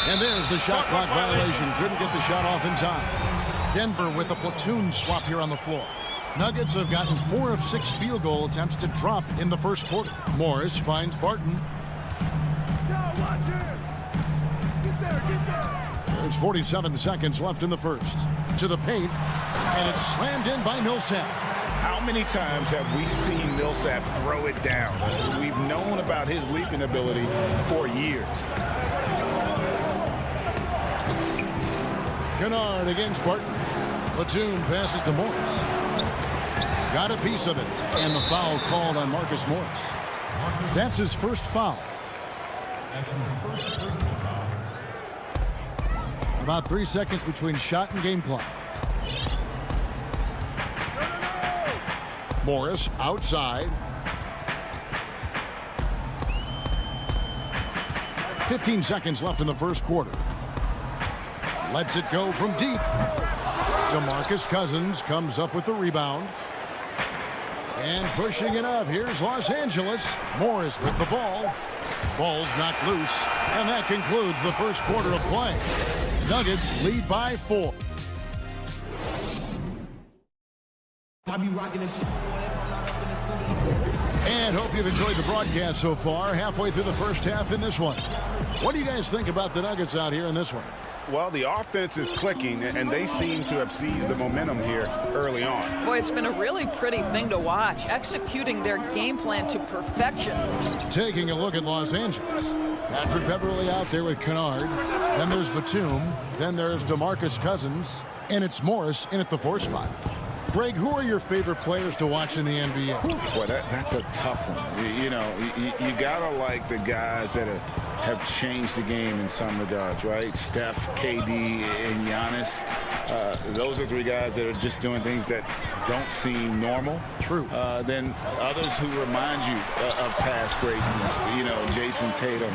And there's the shot clock violation. Couldn't get the shot off in time. Denver with a platoon swap here on the floor. Nuggets have gotten 4 of 6 field goal attempts to drop in the first quarter. Morris finds Barton. There's 47 seconds left in the first. To the paint. And it's slammed in by Millsap. How many times have we seen Millsap throw it down? We've known about his leaping ability for years. Kennard against Barton. Platoon passes to Morris. Got a piece of it. And the foul called on Marcus Morris. That's his first foul. About 3 seconds between shot and game clock. Morris outside. 15 seconds left in the first quarter. Lets it go from deep. DeMarcus Cousins comes up with the rebound. And pushing it up. Here's Los Angeles. Morris with the ball. Ball's knocked loose. And that concludes the first quarter of play. Nuggets lead by 4. And hope you've enjoyed the broadcast so far. Halfway through the first half in this one. What do you guys think about the Nuggets out here in this one? Well, the offense is clicking, and they seem to have seized the momentum here early on. Boy, it's been a really pretty thing to watch, executing their game plan to perfection. Taking a look at Los Angeles. Patrick Beverly out there with Kennard. Then there's Batum. Then there's DeMarcus Cousins. And it's Morris in at the 4 spot. Greg, who are your favorite players to watch in the NBA? Boy, that's a tough one. You got to like the guys that have changed the game in some regards, right? Steph, KD, and Giannis. Those are 3 guys that are just doing things that don't seem normal. True. Then others who remind you of past greatness. Jason Tatum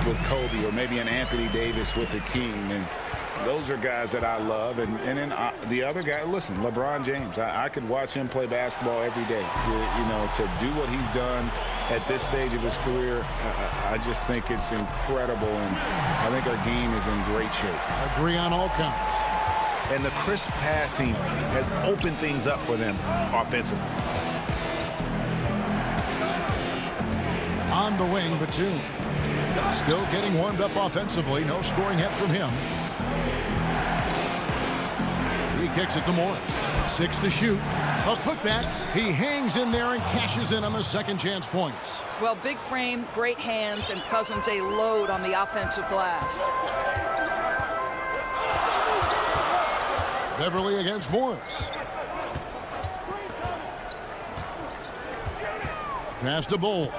with Kobe, or maybe an Anthony Davis with the King. And those are guys that I love. And then the other guy, listen, LeBron James. I could watch him play basketball every day. To do what he's done at this stage of his career, I just think it's incredible. And I think our game is in great shape. Agree on all counts. and the crisp passing has opened things up for them offensively. On the wing, Batum. Still getting warmed up offensively. No scoring hit from him. He kicks it to Morris. 6 to shoot. A putback. He hangs in there and cashes in on the second chance points. Well, big frame, great hands, and Cousins a load on the offensive glass. Beverly against Morris. Pass to Bull.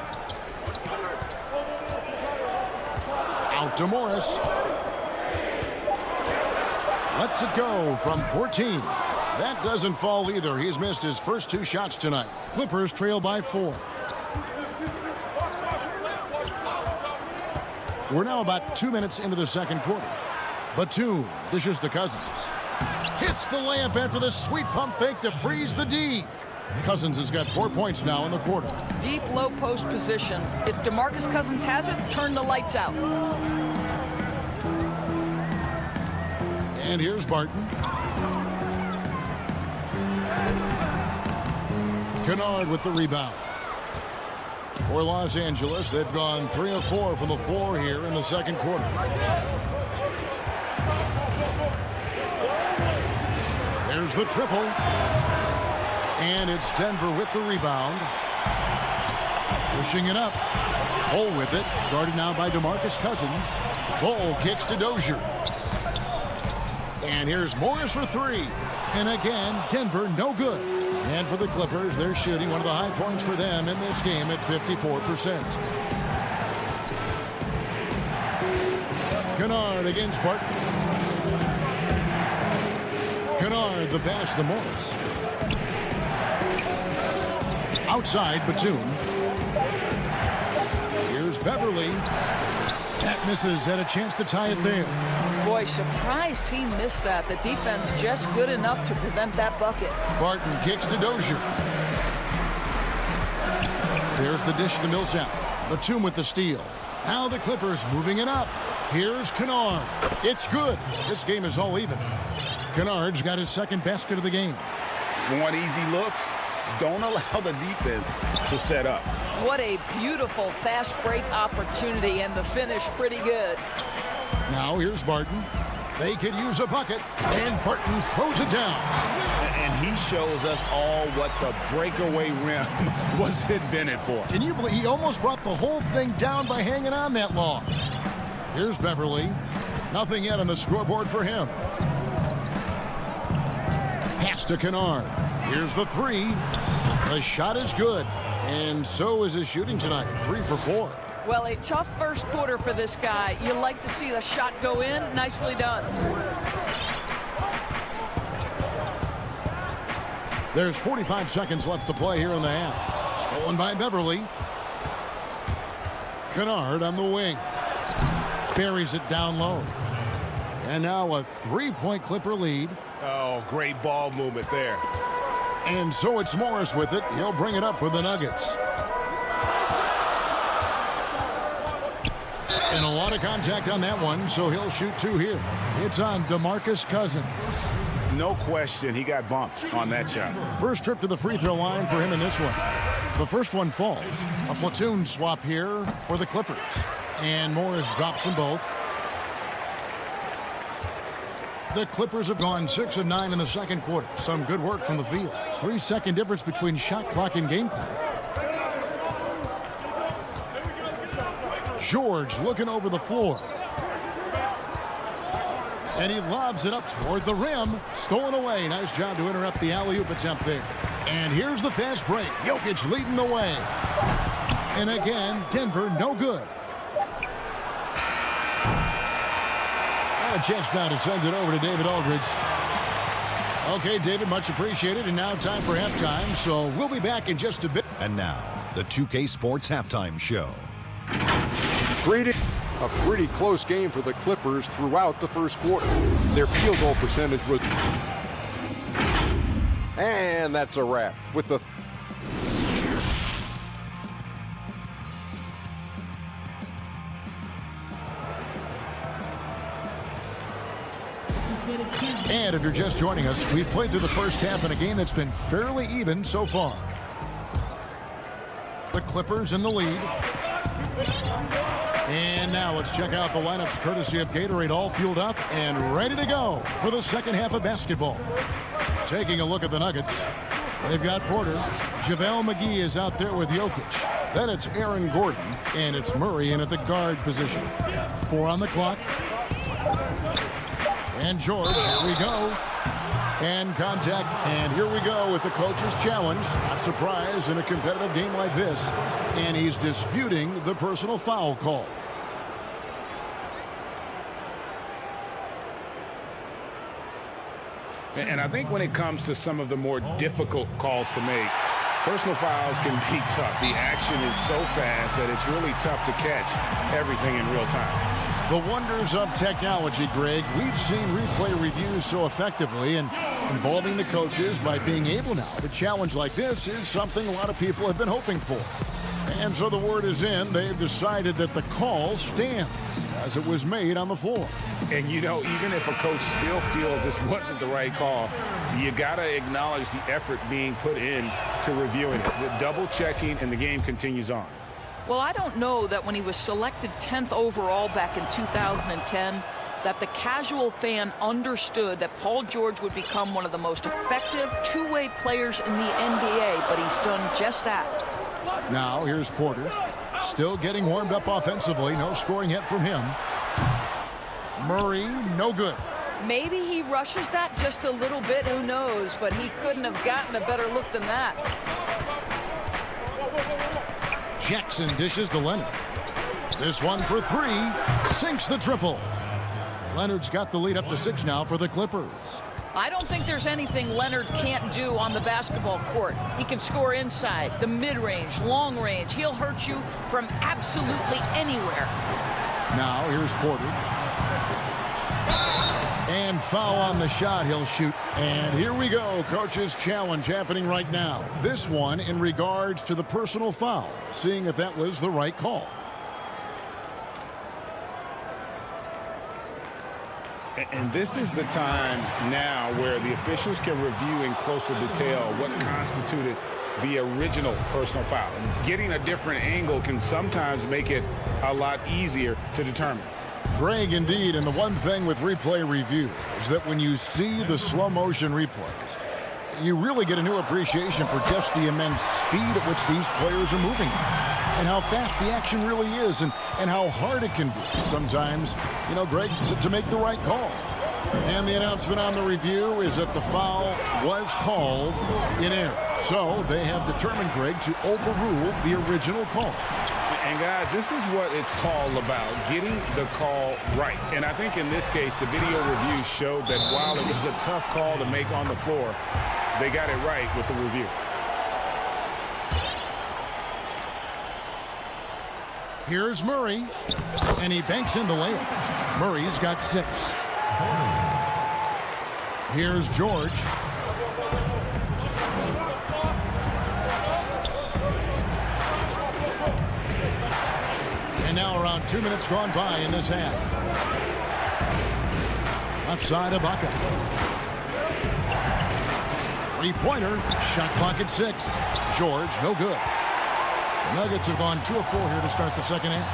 Out to Morris. Lets it go from 14. That doesn't fall either. He's missed his first 2 shots tonight. Clippers trail by 4. We're now about 2 minutes into the second quarter. Batum dishes to Cousins. Hits the layup after the sweet pump fake to freeze the D. Cousins has got 4 points now in the quarter. Deep low post position. If DeMarcus Cousins has it, turn the lights out. And here's Barton. Kennard with the rebound. For Los Angeles, they've gone 3 of 4 from the floor here in the second quarter. There's the triple. And it's Denver with the rebound. Pushing it up. Bull with it. Guarded now by DeMarcus Cousins. Bull kicks to Dozier. And here's Morris for 3. And again, Denver no good. And for the Clippers, they're shooting one of the high points for them in this game at 54%. Kennard against Barton. Kennard, the pass to Morris. Outside, Batum. Here's Beverly. That misses. Had a chance to tie it there. Boy, surprised he missed that. The defense just good enough to prevent that bucket. Barton kicks to Dozier. There's the dish to Millsap. Batum with the steal. Now the Clippers moving it up. Here's Kennard. It's good. This game is all even. Kennard's got his second basket of the game. Want easy looks? Don't allow the defense to set up. What a beautiful fast break opportunity, and the finish pretty good. Now here's Barton. They could use a bucket, and Barton throws it down. And he shows us all what the breakaway rim was invented for. Can you believe he almost brought the whole thing down by hanging on that long? Here's Beverly. Nothing yet on the scoreboard for him. Pass to Kennard. Here's the 3. The shot is good. And so is his shooting tonight. 3 for 4. Well, a tough first quarter for this guy. You like to see the shot go in. Nicely done. There's 45 seconds left to play here in the half. Stolen by Beverly. Kennard on the wing. Buries it down low. And now a 3-point Clipper lead. Oh, great ball movement there. And so it's Morris with it. He'll bring it up for the Nuggets. And a lot of contact on that one, so he'll shoot 2 here. It's on DeMarcus Cousins. No question, he got bumped on that shot. First trip to the free throw line for him in this one. The first one falls. A platoon swap here for the Clippers. And Morris drops them both. The Clippers have gone 6 of 9 in the second quarter. Some good work from the field. 3-second difference between shot clock and game clock. George looking over the floor. And he lobs it up toward the rim. Stolen away. Nice job to interrupt the alley-oop attempt there. And here's the fast break. Jokic leading the way. And again, Denver no good. A chance now to send it over to David Aldridge. Okay, David, much appreciated. And now time for halftime. So we'll be back in just a bit. And now, the 2K Sports Halftime Show. A pretty close game for the Clippers throughout the first quarter. Their field goal percentage was... And that's a wrap with the... This is And if you're just joining us, we've played through the first half in a game that's been fairly even so far. The Clippers in the lead. And now let's check out the lineups courtesy of Gatorade, all fueled up and ready to go for the second half of basketball. Taking a look at the Nuggets. They've got Porter. JaVale McGee is out there with Jokic. Then it's Aaron Gordon, and it's Murray in at the guard position. 4 on the clock. And George, here we go. And contact, and here we go with the coach's challenge. Not surprised in a competitive game like this. And he's disputing the personal foul call. And I think when it comes to some of the more difficult calls to make, personal fouls can be tough. The action is so fast that it's really tough to catch everything in real time. The wonders of technology, Greg. We've seen replay reviews so effectively, and involving the coaches by being able now to challenge like this is something a lot of people have been hoping for. And so the word is in. They've decided that the call stands as it was made on the floor. And, you know, even if a coach still feels this wasn't the right call, you got to acknowledge the effort being put in to reviewing it. With double checking, and the game continues on. Well, I don't know that when he was selected 10th overall back in 2010, that the casual fan understood that Paul George would become one of the most effective two-way players in the NBA, but he's done just that. Now, here's Porter. Still getting warmed up offensively. No scoring yet from him. Murray, no good. Maybe he rushes that just a little bit, who knows, but he couldn't have gotten a better look than that. Jackson dishes to Leonard. This one for 3. Sinks the triple. Leonard's got the lead up to 6 now for the Clippers. I don't think there's anything Leonard can't do on the basketball court. He can score inside, the mid-range, long range. He'll hurt you from absolutely anywhere. Now here's Porter. And foul on the shot. He'll shoot. And here we go. Coach's challenge happening right now. This one in regards to the personal foul. Seeing if that was the right call. And this is the time now where the officials can review in closer detail what constituted the original personal foul. Getting a different angle can sometimes make it a lot easier to determine. Greg, indeed, and the one thing with replay review is that when you see the slow motion replays, you really get a new appreciation for just the immense speed at which these players are moving and how fast the action really is and how hard it can be sometimes, you know, Greg, to make the right call. And the announcement on the review is that the foul was called in error. So they have determined, Greg, to overrule the original call. And, guys, this is what it's all about, getting the call right. And I think in this case, the video review showed that while it was a tough call to make on the floor, they got it right with the review. Here's Murray, and he banks in the layup. Murray's got 6. Here's George. And now around 2 minutes gone by in this half. Left side of Ibaka. Three-pointer. Shot clock at 6. George, no good. Nuggets have gone 2 of 4 here to start the second half.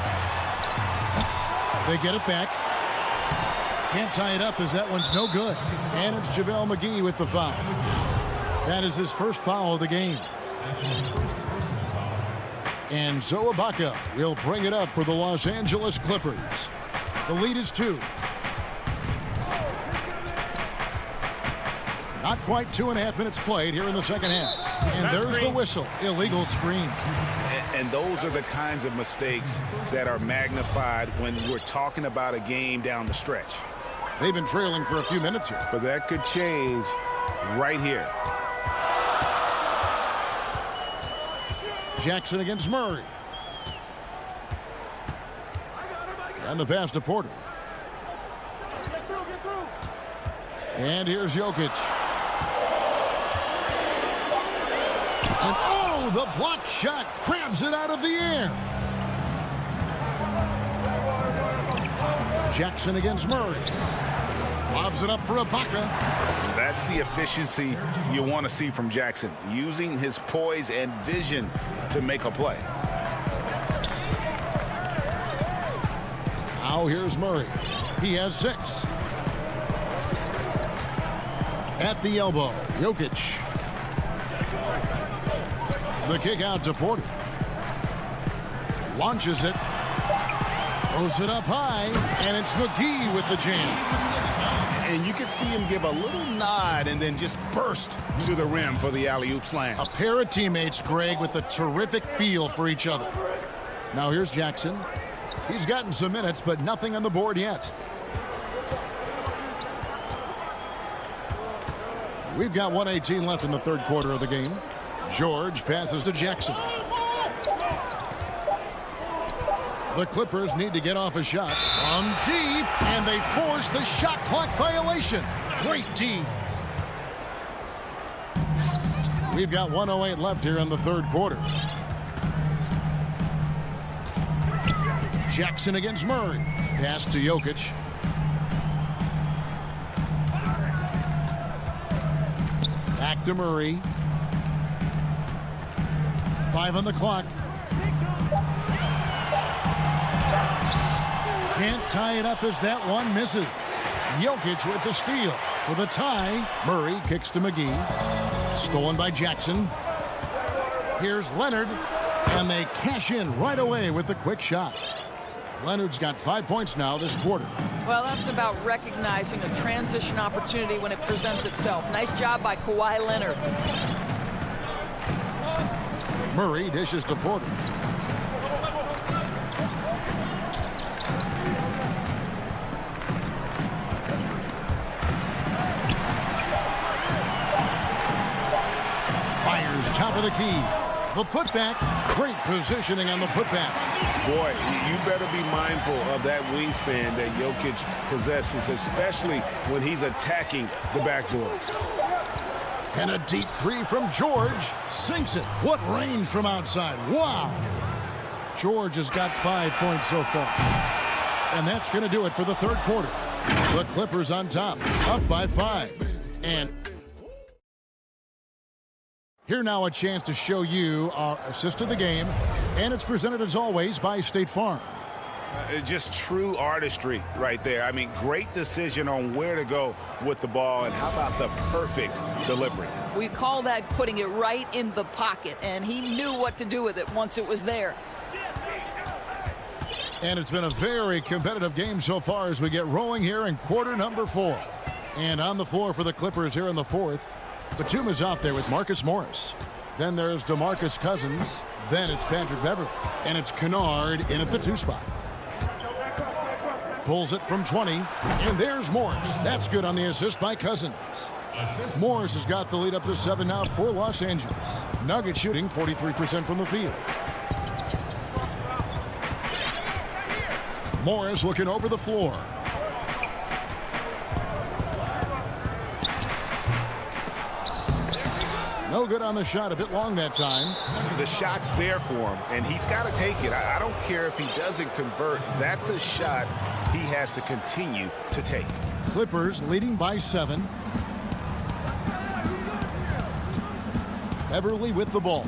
They get it back. Can't tie it up as that one's no good. And it's JaVale McGee with the foul. That is his first foul of the game. And so Ibaka will bring it up for the Los Angeles Clippers. The lead is 2. Not quite 2.5 minutes played here in the second half. And there's the whistle. Illegal screen. And those are the kinds of mistakes that are magnified when we're talking about a game down the stretch. They've been trailing for a few minutes here. But that could change right here. Jackson against Murray. And the pass to Porter. Get through. And here's Jokic. And oh, the block shot crabs it out of the air. Jackson against Murray. Lobs it up for Ibaka. That's the efficiency you want to see from Jackson, using his poise and vision to make a play. Now here's Murray. He has 6. At the elbow, Jokic. The kick out to Porter. Launches it. Throws it up high, and it's McGee with the jam. And you can see him give a little nod and then just burst to the rim for the alley-oop slam. A pair of teammates, Greg, with a terrific feel for each other. Now here's Jackson. He's gotten some minutes, but nothing on the board yet. We've got 1:18 left in the third quarter of the game. George passes to Jackson. The Clippers need to get off a shot from deep, and they force the shot clock violation. Great team. We've got 1:08 left here in the third quarter. Jackson against Murray. Pass to Jokic. Back to Murray. 5 on the clock. Can't tie it up as that one misses. Jokic with the steal. For the tie, Murray kicks to McGee. Stolen by Jackson. Here's Leonard. And they cash in right away with the quick shot. Leonard's got 5 points now this quarter. Well, that's about recognizing a transition opportunity when it presents itself. Nice job by Kawhi Leonard. Murray dishes to Porter. Fires top of the key. The putback. Great positioning on the putback. Boy, you better be mindful of that wingspan that Jokic possesses, especially when he's attacking the backboard. And a deep 3 from George. Sinks it. What range from outside. Wow. George has got 5 points so far. And that's going to do it for the third quarter. The Clippers on top. Up by 5. And here now a chance to show you our assist of the game. And it's presented as always by State Farm. Just true artistry right there. I mean, great decision on where to go with the ball, and how about the perfect delivery? We call that putting it right in the pocket, and he knew what to do with it once it was there. And it's been a very competitive game so far as we get rolling here in quarter number 4. And on the floor for the Clippers here in the fourth, Batum is out there with Marcus Morris. Then there's DeMarcus Cousins. Then it's Patrick Beverley. And it's Kennard in at the 2 spot. Pulls it from 20, and there's Morris. That's good on the assist by Cousins. Morris has got the lead up to 7 now for Los Angeles. Nuggets shooting 43% from the field. Morris looking over the floor. No good on the shot, a bit long that time. The shot's there for him, and he's got to take it. I don't care if he doesn't convert. That's a shot he has to continue to take. Clippers leading by 7. Beverley with the ball.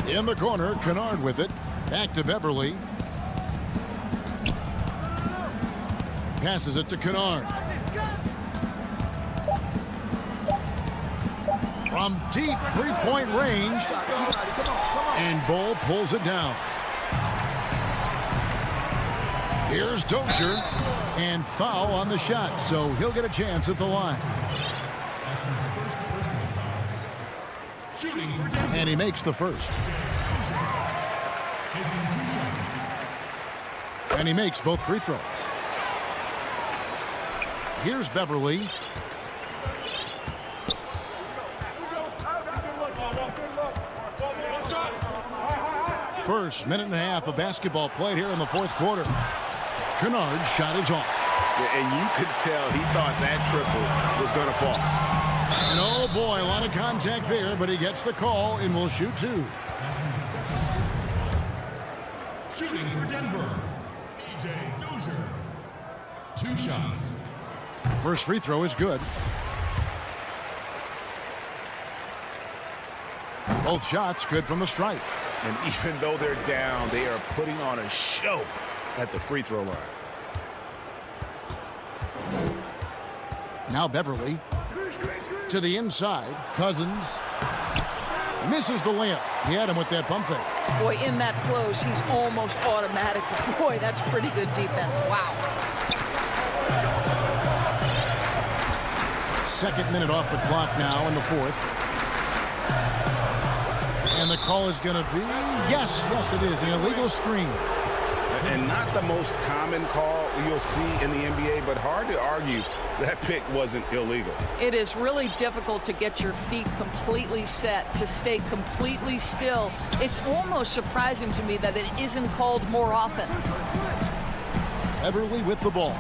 In the corner, Kennard with it. Back to Beverley. Passes it to Kennard. From deep 3-point range. And Bull pulls it down. Here's Dozier. And foul on the shot, so he'll get a chance at the line. And he makes the first. And he makes both free throws. Here's Beverley. First minute and a half of basketball played here in the fourth quarter. Kennard's shot is off. And you could tell he thought that triple was going to fall. And oh boy, a lot of contact there, but he gets the call and will shoot 2. Shooting for Denver, E.J. Dozier. 2 shots. First free throw is good. Both shots good from the stripe. And even though they're down, they are putting on a show at the free throw line. Now Beverly to the inside. Cousins misses the layup. He had him with that pump fake. Boy, in that close, he's almost automatic. Boy, that's pretty good defense. Wow. Second minute off the clock now in the fourth. And the call is going to be, yes, it is, an illegal screen. And not the most common call you'll see in the NBA, but hard to argue that pick wasn't illegal. It is really difficult to get your feet completely set, to stay completely still. It's almost surprising to me that it isn't called more often. Beverly with the ball.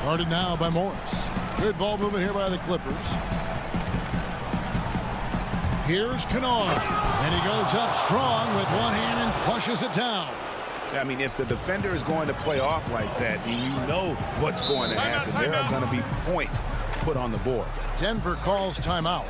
Guarded now by Morris. Good ball movement here by the Clippers. Here's Kennard. And he goes up strong with one hand and flushes it down. I mean, if the defender is going to play off like that, then you know what's going to happen. There are going to be points put on the board. Denver calls timeout.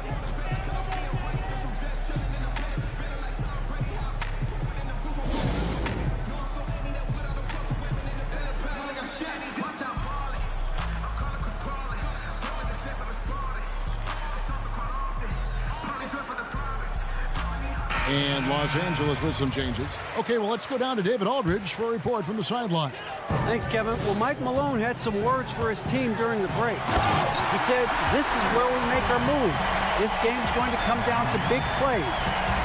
And Los Angeles with some changes. Okay, well, let's go down to David Aldridge for a report from the sideline. Thanks, Kevin. Well, Mike Malone had some words for his team during the break. He said, this is where we make our move. This game's going to come down to big plays.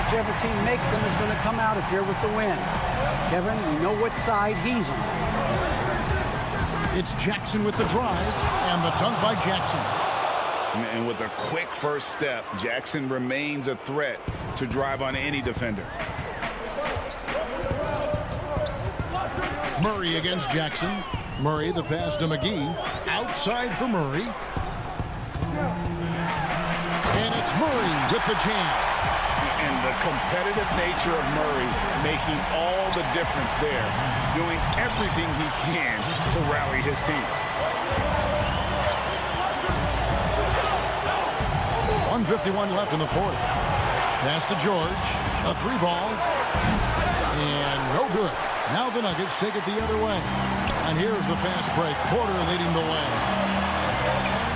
Whichever team makes them is going to come out of here with the win. Kevin, you know what side he's on. It's Jackson with the drive and the dunk by Jackson. And with a quick first step, Jackson remains a threat to drive on any defender. Murray against Jackson. Murray, the pass to McGee. Outside for Murray. And it's Murray with the jam. And the competitive nature of Murray making all the difference there, doing everything he can to rally his team. 1:51 left in the fourth. Pass to George. A 3-ball. And no good. Now the Nuggets take it the other way. And here's the fast break. Porter leading the way.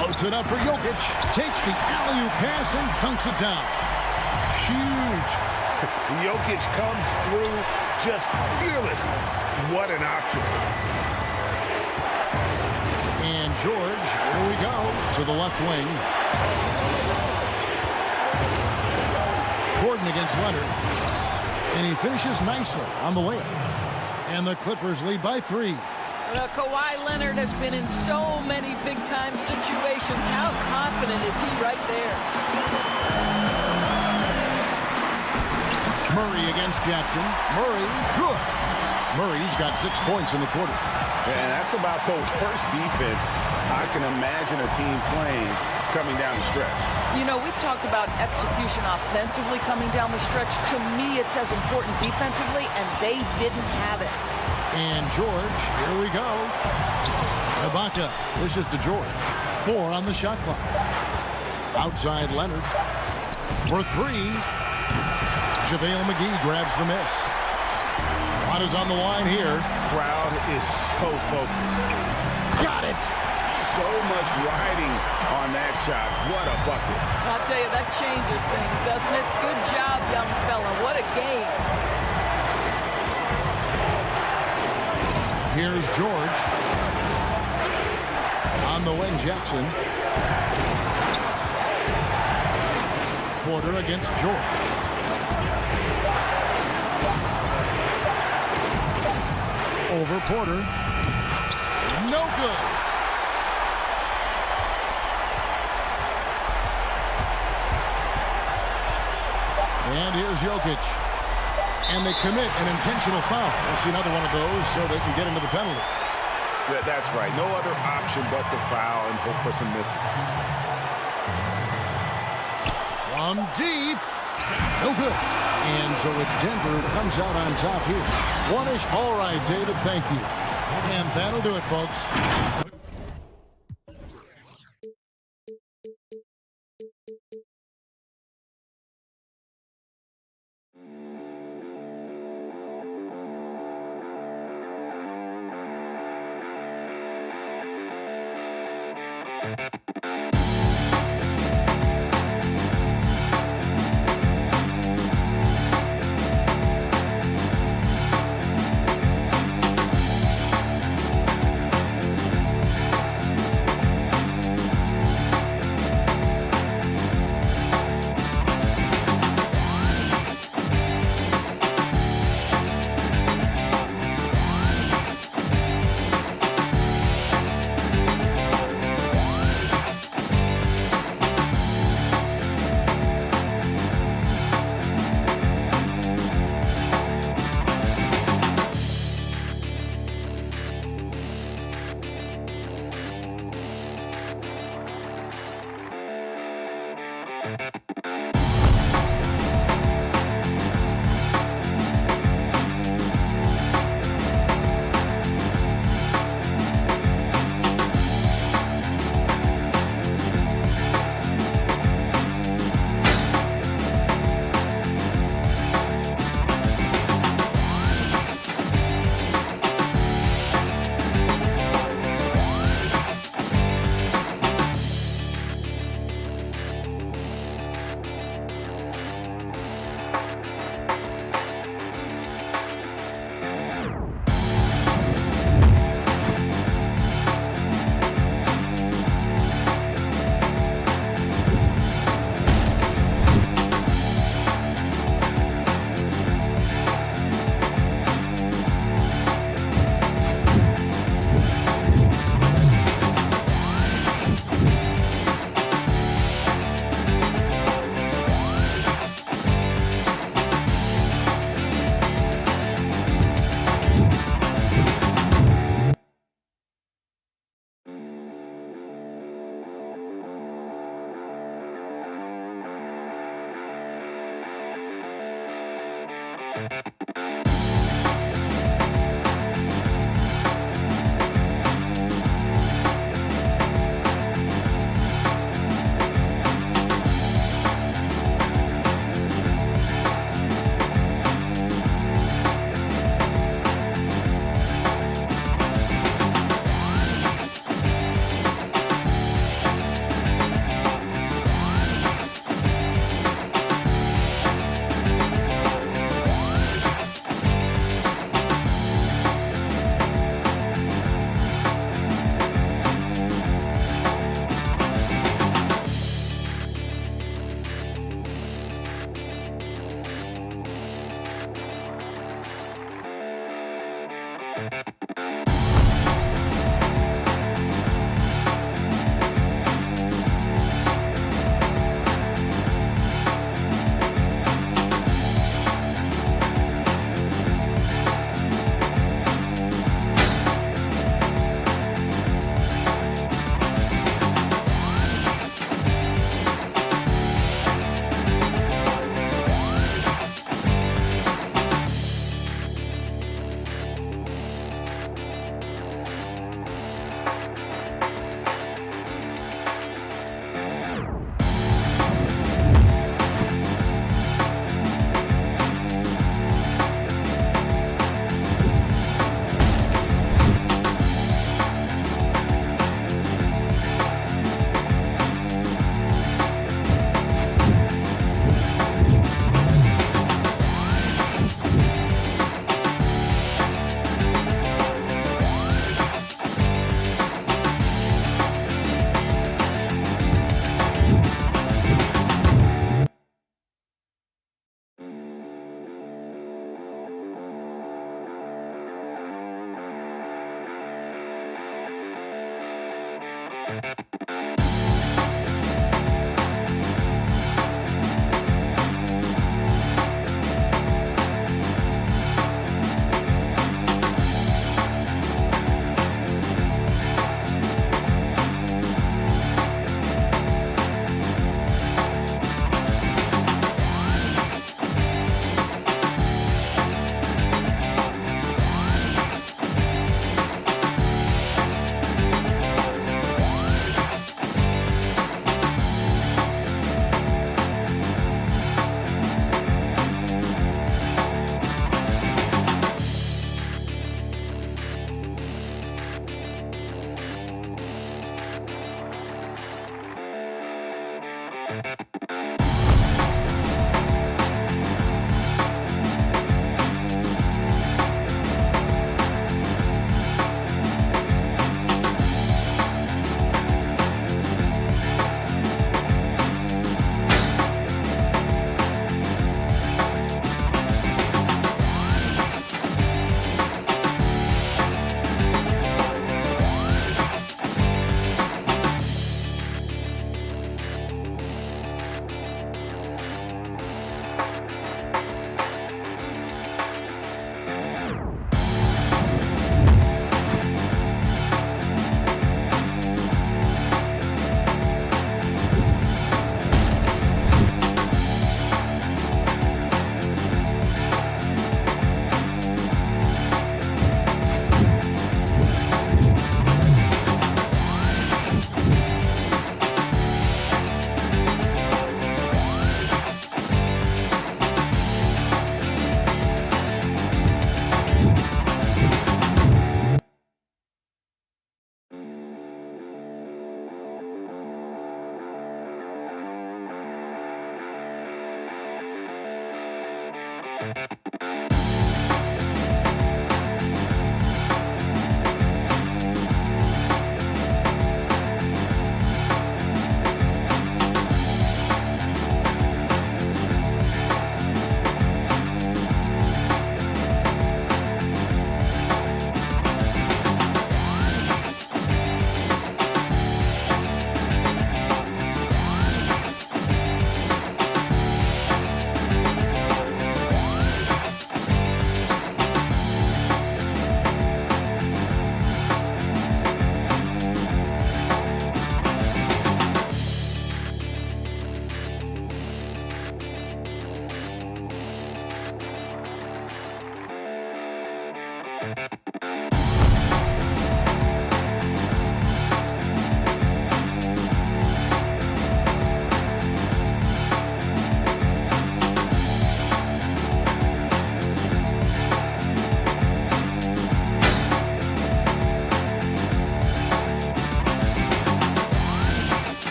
Floats it up for Jokic. Takes the alley-oop pass and dunks it down. Huge. Jokic comes through just fearless. What an option. And George, here we go, to the left wing. Gordon against Leonard. And he finishes nicely on the layup. And the Clippers lead by 3. Kawhi Leonard has been in so many big-time situations. How confident is he right there? Murray against Jackson. Murray, good. Murray's got 6 points in the quarter. And that's about the worst defense I can imagine a team playing coming down the stretch. You know, we've talked about execution offensively coming down the stretch. To me, it's as important defensively, and they didn't have it. And George, here we go. Ibaka pushes to George. 4 on the shot clock. Outside Leonard. For 3. JaVale McGee grabs the miss. What is on the line here? Crowd is so focused. Got it. So much riding on that shot. What a bucket. I'll tell you, that changes things, doesn't it? Good job, young fella. What a game. Here's George. On the wing, Jackson. Porter against George. Over Porter. No good. And here's Jokic. And they commit an intentional foul. We'll see another one of those so they can get into the penalty. That's right. No other option but to foul and hope for some misses. From deep. No good. And so it's Denver who comes out on top here. One-ish. All right, David, thank you. And that'll do it, folks.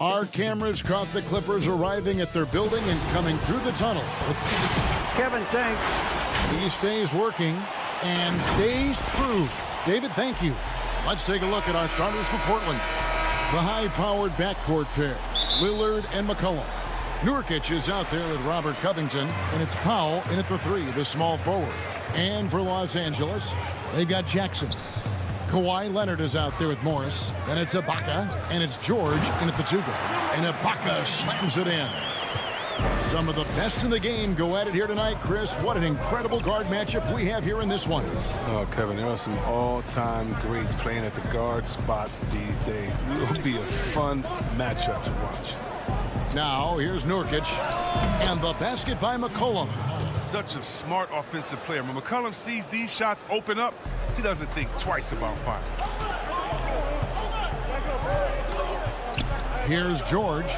Our cameras caught the Clippers arriving at their building and coming through the tunnel. Kevin, thanks. He stays working and stays true. David, thank you. Let's take a look at our starters for Portland. The high-powered backcourt pair, Lillard and McCollum. Nurkic is out there with Robert Covington, and it's Powell in at the 3, the small forward. And for Los Angeles, they've got Jackson. Kawhi Leonard is out there with Morris. Then it's Ibaka, and it's George in at the 2 guard. And Ibaka slams it in. Some of the best in the game go at it here tonight, Chris. What an incredible guard matchup we have here in this one. Oh, Kevin, there are some all-time greats playing at the guard spots these days. It will be a fun matchup to watch. Now, here's Nurkic, and the basket by McCollum. Such a smart offensive player. When McCollum sees these shots open up, he doesn't think twice about firing. Here's George.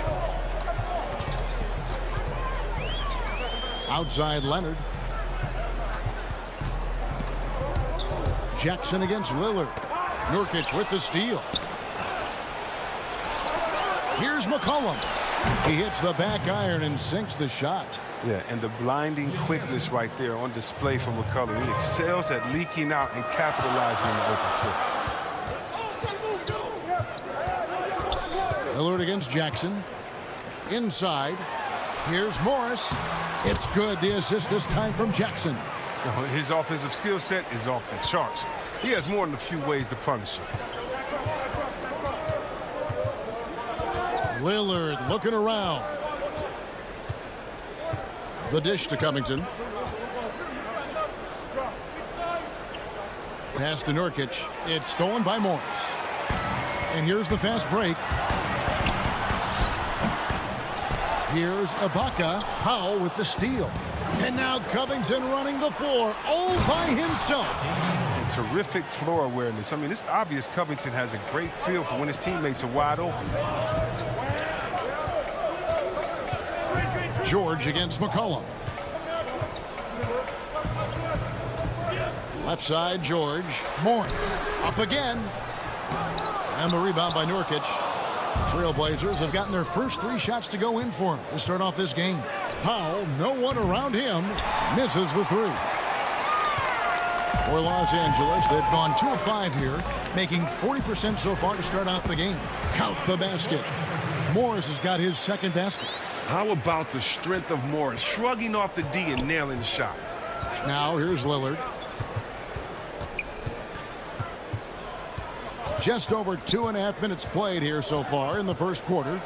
Outside Leonard. Jackson against Lillard. Nurkic with the steal. Here's McCollum. He hits the back iron and sinks the shot. Yeah, and the blinding quickness right there on display for McCollum. He excels at leaking out and capitalizing on the open floor. Lillard against Jackson. Inside. Here's Morris. It's good. The assist this time from Jackson. His offensive skill set is off the charts. He has more than a few ways to punish him. Lillard looking around. The dish to Covington. Pass to Nurkic. It's stolen by Morris. And here's the fast break. Here's Ibaka. Powell with the steal. And now Covington running the floor all by himself. And terrific floor awareness. I mean, it's obvious Covington has a great feel for when his teammates are wide open. George against McCollum. Left side, George. Morris up again. And the rebound by Nurkic. Trailblazers have gotten their first 3 shots to go in for him to start off this game. Powell, no one around him, misses the 3. For Los Angeles, they've gone 2 of 5 here, making 40% so far to start out the game. Count the basket. Morris has got his second basket. How about the strength of Morris, shrugging off the D and nailing the shot? Now here's Lillard. Just over 2.5 minutes played here so far in the first quarter.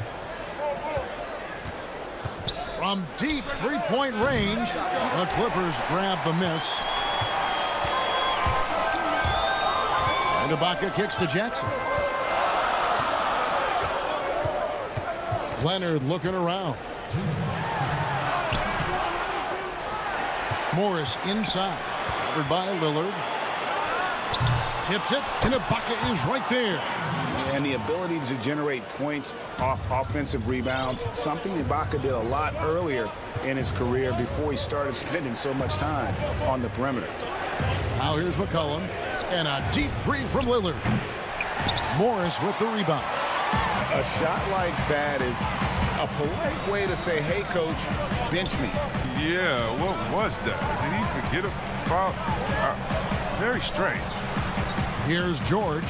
From deep three-point range, the Clippers grab the miss. And Ibaka kicks to Jackson. Leonard looking around. Morris inside. Covered by Lillard. Tips it, and Ibaka is right there. And the ability to generate points off offensive rebounds, something Ibaka did a lot earlier in his career before he started spending so much time on the perimeter. Now here's McCollum, and a deep 3 from Lillard. Morris with the rebound. A shot like that is a polite way to say, hey, coach, bench me. Yeah, what was that? Did he forget about? Very strange. Here's George.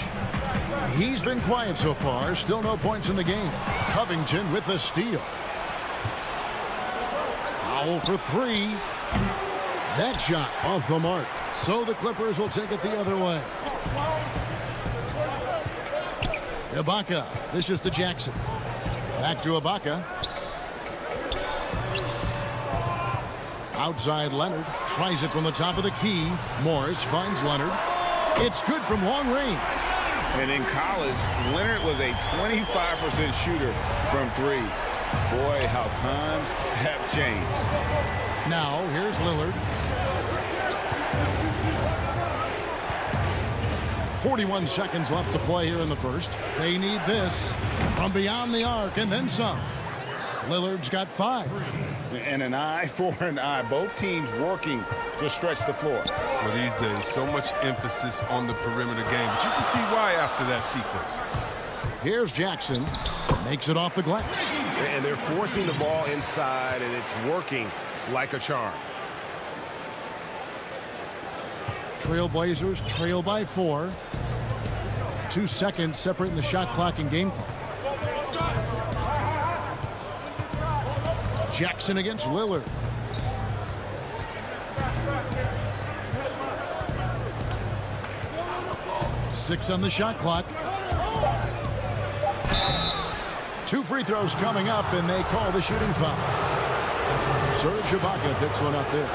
He's been quiet so far. Still no points in the game. Covington with the steal. Powell for 3. That shot off the mark. So the Clippers will take it the other way. Ibaka. This is to Jackson. Back to Ibaka. Outside Leonard. Tries it from the top of the key. Morris finds Leonard. It's good from long range. And in college, Leonard was a 25% shooter from three. Boy, how times have changed. Now, here's Lillard. 41 seconds left to play here in the first. They need this from beyond the arc and then some. Lillard's got 5. And an eye for an eye. Both teams working to stretch the floor. Well, these days, so much emphasis on the perimeter game. But you can see why after that sequence. Here's Jackson. Makes it off the glass. And they're forcing the ball inside, and it's working like a charm. Trailblazers trail by 4. 2 seconds separating the shot clock and game clock. Jackson against Lillard. Six on the shot clock. 2 free throws coming up, and they call the shooting foul. Serge Ibaka picks one up there.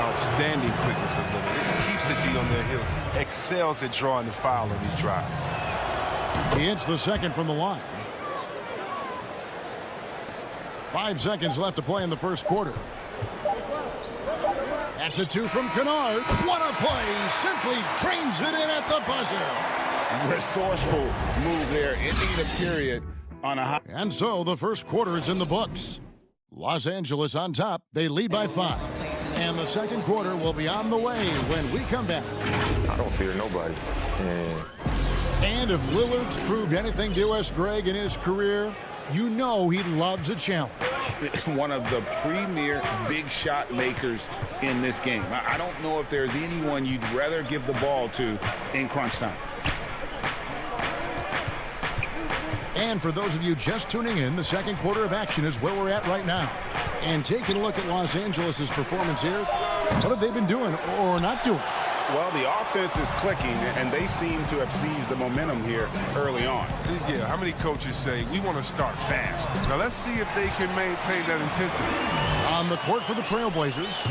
Outstanding quickness of Lillard. He keeps the D on their heels. He excels at drawing the foul on these drives. He hits the second from the line. 5 seconds left to play in the first quarter. That's a 2 from Kennard. What a play! Simply trains it in at the buzzer. Resourceful move there, ending the period on a high. And so the first quarter is in the books. Los Angeles on top. They lead by 5. And the second quarter will be on the way when we come back. I don't fear nobody. And if Lillard's proved anything to us, Greg, in his career, you know he loves a challenge. One of the premier big shot makers in this game. I don't know if there's anyone you'd rather give the ball to in crunch time. And for those of you just tuning in, the second quarter of action is where we're at right now. And taking a look at Los Angeles' performance here, what have they been doing or not doing? Well, the offense is clicking, and they seem to have seized the momentum here early on. Yeah, how many coaches say, we want to start fast? Now, let's see if they can maintain that intensity. On the court for the Trailblazers,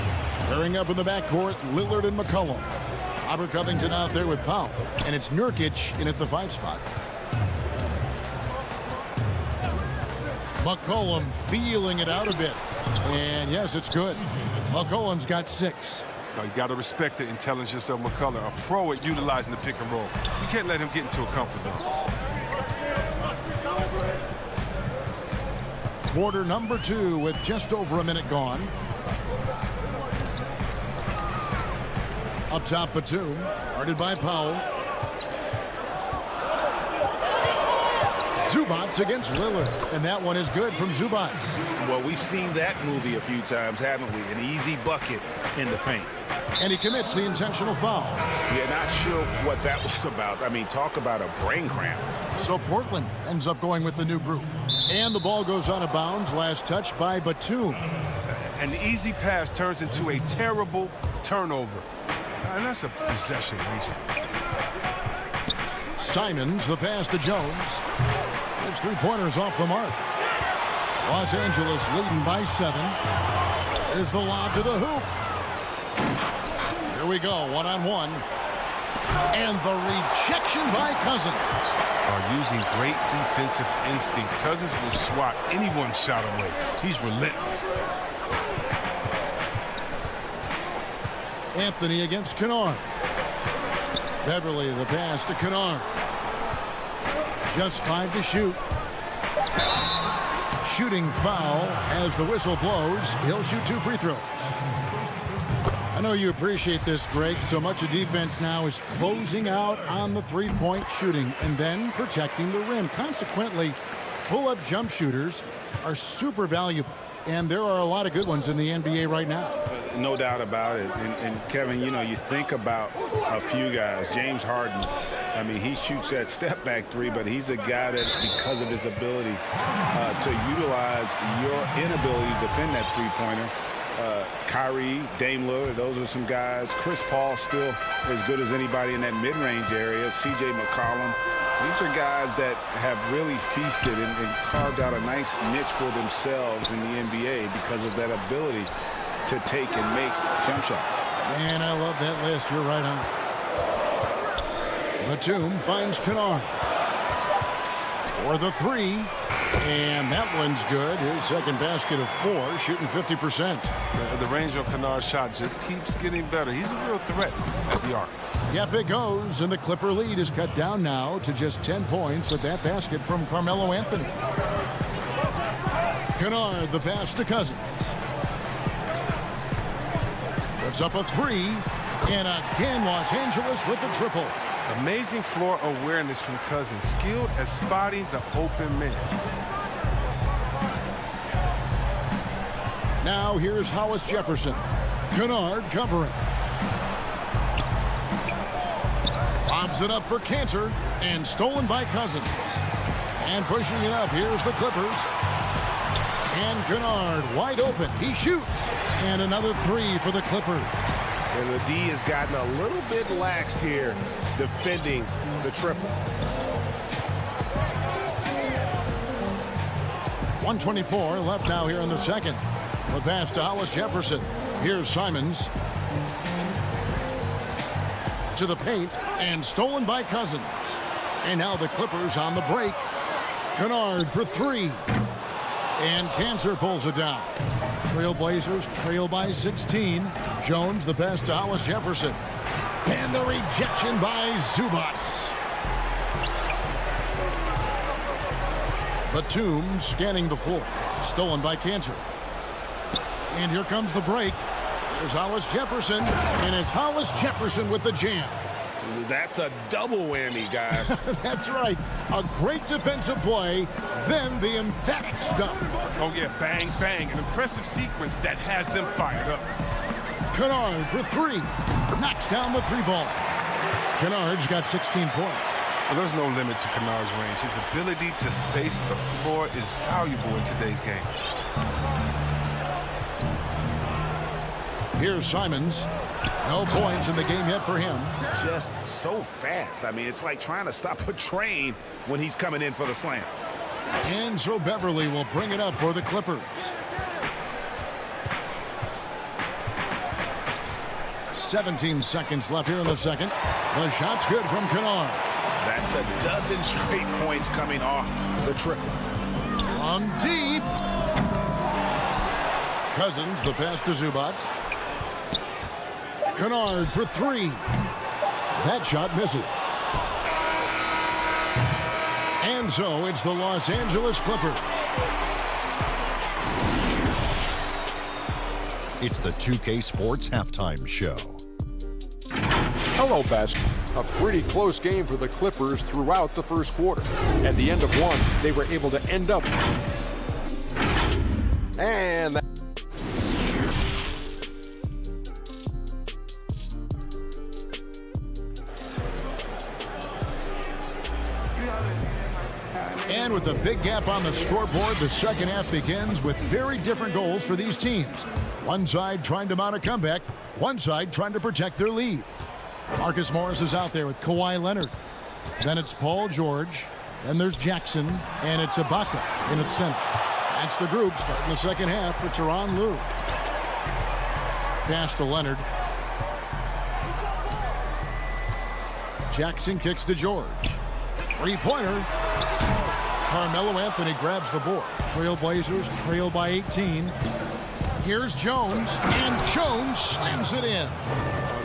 pairing up in the backcourt, Lillard and McCollum. Robert Covington out there with Powell, and it's Nurkic in at the 5 spot. McCollum feeling it out a bit. And yes, it's good. McCollum's got 6. Now, you got to respect the intelligence of McCullough, a pro at utilizing the pick and roll. You can't let him get into a comfort zone. Quarter number 2 with just over a minute gone. Up top, Batum, guarded by Powell. Zubats against Lillard, and that one is good from Zubats. Well, we've seen that movie a few times, haven't we? An easy bucket in the paint. And he commits the intentional foul. Yeah, not sure what that was about. I mean, talk about a brain cramp. So Portland ends up going with the new group. And the ball goes out of bounds. Last touch by Batum. An easy pass turns into a terrible turnover. And that's a possession wasted. Simons, the pass to Jones. His 3-pointers off the mark. Los Angeles leading by 7. There's the lob to the hoop. Here we go, one-on-one. And the rejection by Cousins. Are using great defensive instinct. Cousins will swat anyone's shot away. He's relentless. Anthony against Kennard. Beverly, the pass to Kennard. Just 5 to shoot. Shooting foul as the whistle blows. He'll shoot 2 free throws. I know you appreciate this, Greg. So much of defense now is closing out on the 3-point shooting and then protecting the rim. Consequently, pull-up jump shooters are super valuable. And there are a lot of good ones in the NBA right now. No doubt about it. And Kevin, you know, you think about a few guys. James Harden, I mean, he shoots that step-back 3, but he's a guy that, because of his ability to utilize your inability to defend that 3-pointer, Kyrie, Dame Lillard, those are some guys. Chris Paul still as good as anybody in that mid-range area. C.J. McCollum. These are guys that have really feasted and carved out a nice niche for themselves in the NBA because of that ability to take and make jump shots. And I love that list. You're right on. Batum finds Kennard for the three. And that one's good. His second basket of 4, shooting 50%. The range on Kennard's shot just keeps getting better. He's a real threat at the arc. Yep, it goes. And the Clipper lead is cut down now to just 10 points with that basket from Carmelo Anthony. Kennard, the pass to Cousins. Puts up a 3. And again, Los Angeles with the triple. Amazing floor awareness from Cousins. Skilled at spotting the open man. Now here's Hollis Jefferson. Kennard covering. Bobs it up for Cantor. And stolen by Cousins. And pushing it up. Here's the Clippers. And Kennard wide open. He shoots. And another 3 for the Clippers. And the D has gotten a little bit laxed here defending the triple. 1:24 left now here in the second. The pass to Hollis Jefferson. Here's Simons. To the paint and stolen by Cousins. And now the Clippers on the break. Kennard for 3. And Cantor pulls it down. Trailblazers trail by 16. Jones the pass to Hollis Jefferson. And the rejection by Zubats. Batum scanning the floor. Stolen by Cantor. And here comes the break. There's Hollis Jefferson. And it's Hollis Jefferson with the jam. That's a double whammy, guys. That's right. A great defensive play, then the emphatic stuff. Oh, yeah, bang, bang. An impressive sequence that has them fired up. Kennard for 3. Knocks down the 3-ball. Kennard's got 16 points. Well, there's no limit to Kennard's range. His ability to space the floor is valuable in today's game. Here's Simons. No points in the game yet for him. Just so fast. I mean, it's like trying to stop a train when he's coming in for the slam. And so Beverly will bring it up for the Clippers. 17 seconds left here in the second. The shot's good from Kennard. That's a dozen straight points coming off the triple. From deep. Cousins, the pass to Zubats. Kennard for 3. That shot misses. And so it's the Los Angeles Clippers. It's the 2K Sports Halftime Show. Hello, Best. A pretty close game for the Clippers throughout the first quarter. At the end of one, they were able to end up. And that And with a big gap on the scoreboard, the second half begins with very different goals for these teams. One side trying to mount a comeback, one side trying to protect their lead. Marcus Morris is out there with Kawhi Leonard. Then it's Paul George. Then there's Jackson. And it's Ibaka in its center. That's the group starting the second half for Tyronn Lue. Pass to Leonard. Jackson kicks to George. Three-pointer. Carmelo Anthony grabs the board. Trailblazers trail by 18. Here's Jones, and Jones slams it in.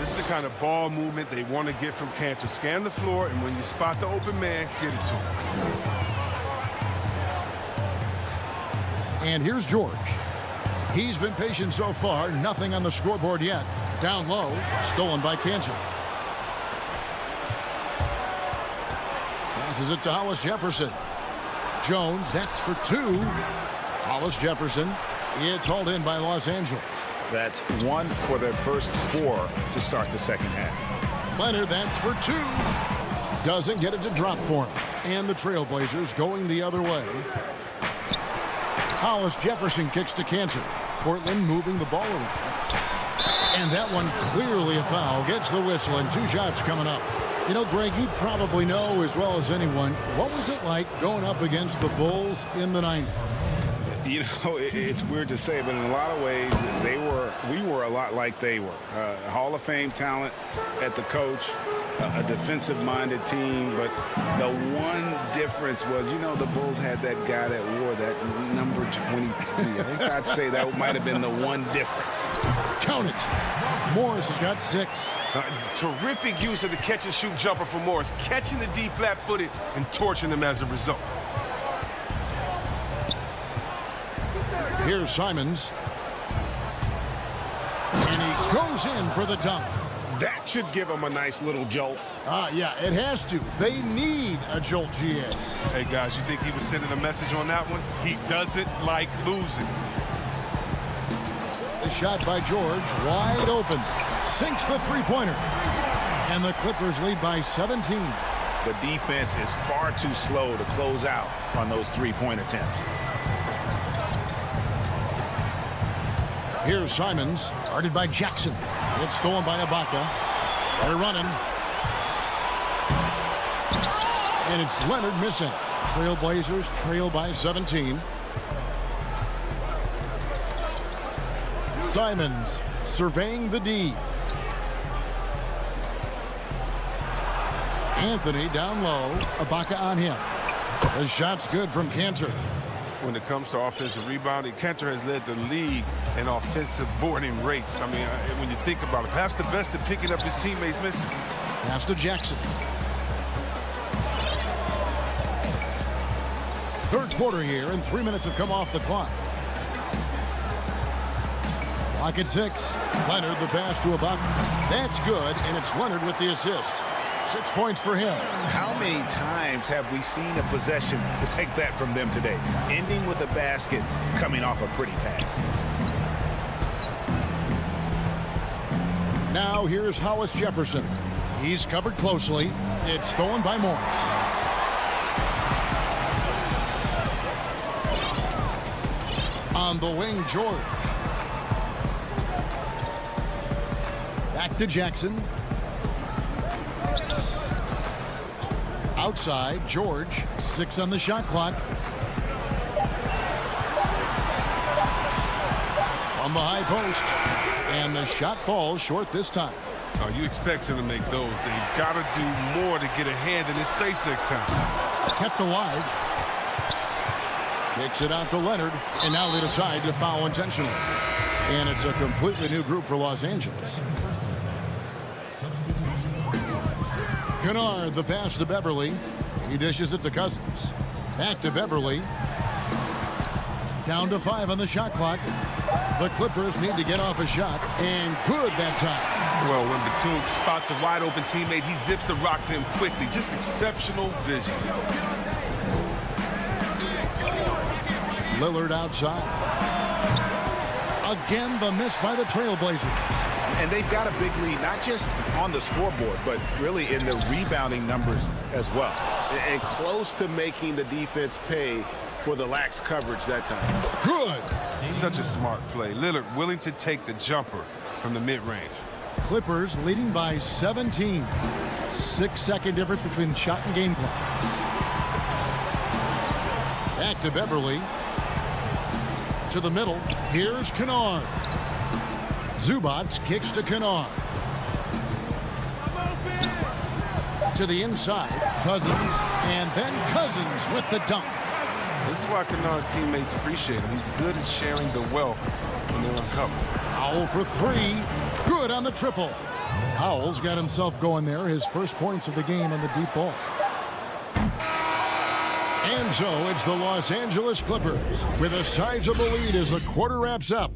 This is the kind of ball movement they want to get from Cantor. Scan the floor, and when you spot the open man, get it to him. And here's George. He's been patient so far. Nothing on the scoreboard yet. Down low, stolen by Cantor. Passes it to Hollis Jefferson. Jones, that's for 2. Hollis Jefferson. It's hauled in by Los Angeles. That's 1 for their first 4 to start the second half. Leonard, that's for 2. Doesn't get it to drop for him. And the Trailblazers going the other way. Hollis Jefferson kicks to Cantor. Portland moving the ball around. And that one clearly a foul. Gets the whistle and 2 shots coming up. You know, Greg, you probably know as well as anyone, what was it like going up against the Bulls in the 90s? You know, it's weird to say, but in a lot of ways, we were a lot like they were. Hall of Fame talent at the coach, a defensive-minded team, but the one difference was, you know, the Bulls had that guy that wore that number 23. I think I'd say that might have been the one difference. Count it. Morris has got 6. Terrific use of the catch-and-shoot jumper for Morris, catching the D flat-footed and torching them as a result. Here's Simons. And he goes in for the dunk. That should give him a nice little jolt. Yeah, it has to. They need a jolt, GA. Hey, guys, you think he was sending a message on that one? He doesn't like losing. The shot by George, wide open. Sinks the three-pointer. And the Clippers lead by 17. The defense is far too slow to close out on those three-point attempts. Here's Simons, guarded by Jackson. It's stolen by Ibaka. They're running. And it's Leonard missing. Trailblazers trail by 17. Simons surveying the D. Anthony down low. Ibaka on him. The shot's good from Cantor. When it comes to offensive rebounding, Cantor has led the league in offensive boarding rates. I mean, when you think about it, perhaps the best at picking up his teammates' misses. Pass to Jackson. Third quarter here, and 3 minutes have come off the clock. Clock at 6. Leonard, the pass to Ibaka. That's good, and it's Leonard with the assist. 6 points for him. How many times have we seen a possession like that from them today? Ending with a basket, coming off a pretty pass. Now here's Hollis Jefferson. He's covered closely. It's stolen by Morris. On the wing, George. Back to Jackson. Outside, George. 6 on the shot clock. From the high post. And the shot falls short this time. Oh, you expect him to make those. They've got to do more to get a hand in his face next time. Kept alive. Kicks it out to Leonard. And now they decide to foul intentionally. And it's a completely new group for Los Angeles. Kennard, the pass to Beverly. He dishes it to Cousins. Back to Beverly. Down to 5 on the shot clock. The Clippers need to get off a shot. And good that time. Well, when Batum spots a wide open teammate, he zips the rock to him quickly. Just exceptional vision. Lillard outside. Again, the miss by the Trailblazers. And they've got a big lead, not just on the scoreboard, but really in the rebounding numbers as well. And close to making the defense pay for the lax coverage that time. Good. Such a smart play. Lillard willing to take the jumper from the mid-range. Clippers leading by 17. 6-second difference between shot and game clock. Back to Beverly. To the middle. Here's Kennard. Zubac kicks to Kennard. To the inside. Cousins. And then Cousins with the dunk. This is why Kennard's teammates appreciate him. He's good at sharing the wealth when they're uncovered. Powell for 3. Good on the triple. Powell's got himself going there. His first points of the game on the deep ball. And so it's the Los Angeles Clippers with a sizable lead as the quarter wraps up.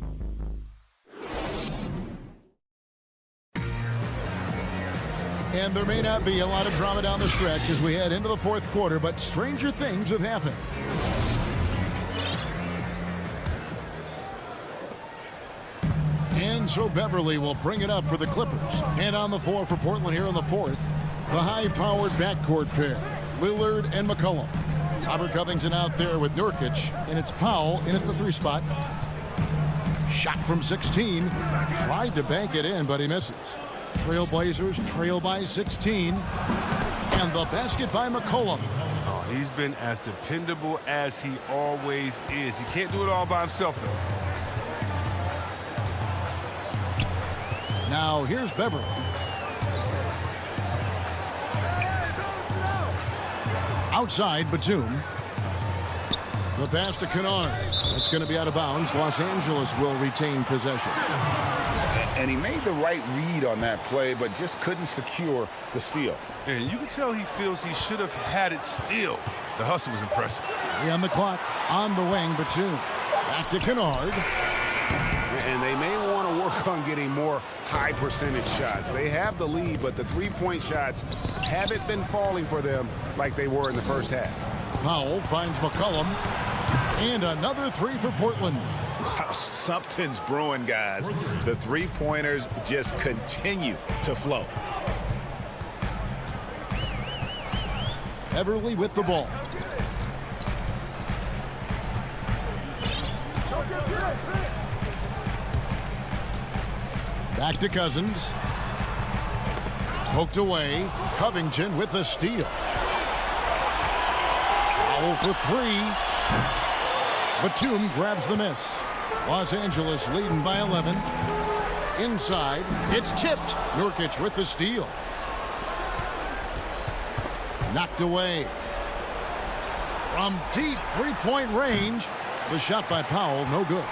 And there may not be a lot of drama down the stretch as we head into the fourth quarter, but stranger things have happened. And so Beverly will bring it up for the Clippers. And on the floor for Portland here in the fourth, the high-powered backcourt pair, Lillard and McCollum. Robert Covington out there with Nurkic, and it's Powell in at the 3 spot. Shot from 16. Tried to bank it in, but he misses. Trailblazers trail by 16. And the basket by McCollum. Oh, he's been as dependable as he always is. He can't do it all by himself, though. Now here's Beverly. Outside, Batum. The pass to Kennard. It's going to be out of bounds. Los Angeles will retain possession. And he made the right read on that play, but just couldn't secure the steal. And you can tell he feels he should have had it still. The hustle was impressive. On the clock, on the wing, Batum. Back to Kennard. And they may want to work on getting more high percentage shots. They have the lead, but the three-point shots haven't been falling for them like they were in the first half. Powell finds McCollum. And another three for Portland. Wow, something's brewing, guys. The three-pointers just continue to flow. Beverly with the ball. Back to Cousins. Poked away. Covington with the steal. Powell for three. Batum grabs the miss. Los Angeles leading by 11. Inside. It's tipped. Nurkic with the steal. Knocked away. From deep three-point range. The shot by Powell, no good.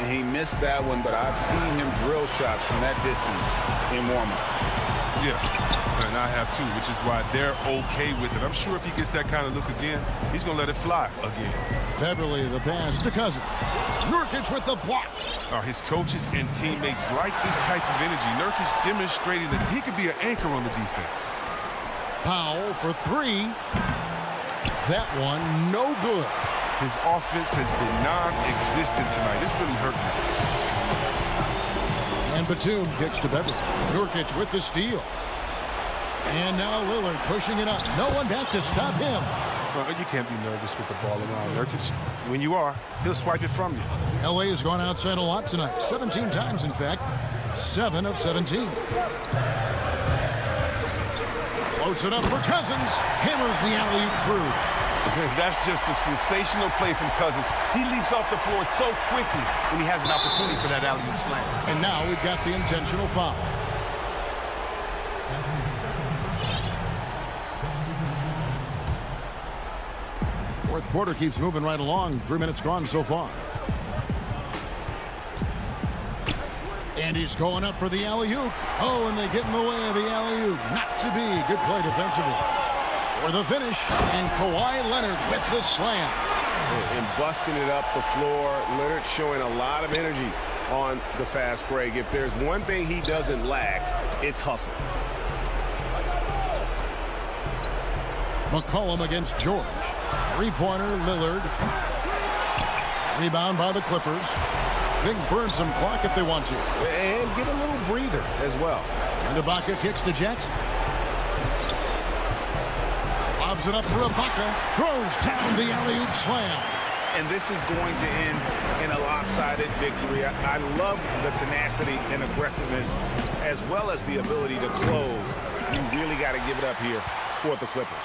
He missed that one, but I've seen him drill shots from that distance in warm-up. Yeah, and I have too, which is why they're okay with it. I'm sure if he gets that kind of look again, he's going to let it fly again. Beverly, the pass to Cousins. Nurkic with the block. His coaches and teammates like this type of energy. Nurkic demonstrating that he could be an anchor on the defense. Powell for three. That one, no good. His offense has been non-existent tonight. It's really hurt me. And Batum kicks to Beverly. Nurkic with the steal. And now Lillard pushing it up. No one back to stop him. Well, you can't be nervous with the ball around Nurkic. When you are, he'll swipe it from you. LA has gone outside a lot tonight. 17 times, in fact. 7 of 17. Floats it up for Cousins. Hammers the alley-oop through. That's just a sensational play from Cousins. He leaps off the floor so quickly when he has an opportunity for that alley-oop slam. And now we've got the intentional foul. Fourth quarter keeps moving right along. 3 minutes gone so far. And he's going up for the alley-oop. Oh, and they get in the way of the alley-oop. Not to be. Good play defensively. For the finish, and Kawhi Leonard with the slam. And busting it up the floor. Leonard showing a lot of energy on the fast break. If there's one thing he doesn't lack, it's hustle. McCollum against George. Three-pointer, Lillard. Rebound by the Clippers. They can burn some clock if they want to. And get a little breather as well. And Ibaka kicks to Jackson. Lobs it up for Ibaka. Throws down the alley-oop slam. And this is going to end in a lopsided victory. I love the tenacity and aggressiveness as well as the ability to close. You really got to give it up here for the Clippers.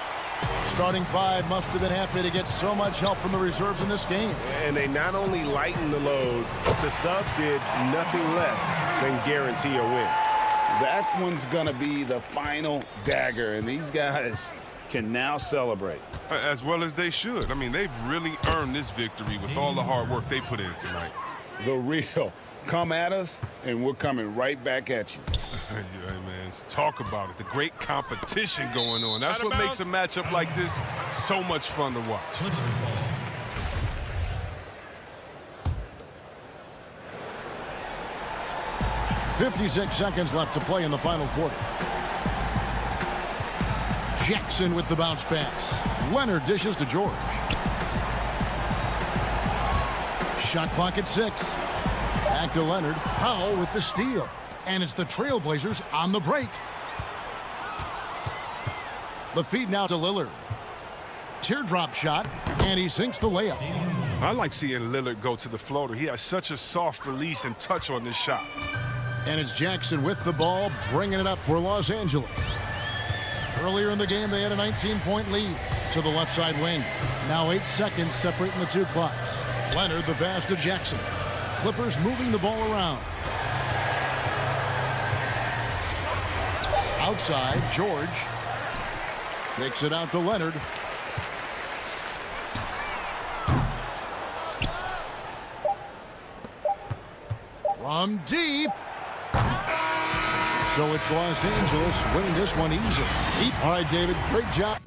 Starting five must have been happy to get so much help from the reserves in this game. And they not only lightened the load, the subs did nothing less than guarantee a win. That one's going to be the final dagger, and these guys can now celebrate. As well as they should. I mean, they've really earned this victory with all the hard work they put in tonight. The real. Come at us, and we're coming right back at you. Hey, man, talk about it. The great competition going on. That's what makes a matchup like this so much fun to watch. 56 seconds left to play in the final quarter. Jackson with the bounce pass. Leonard dishes to George. Shot clock at 6. Back to Leonard. Powell with the steal. And it's the Trailblazers on the break. The feed now to Lillard. Teardrop shot, and he sinks the layup. I like seeing Lillard go to the floater. He has such a soft release and touch on this shot. And it's Jackson with the ball, bringing it up for Los Angeles. Earlier in the game, they had a 19-point lead to the left side wing. Now 8 seconds separating the two clocks. Leonard, the pass to Jackson. Clippers moving the ball around. Outside, George takes it out to Leonard. From deep. So it's Los Angeles winning this one easily. All right, David, great job.